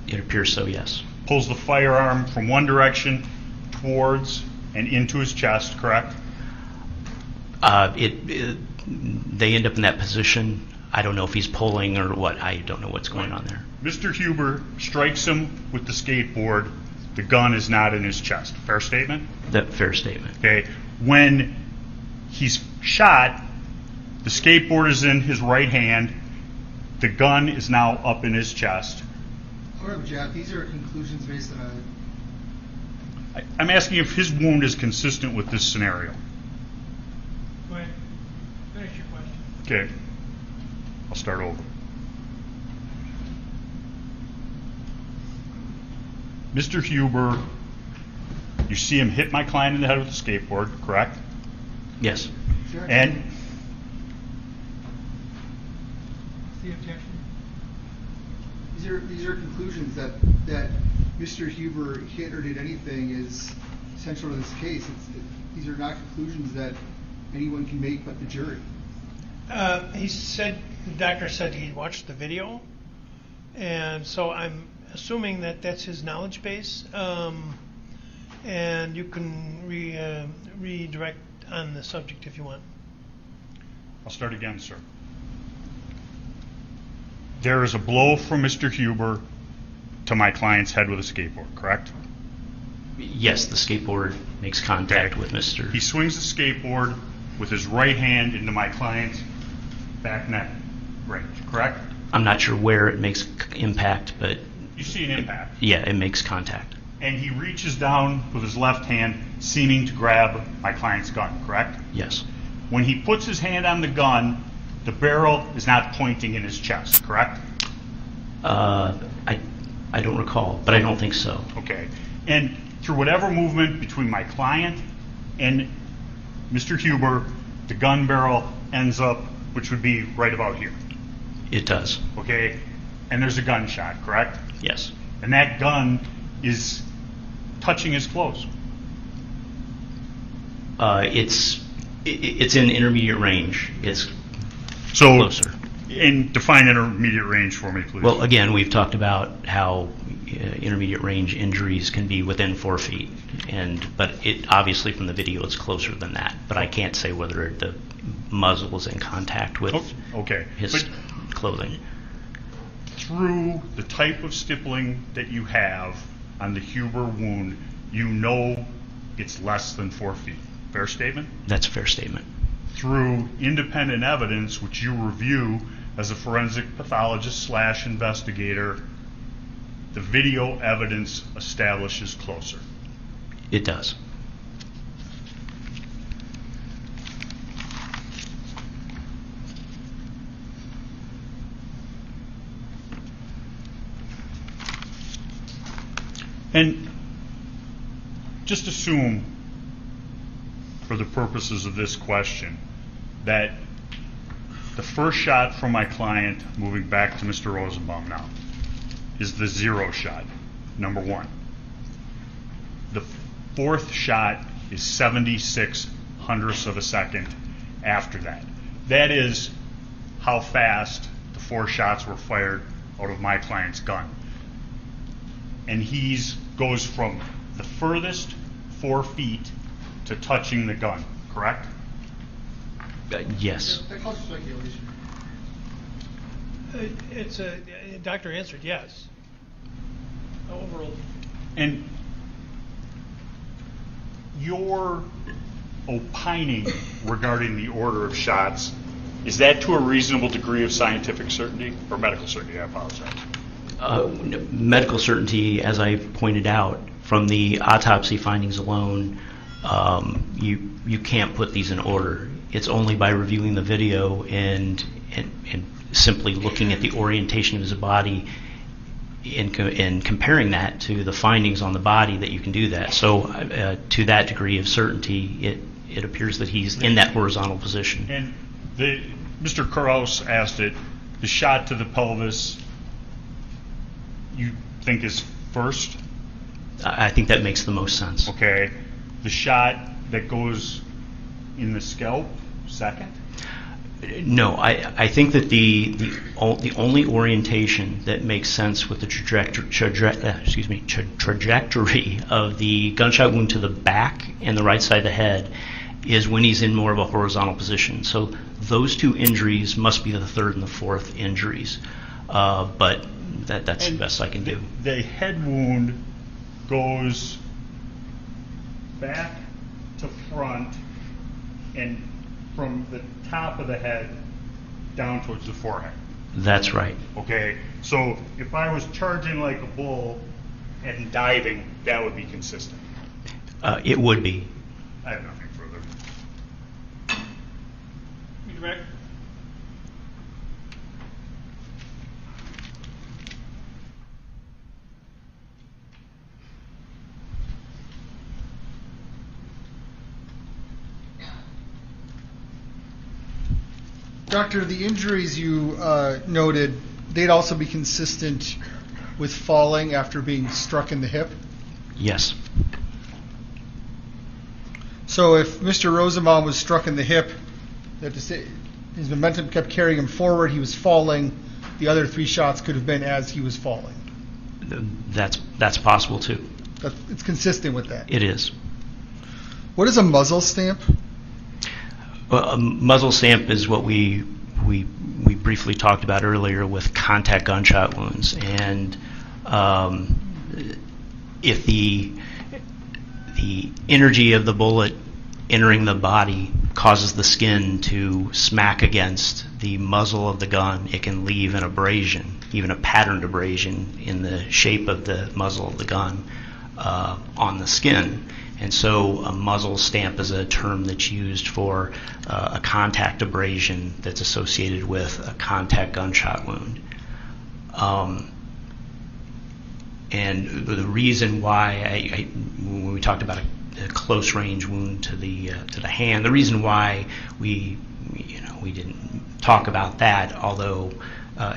It appears so, yes. Pulls the firearm from one direction towards and into his chest, correct? They end up in that position. I don't know if he's pulling or what. I don't know what's going on there. Mr. Huber strikes him with the skateboard. The gun is not in his chest. Fair statement? Fair statement. Okay. When he's shot, the skateboard is in his right hand. The gun is now up in his chest. However, Jack, these are conclusions based on I'm asking if his wound is consistent with this scenario. Go ahead. Finish your question. Okay. I'll start over. Mr. Huber, you see him hit my client in the head with a skateboard, correct? Yes. Sure. And The objection? These are conclusions that Mr. Huber hit or did anything is central to this case. These are not conclusions that anyone can make but the jury. He said, the doctor said he watched the video, and so I'm assuming that that's his knowledge base, and you can redirect on the subject if you want. I'll start again, sir. There is a blow from Mr. Huber to my client's head with a skateboard, correct? Yes, the skateboard makes contact with Mr. He swings the skateboard with his right hand into my client's back neck range, correct? I'm not sure where it makes impact, but You see an impact. yeah, it makes contact. And he reaches down with his left hand, seeming to grab my client's gun, correct? Yes. When he puts his hand on the gun, the barrel is not pointing in his chest, correct? I don't recall, but I don't think so. Okay. And through whatever movement between my client and Mr. Huber, the gun barrel ends up, which would be right about here. It does. Okay? And there's a gunshot, correct? Yes. And that gun is touching his clothes. It's in intermediate range. It's So, closer. And define intermediate range for me, please. Well, again, we've talked about how intermediate range injuries can be within 4 feet, but it obviously from the video it's closer than that. But I can't say whether the muzzle was in contact with his clothing. Through the type of stippling that you have on the Huber wound, you know it's less than 4 feet. Fair statement? That's a fair statement. Through independent evidence, which you review as a forensic pathologist / investigator, the video evidence establishes closer. It does. And just assume, for the purposes of this question, that the first shot from my client, moving back to Mr. Rosenbaum now, is the 0 shot, number 1. The fourth shot is 76 hundredths of a second after that. That is how fast the 4 shots were fired out of my client's gun. And he goes from the furthest 4 feet to touching the gun, correct? Yes. That calls for speculation. Doctor answered yes. Overall. And your opining regarding the order of shots, is that to a reasonable degree of scientific certainty or medical certainty? I apologize. Medical certainty, as I pointed out, from the autopsy findings alone, you can't put these in order. It's only by reviewing the video and simply looking at the orientation of his body and comparing that to the findings on the body that you can do that. So to that degree of certainty, it appears that he's in that horizontal position. And Mr. Krause asked it, the shot to the pelvis, you think is first? I think that makes the most sense. Okay. The shot that goes in the scalp, second? No, I think that the only orientation that makes sense with the trajectory of the gunshot wound to the back and the right side of the head is when he's in more of a horizontal position. So those two injuries must be the third and the fourth injuries. But that's the best I can do. The head wound goes back to front and from the top of the head down towards the forehead. That's right. Okay, so if I was charging like a bull and diving, that would be consistent. It would be. I have nothing further. Direct. Doctor, the injuries you noted, they'd also be consistent with falling after being struck in the hip? Yes. So if Mr. Rosenbaum was struck in the hip, that to say, his momentum kept carrying him forward, he was falling, the other 3 shots could have been as he was falling? That's possible too. It's consistent with that? It is. What is a muzzle stamp? Well, a muzzle stamp is what we briefly talked about earlier with contact gunshot wounds, and if the energy of the bullet entering the body causes the skin to smack against the muzzle of the gun, it can leave an abrasion, even a patterned abrasion in the shape of the muzzle of the gun on the skin. And so a muzzle stamp is a term that's used for a contact abrasion that's associated with a contact gunshot wound. And the reason why, when we talked about a close range wound to the hand, the reason why we didn't talk about that, although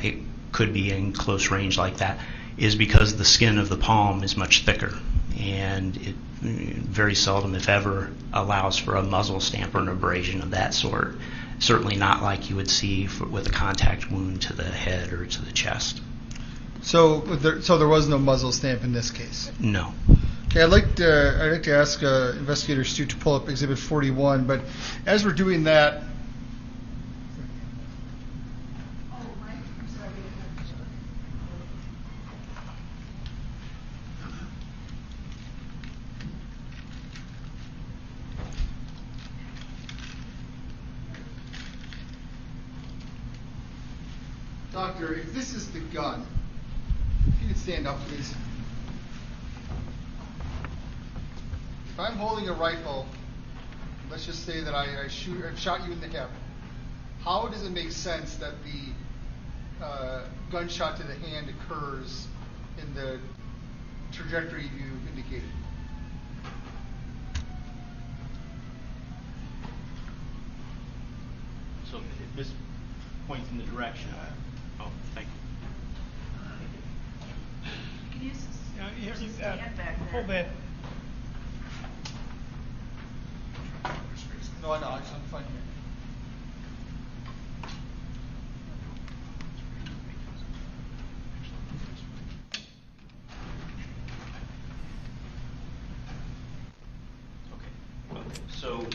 it could be in close range like that, is because the skin of the palm is much thicker, and it very seldom, if ever, allows for a muzzle stamp or an abrasion of that sort. Certainly not like you would see with a contact wound to the head or to the chest. So there was no muzzle stamp in this case? No. Okay, I'd like to ask Investigator Stu to pull up Exhibit 41, but as we're doing that, Doctor, if this is the gun, if you could stand up, please. If I'm holding a rifle, let's just say that I've shot you in the hip, how does it make sense that the gunshot to the hand occurs in the trajectory you indicated? So if this points in the direction. Oh, thank you. You can use Here's stand back there. Hold that. No, I know, I'm fine here. So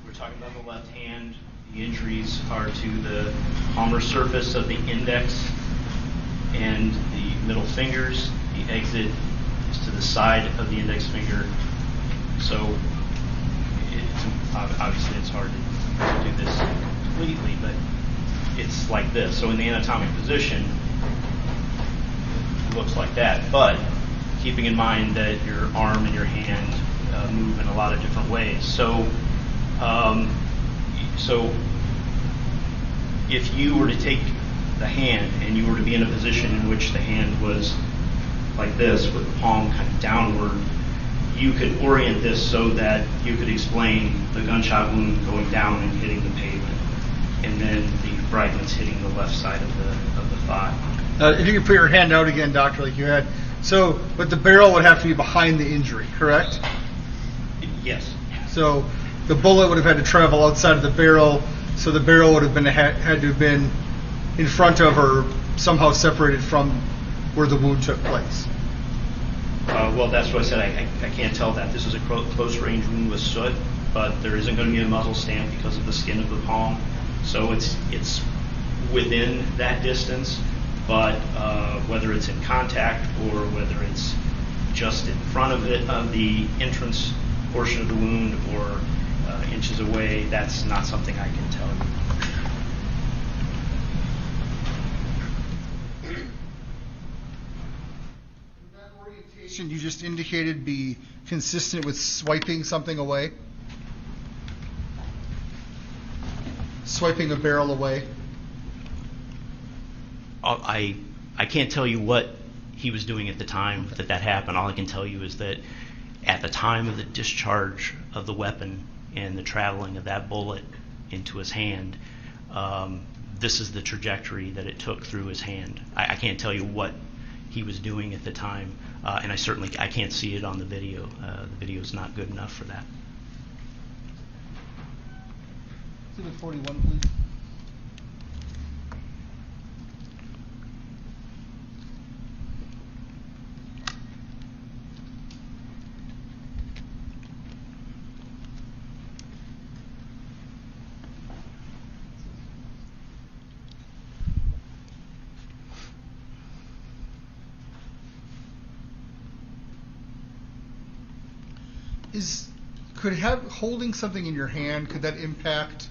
we're talking about the left hand. The injuries are to the palmar surface of the index and the middle fingers. The exit is to the side of the index finger. So obviously it's hard to do this completely, but it's like this. So in the anatomic position, it looks like that. But keeping in mind that your arm and your hand move in a lot of different ways. So if you were to take the hand and you were to be in a position in which the hand was like this with the palm kind of downward, you could orient this so that you could explain the gunshot wound going down and hitting the pavement, and then the fragments hitting the left side of the thigh. If you could put your hand out again, Doctor, like you had. So, but the barrel would have to be behind the injury, correct? Yes. So the bullet would have had to travel outside of the barrel, so the barrel would have been had to have been in front of or somehow separated from where the wound took place. Well, that's what I said. I can't tell that. This is a close range wound with soot, but there isn't going to be a muzzle stamp because of the skin of the palm. So it's within that distance, but whether it's in contact or whether it's just in front of it, of the entrance portion of the wound, or inches away, that's not something I can tell you. investigation you just indicated be consistent with swiping something away? Swiping a barrel away? I can't tell you what he was doing at the time that happened. All I can tell you is that at the time of the discharge of the weapon and the traveling of that bullet into his hand, this is the trajectory that it took through his hand. I can't tell you what he was doing at the time, and I can't see it on the video. The video is not good enough for that. Exhibit 41, please. Could holding something in your hand, could that impact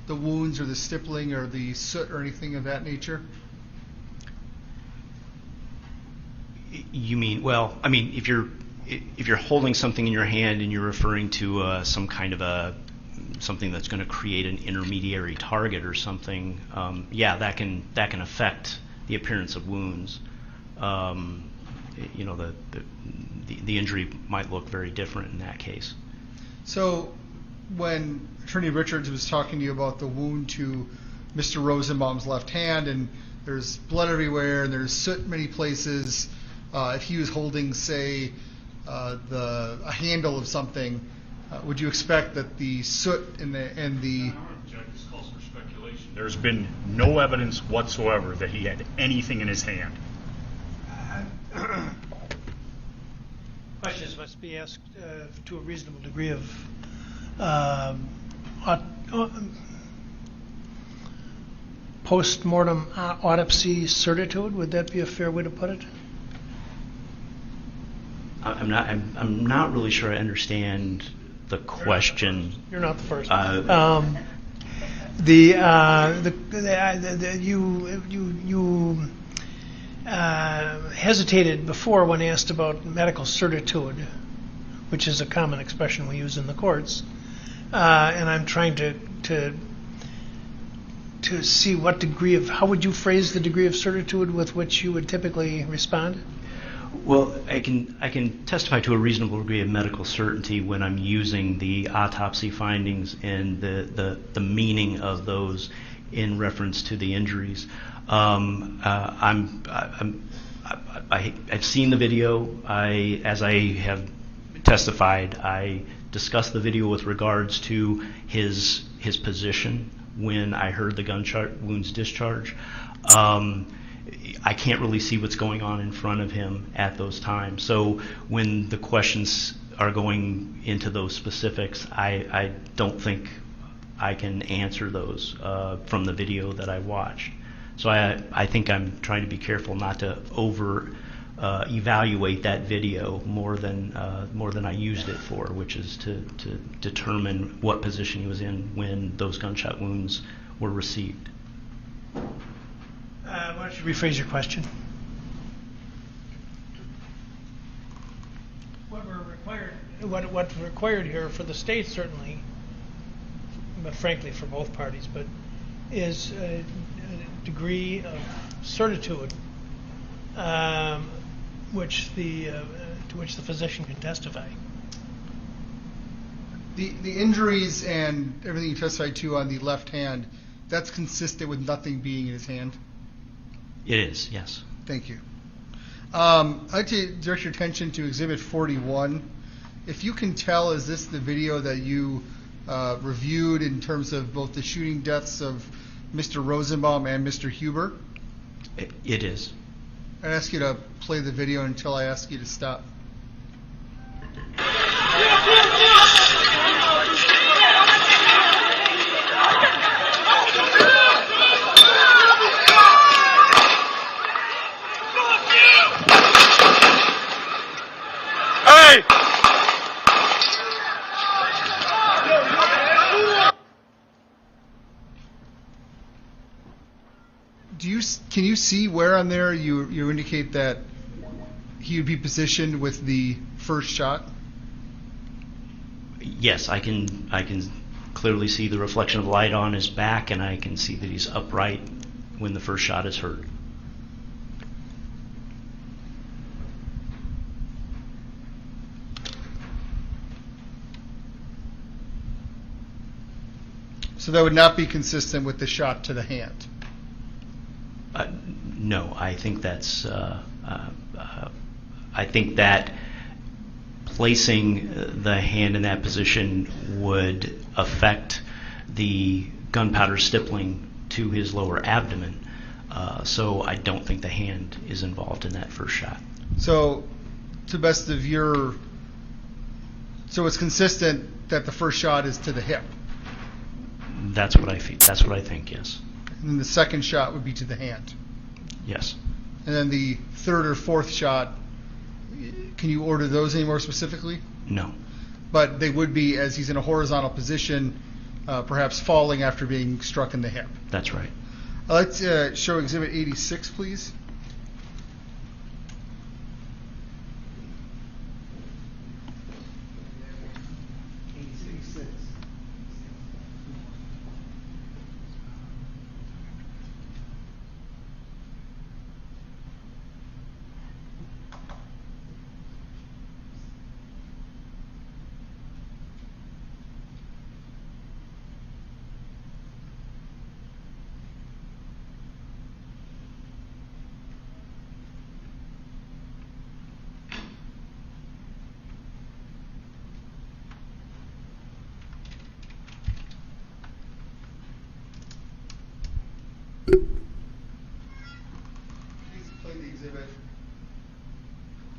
the wounds or the stippling or the soot or anything of that nature? You mean, well, I mean, if you're holding something in your hand and you're referring to some kind of something that's going to create an intermediary target or something, yeah, that can affect the appearance of wounds. You know, the injury might look very different in that case. So when Attorney Richards was talking to you about the wound to Mr. Rosenbaum's left hand, and there's blood everywhere and there's soot in many places, if he was holding, say, a handle of something, would you expect that the soot and the This calls for speculation. There's been no evidence whatsoever that he had anything in his hand. Questions must be asked to a reasonable degree of post-mortem autopsy certitude. Would that be a fair way to put it? I'm not really sure I understand the question. You're not the first. You hesitated before when asked about medical certitude, which is a common expression we use in the courts, and I'm trying to see what degree of, how would you phrase the degree of certitude with which you would typically respond? Well, I can testify to a reasonable degree of medical certainty when I'm using the autopsy findings and the meaning of those in reference to the injuries. I've seen the video. As I have testified, I discussed the video with regards to his position when I heard the gunshot wounds discharge. I can't really see what's going on in front of him at those times. So when the questions are going into those specifics, I don't think I can answer those from the video that I watched. So I think I'm trying to be careful not to evaluate that video more than I used it for, which is to determine what position he was in when those gunshot wounds were received. Why don't you rephrase your question? What's required here for the state, certainly, but frankly for both parties, but is a degree of certitude to which the physician can testify. The injuries and everything you testified to on the left hand, that's consistent with nothing being in his hand? It is, yes. Thank you. I'd like to direct your attention to Exhibit 41. If you can tell, is this the video that you reviewed in terms of both the shooting deaths of Mr. Rosenbaum and Mr. Huber? It is. I'd ask you to play the video until I ask you to stop. Hey! Can you see where on there you indicate that he would be positioned with the first shot? Yes, I can clearly see the reflection of light on his back, and I can see that he's upright when the first shot is heard. So that would not be consistent with the shot to the hand? No, I think that's. I think that placing the hand in that position would affect the gunpowder stippling to his lower abdomen. So I don't think the hand is involved in that first shot. So, to best of your, so it's consistent that the first shot is to the hip. That's what I think. Yes. And then the second shot would be to the hand. Yes. And then the third or fourth shot, can you order those any more specifically? No. But they would be as he's in a horizontal position, perhaps falling after being struck in the hip. That's right. Let's show Exhibit 86, please.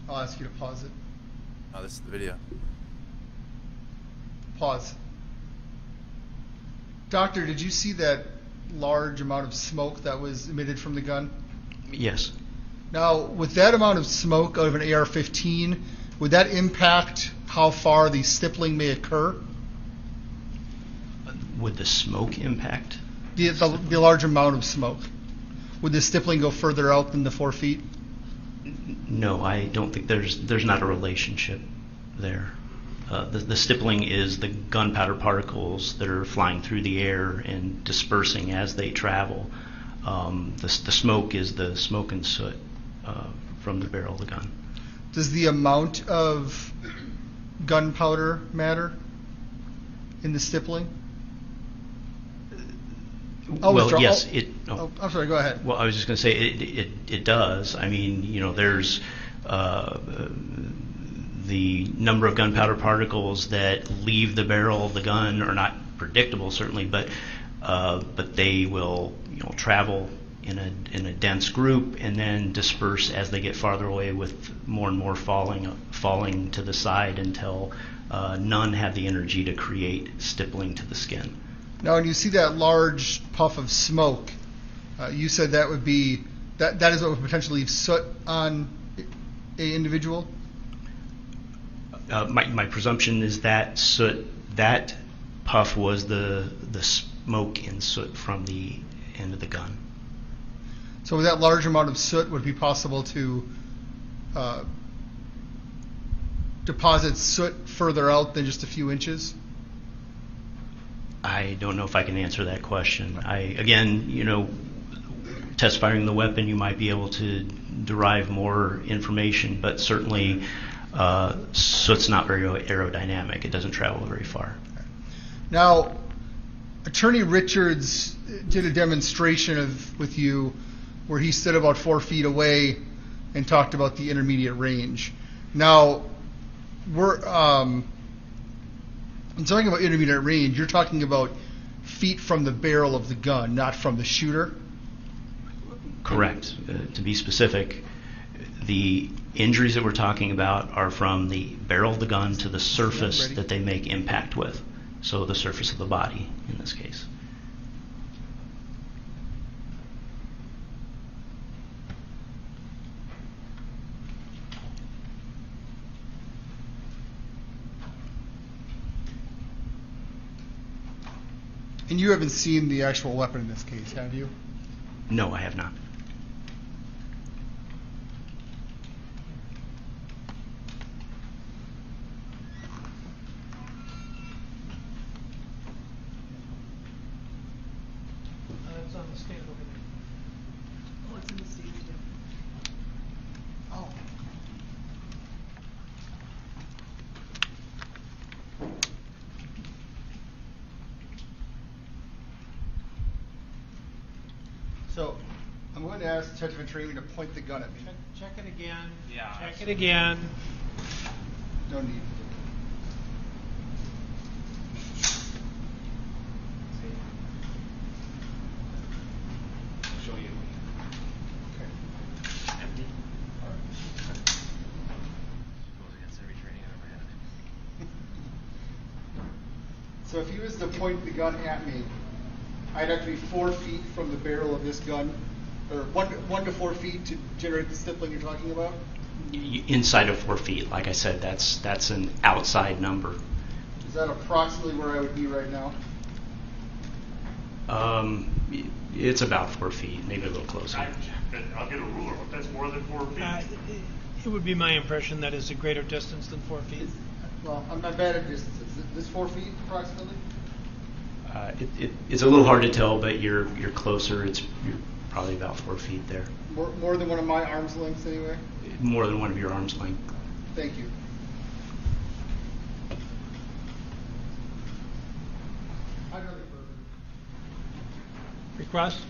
I'll ask you to pause it. Oh, this is the video. Pause. Doctor, did you see that large amount of smoke that was emitted from the gun? Yes. Now, with that amount of smoke out of an AR-15, would that impact how far the stippling may occur? Would the smoke impact? The large amount of smoke. Would the stippling go further out than the 4 feet? No, I don't think there's not a relationship there. The stippling is the gunpowder particles that are flying through the air and dispersing as they travel. The smoke is the smoke and soot from the barrel of the gun. Does the amount of gunpowder matter in the stippling? Well, yes. I'm sorry, go ahead. Well, I was just going to say it does. I mean, there's the number of gunpowder particles that leave the barrel of the gun are not predictable, certainly, but they will travel in a dense group and then disperse as they get farther away, with more and more falling to the side until none have the energy to create stippling to the skin. Now, when you see that large puff of smoke, you said that would be that is what would potentially leave soot on a individual? My presumption is that soot, that puff was the smoke and soot from the end of the gun. So with that large amount of soot, would it be possible to deposit soot further out than just a few inches? I don't know if I can answer that question. Test firing the weapon, you might be able to derive more information, but certainly soot's not very aerodynamic. It doesn't travel very far. Now, Attorney Richards did a demonstration with you where he stood about 4 feet away and talked about the intermediate range. Now, I'm talking about intermediate range. You're talking about feet from the barrel of the gun, not from the shooter? Correct. To be specific, the injuries that we're talking about are from the barrel of the gun to the surface that they make impact with. So the surface of the body in this case. And you haven't seen the actual weapon in this case, have you? No, I have not. the stand over there. Oh, it's in the stand. Oh. So, I'm going to ask Detective Venturini to point the gun at me. Check it again. Yeah. Check it again. No need. Show you. Empty. Goes against every training I've ever had. So if he was to point the gun at me, I'd have to be 4 feet from the barrel of this gun, or 1 to 4 feet to generate the stippling you're talking about? Inside of 4 feet, like I said, that's an outside number. Is that approximately where I would be right now? It's about 4 feet, maybe a little closer. I'll get a ruler. If that's more than 4 feet. It would be my impression that is a greater distance than 4 feet. Well, I'm not bad at distances. Is this 4 feet approximately? It's a little hard to tell, but you're closer. You're probably about 4 feet there. More than one of my arm's lengths anyway? More than one of your arm's length. Thank you. I'd rather further. Recross?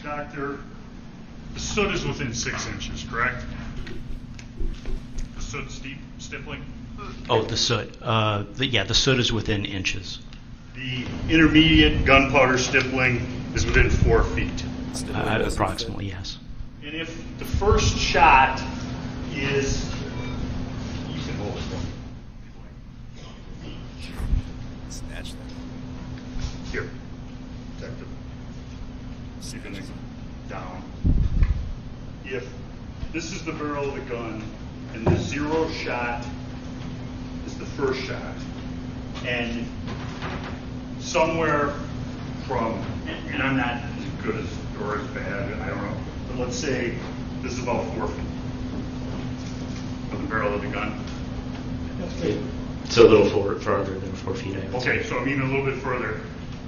Doctor, the soot is within 6 inches, correct? The soot stippling? Oh, the soot. The soot is within inches. The intermediate gunpowder stippling is within 4 feet. Approximately, yes. And if the first shot is, you can hold it. Snatch that. Here, detective. See if it's down. If this is the barrel of the gun and the 0 shot is the first shot, and somewhere from, and I'm not as good as or as bad, I don't know, but let's say this is about 4 feet of the barrel of the gun. It's a little farther than 4 feet. Okay, so I'm even a little bit further.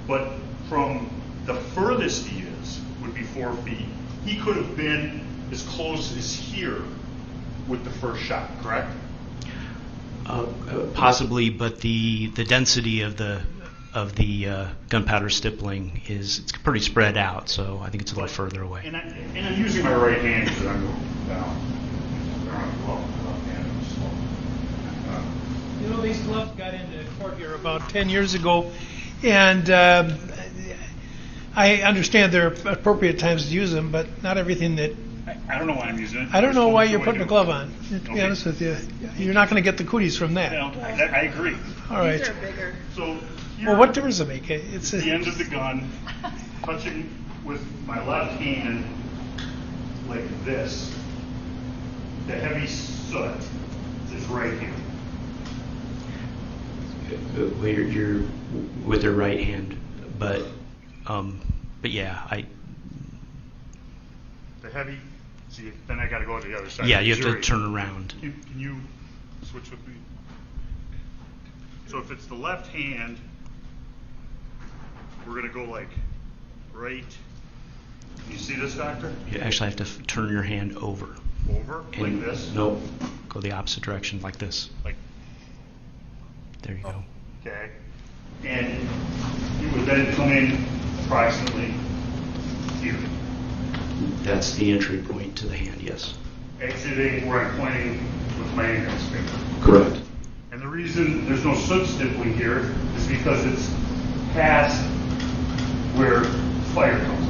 But from the furthest he is would be 4 feet. He could have been as close as here with the first shot, correct? Possibly, but the density of the gunpowder stippling it's pretty spread out, so I think it's a little further away. And I'm using my right hand because I'm going down. You know, these gloves got into court here about 10 years ago, and I understand there are appropriate times to use them, but not everything that... I don't know why I'm using it. I don't know why you're putting a glove on, to be honest with you. You're not going to get the cooties from that. I agree. All right. These are bigger. So Well, what difference does it make? It's the end of the gun, touching with my left hand like this. The heavy soot is right here. You're with your right hand, but yeah, The heavy. See, then I got to go to the other side. Yeah, you have to turn around. Can you switch with me? So if it's the left hand, we're going to go like right. Can you see this, doctor? You actually have to turn your hand over. Over? Like this? Nope. Go the opposite direction, like this. Like. There you go. Okay. And you would then come in approximately here. That's the entry point to the hand, yes. Exiting where I'm pointing with my index finger. Correct. And the reason there's no soot stippling here is because it's past where fire comes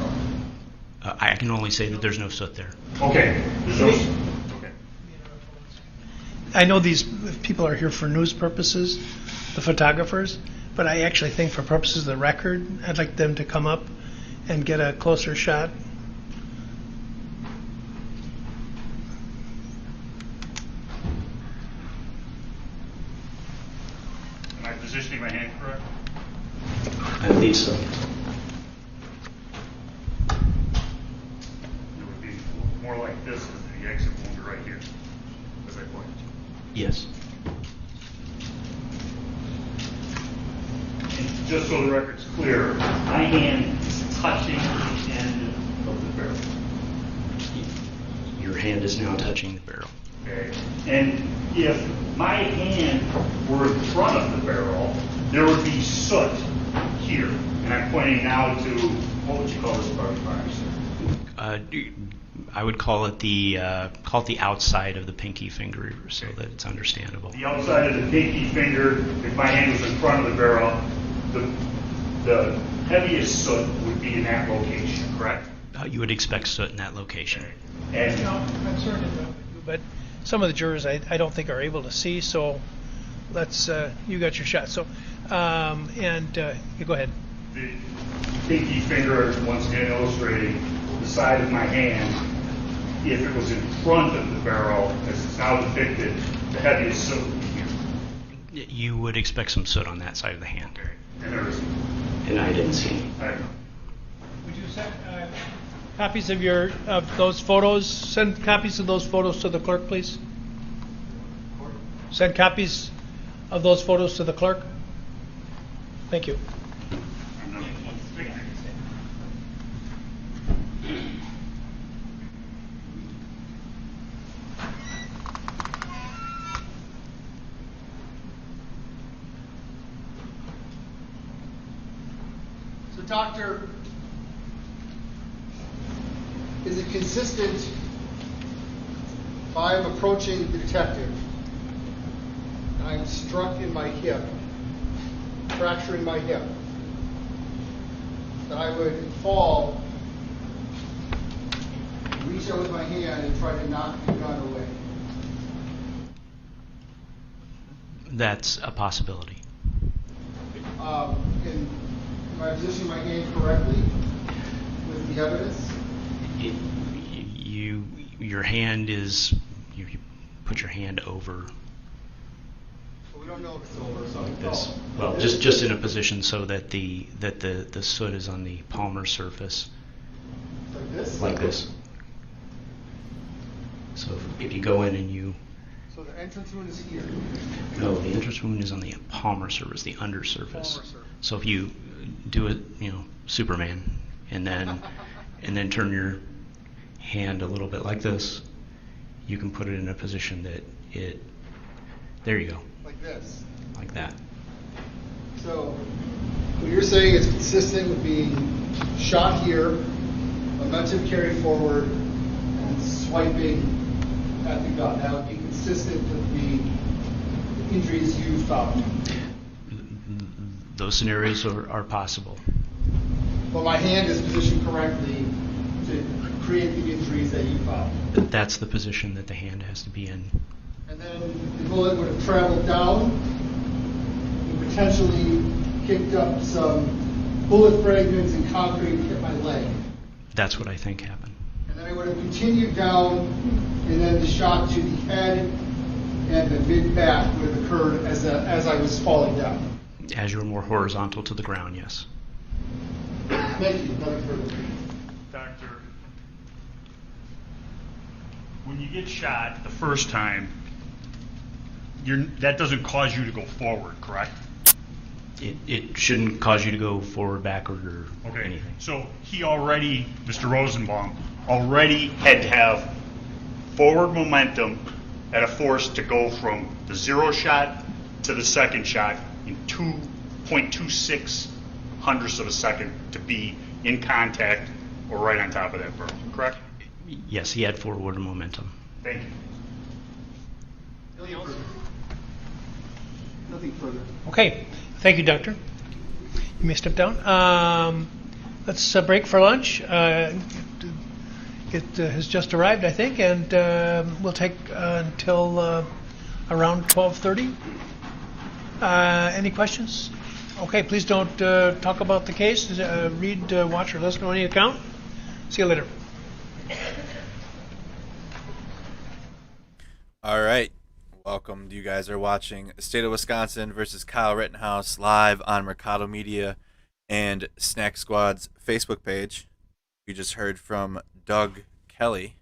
up. I can only say that there's no soot there. Okay. There's no soot. Okay. I know these people are here for news purposes, the photographers, but I actually think for purposes of the record, I'd like them to come up and get a closer shot. Am I positioning my hand correct? I believe so. exit wound right here, as I pointed to. Yes. And just so the record's clear, my hand is touching the end of the barrel. Your hand is now touching the barrel. Okay. And if my hand were in front of the barrel, there would be soot here. And I'm pointing now to, what would you call this part of the body, sir? I would call it the outside of the pinky finger, so that it's understandable. The outside of the pinky finger, if my hand was in front of the barrel, the heaviest soot would be in that location, correct? You would expect soot in that location. And I'm sorry to interrupt you, but some of the jurors I don't think are able to see, so let's, you got your shot. So, you go ahead. the pinky finger, once again illustrating the side of my hand, if it was in front of the barrel, as it's now depicted, the heaviest soot would be here. You would expect some soot on that side of the hand. And there is. And I didn't see any. I don't know. Would you send copies of those photos? Send copies of those photos to the clerk, please. Send copies of those photos to the clerk. Thank you. So, doctor, is it consistent if I'm approaching the detective and I'm struck in my hip, fracturing my hip, that I would fall, reach out with my hand and try to knock the gun away? That's a possibility. Am I positioning my hand correctly with the evidence? Your hand is, you put your hand over. Well, we don't know if it's over, so Like this. Well, just in a position so that the soot is on the palmar surface. Like this? Like this. So if you go in and you... So the entrance wound is here. No, the entrance wound is on the palmar surface, the undersurface. Palmar surface. So if you do it, Superman, and then turn your hand a little bit like this, you can put it in a position that there you go. Like this. Like that. So what you're saying is consistent with being shot here, momentum carried forward, and swiping at the gun. That would be consistent with the injuries you found. Those scenarios are possible. But my hand is positioned correctly to create the injuries that you found. That's the position that the hand has to be in. And then the bullet would have traveled down and potentially kicked up some bullet fragments and concrete and hit my leg. That's what I think happened. And then I would have continued down, and then the shot to the head and the mid-back would have occurred as I was falling down. As you were more horizontal to the ground, yes. Thank you. Nothing further. Doctor, when you get shot the first time, that doesn't cause you to go forward, correct? It shouldn't cause you to go forward, backward, or anything. So he already, Mr. Rosenbaum, already had to have forward momentum at a force to go from the zero shot to the second shot in 2.26 hundredths of a second to be in contact or right on top of that barrel, correct? Yes, he had forward momentum. Thank you. Nothing else? Nothing further. Okay. Thank you, Doctor. You may step down. Let's break for lunch. It has just arrived, I think, and we'll take until around 12:30. Any questions? Okay, please don't talk about the case. Read, watch, or listen to any account. See you later. All right. Welcome. You guys are watching State of Wisconsin versus Kyle Rittenhouse live on Mercado Media and Snack Squad's Facebook page. We just heard from Doug Kelly.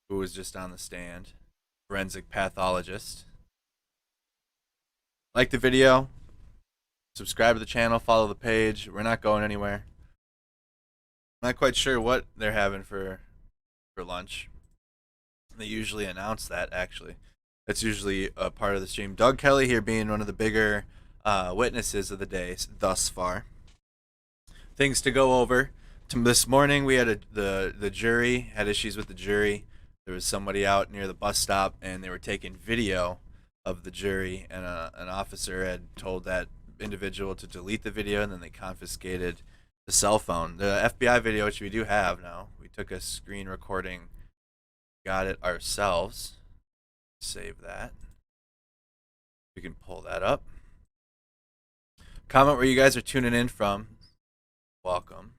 who was just on the stand, forensic pathologist. Like the video, subscribe to the channel, follow the page. We're not going anywhere. I'm not quite sure what they're having for lunch. They usually announce that, actually. That's usually a part of the stream. Doug Kelly here being one of the bigger witnesses of the day thus far. Things to go over. This morning we had the jury, had issues with the jury. There was somebody out near the bus stop and they were taking video of the jury, and an officer had told that individual to delete the video, and then they confiscated the cell phone. The FBI video, which we do have now, we took a screen recording, got it ourselves. Save that. We can pull that up. Comment where you guys are tuning in from. Welcome.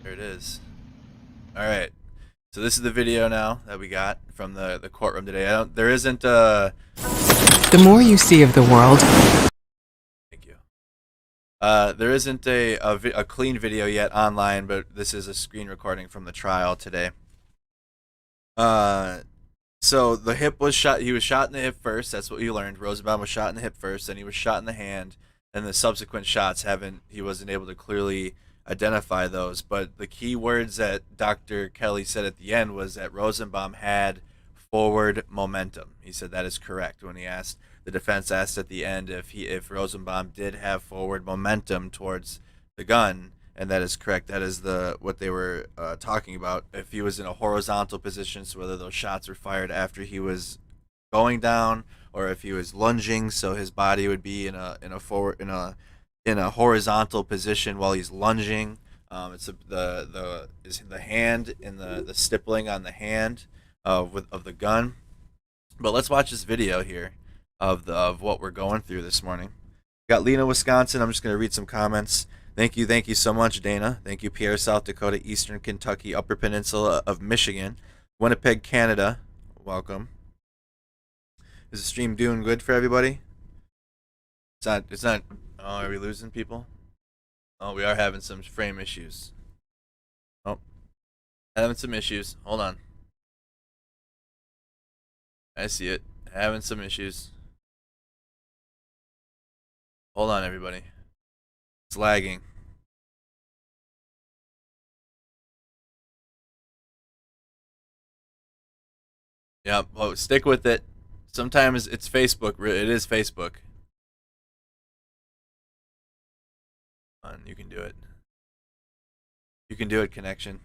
There it is. All right. So this is the video now that we got from the courtroom today. There isn't The more you see of the world. Thank you. There isn't a clean video yet online, but this is a screen recording from the trial today. So the hip was shot. He was shot in the hip first. That's what we learned. Rosenbaum was shot in the hip first, then he was shot in the hand, and the subsequent shots he wasn't able to clearly identify those. But the key words that Dr. Kelly said at the end was that Rosenbaum had forward momentum. He said that is correct when the defense asked at the end if Rosenbaum did have forward momentum towards the gun, and that is correct. That is what they were talking about. If he was in a horizontal position, so whether those shots were fired after he was going down or if he was lunging, so his body would be in a horizontal position while he's lunging. It's the hand and the stippling on the hand of the gun. But let's watch this video here of what we're going through this morning. Got Lena, Wisconsin. I'm just going to read some comments. Thank you so much, Dana. Thank you, Pierre, South Dakota, Eastern Kentucky, Upper Peninsula of Michigan, Winnipeg, Canada. Welcome. Is the stream doing good for everybody? It's not. Oh, are we losing people? Oh, we are having some frame issues. Oh, having some issues. Hold on. I see it. Having some issues. Hold on, everybody. It's lagging. Yep. Well, stick with it. Sometimes it's Facebook. It is Facebook. Come on, you can do it. You can do it, connection.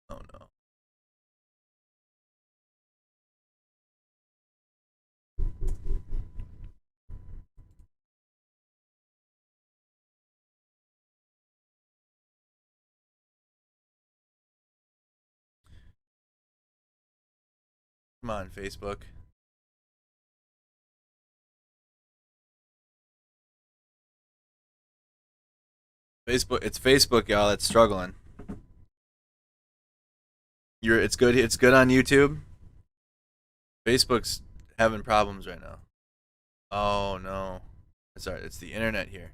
Oh no. Come on, Facebook. It's Facebook, y'all, that's struggling. It's good on YouTube. Facebook's having problems right now. Oh no. Sorry, it's the internet here.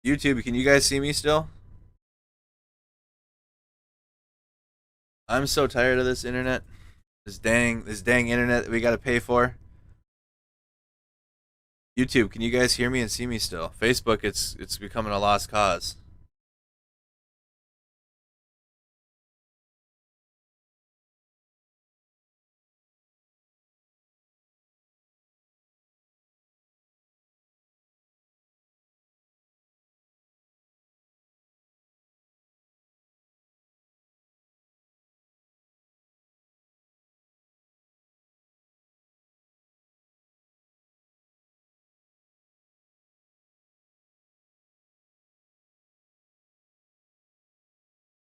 YouTube, can you guys see me still? I'm so tired of this internet. This dang internet that we gotta pay for. YouTube, can you guys hear me and see me still? Facebook, it's becoming a lost cause.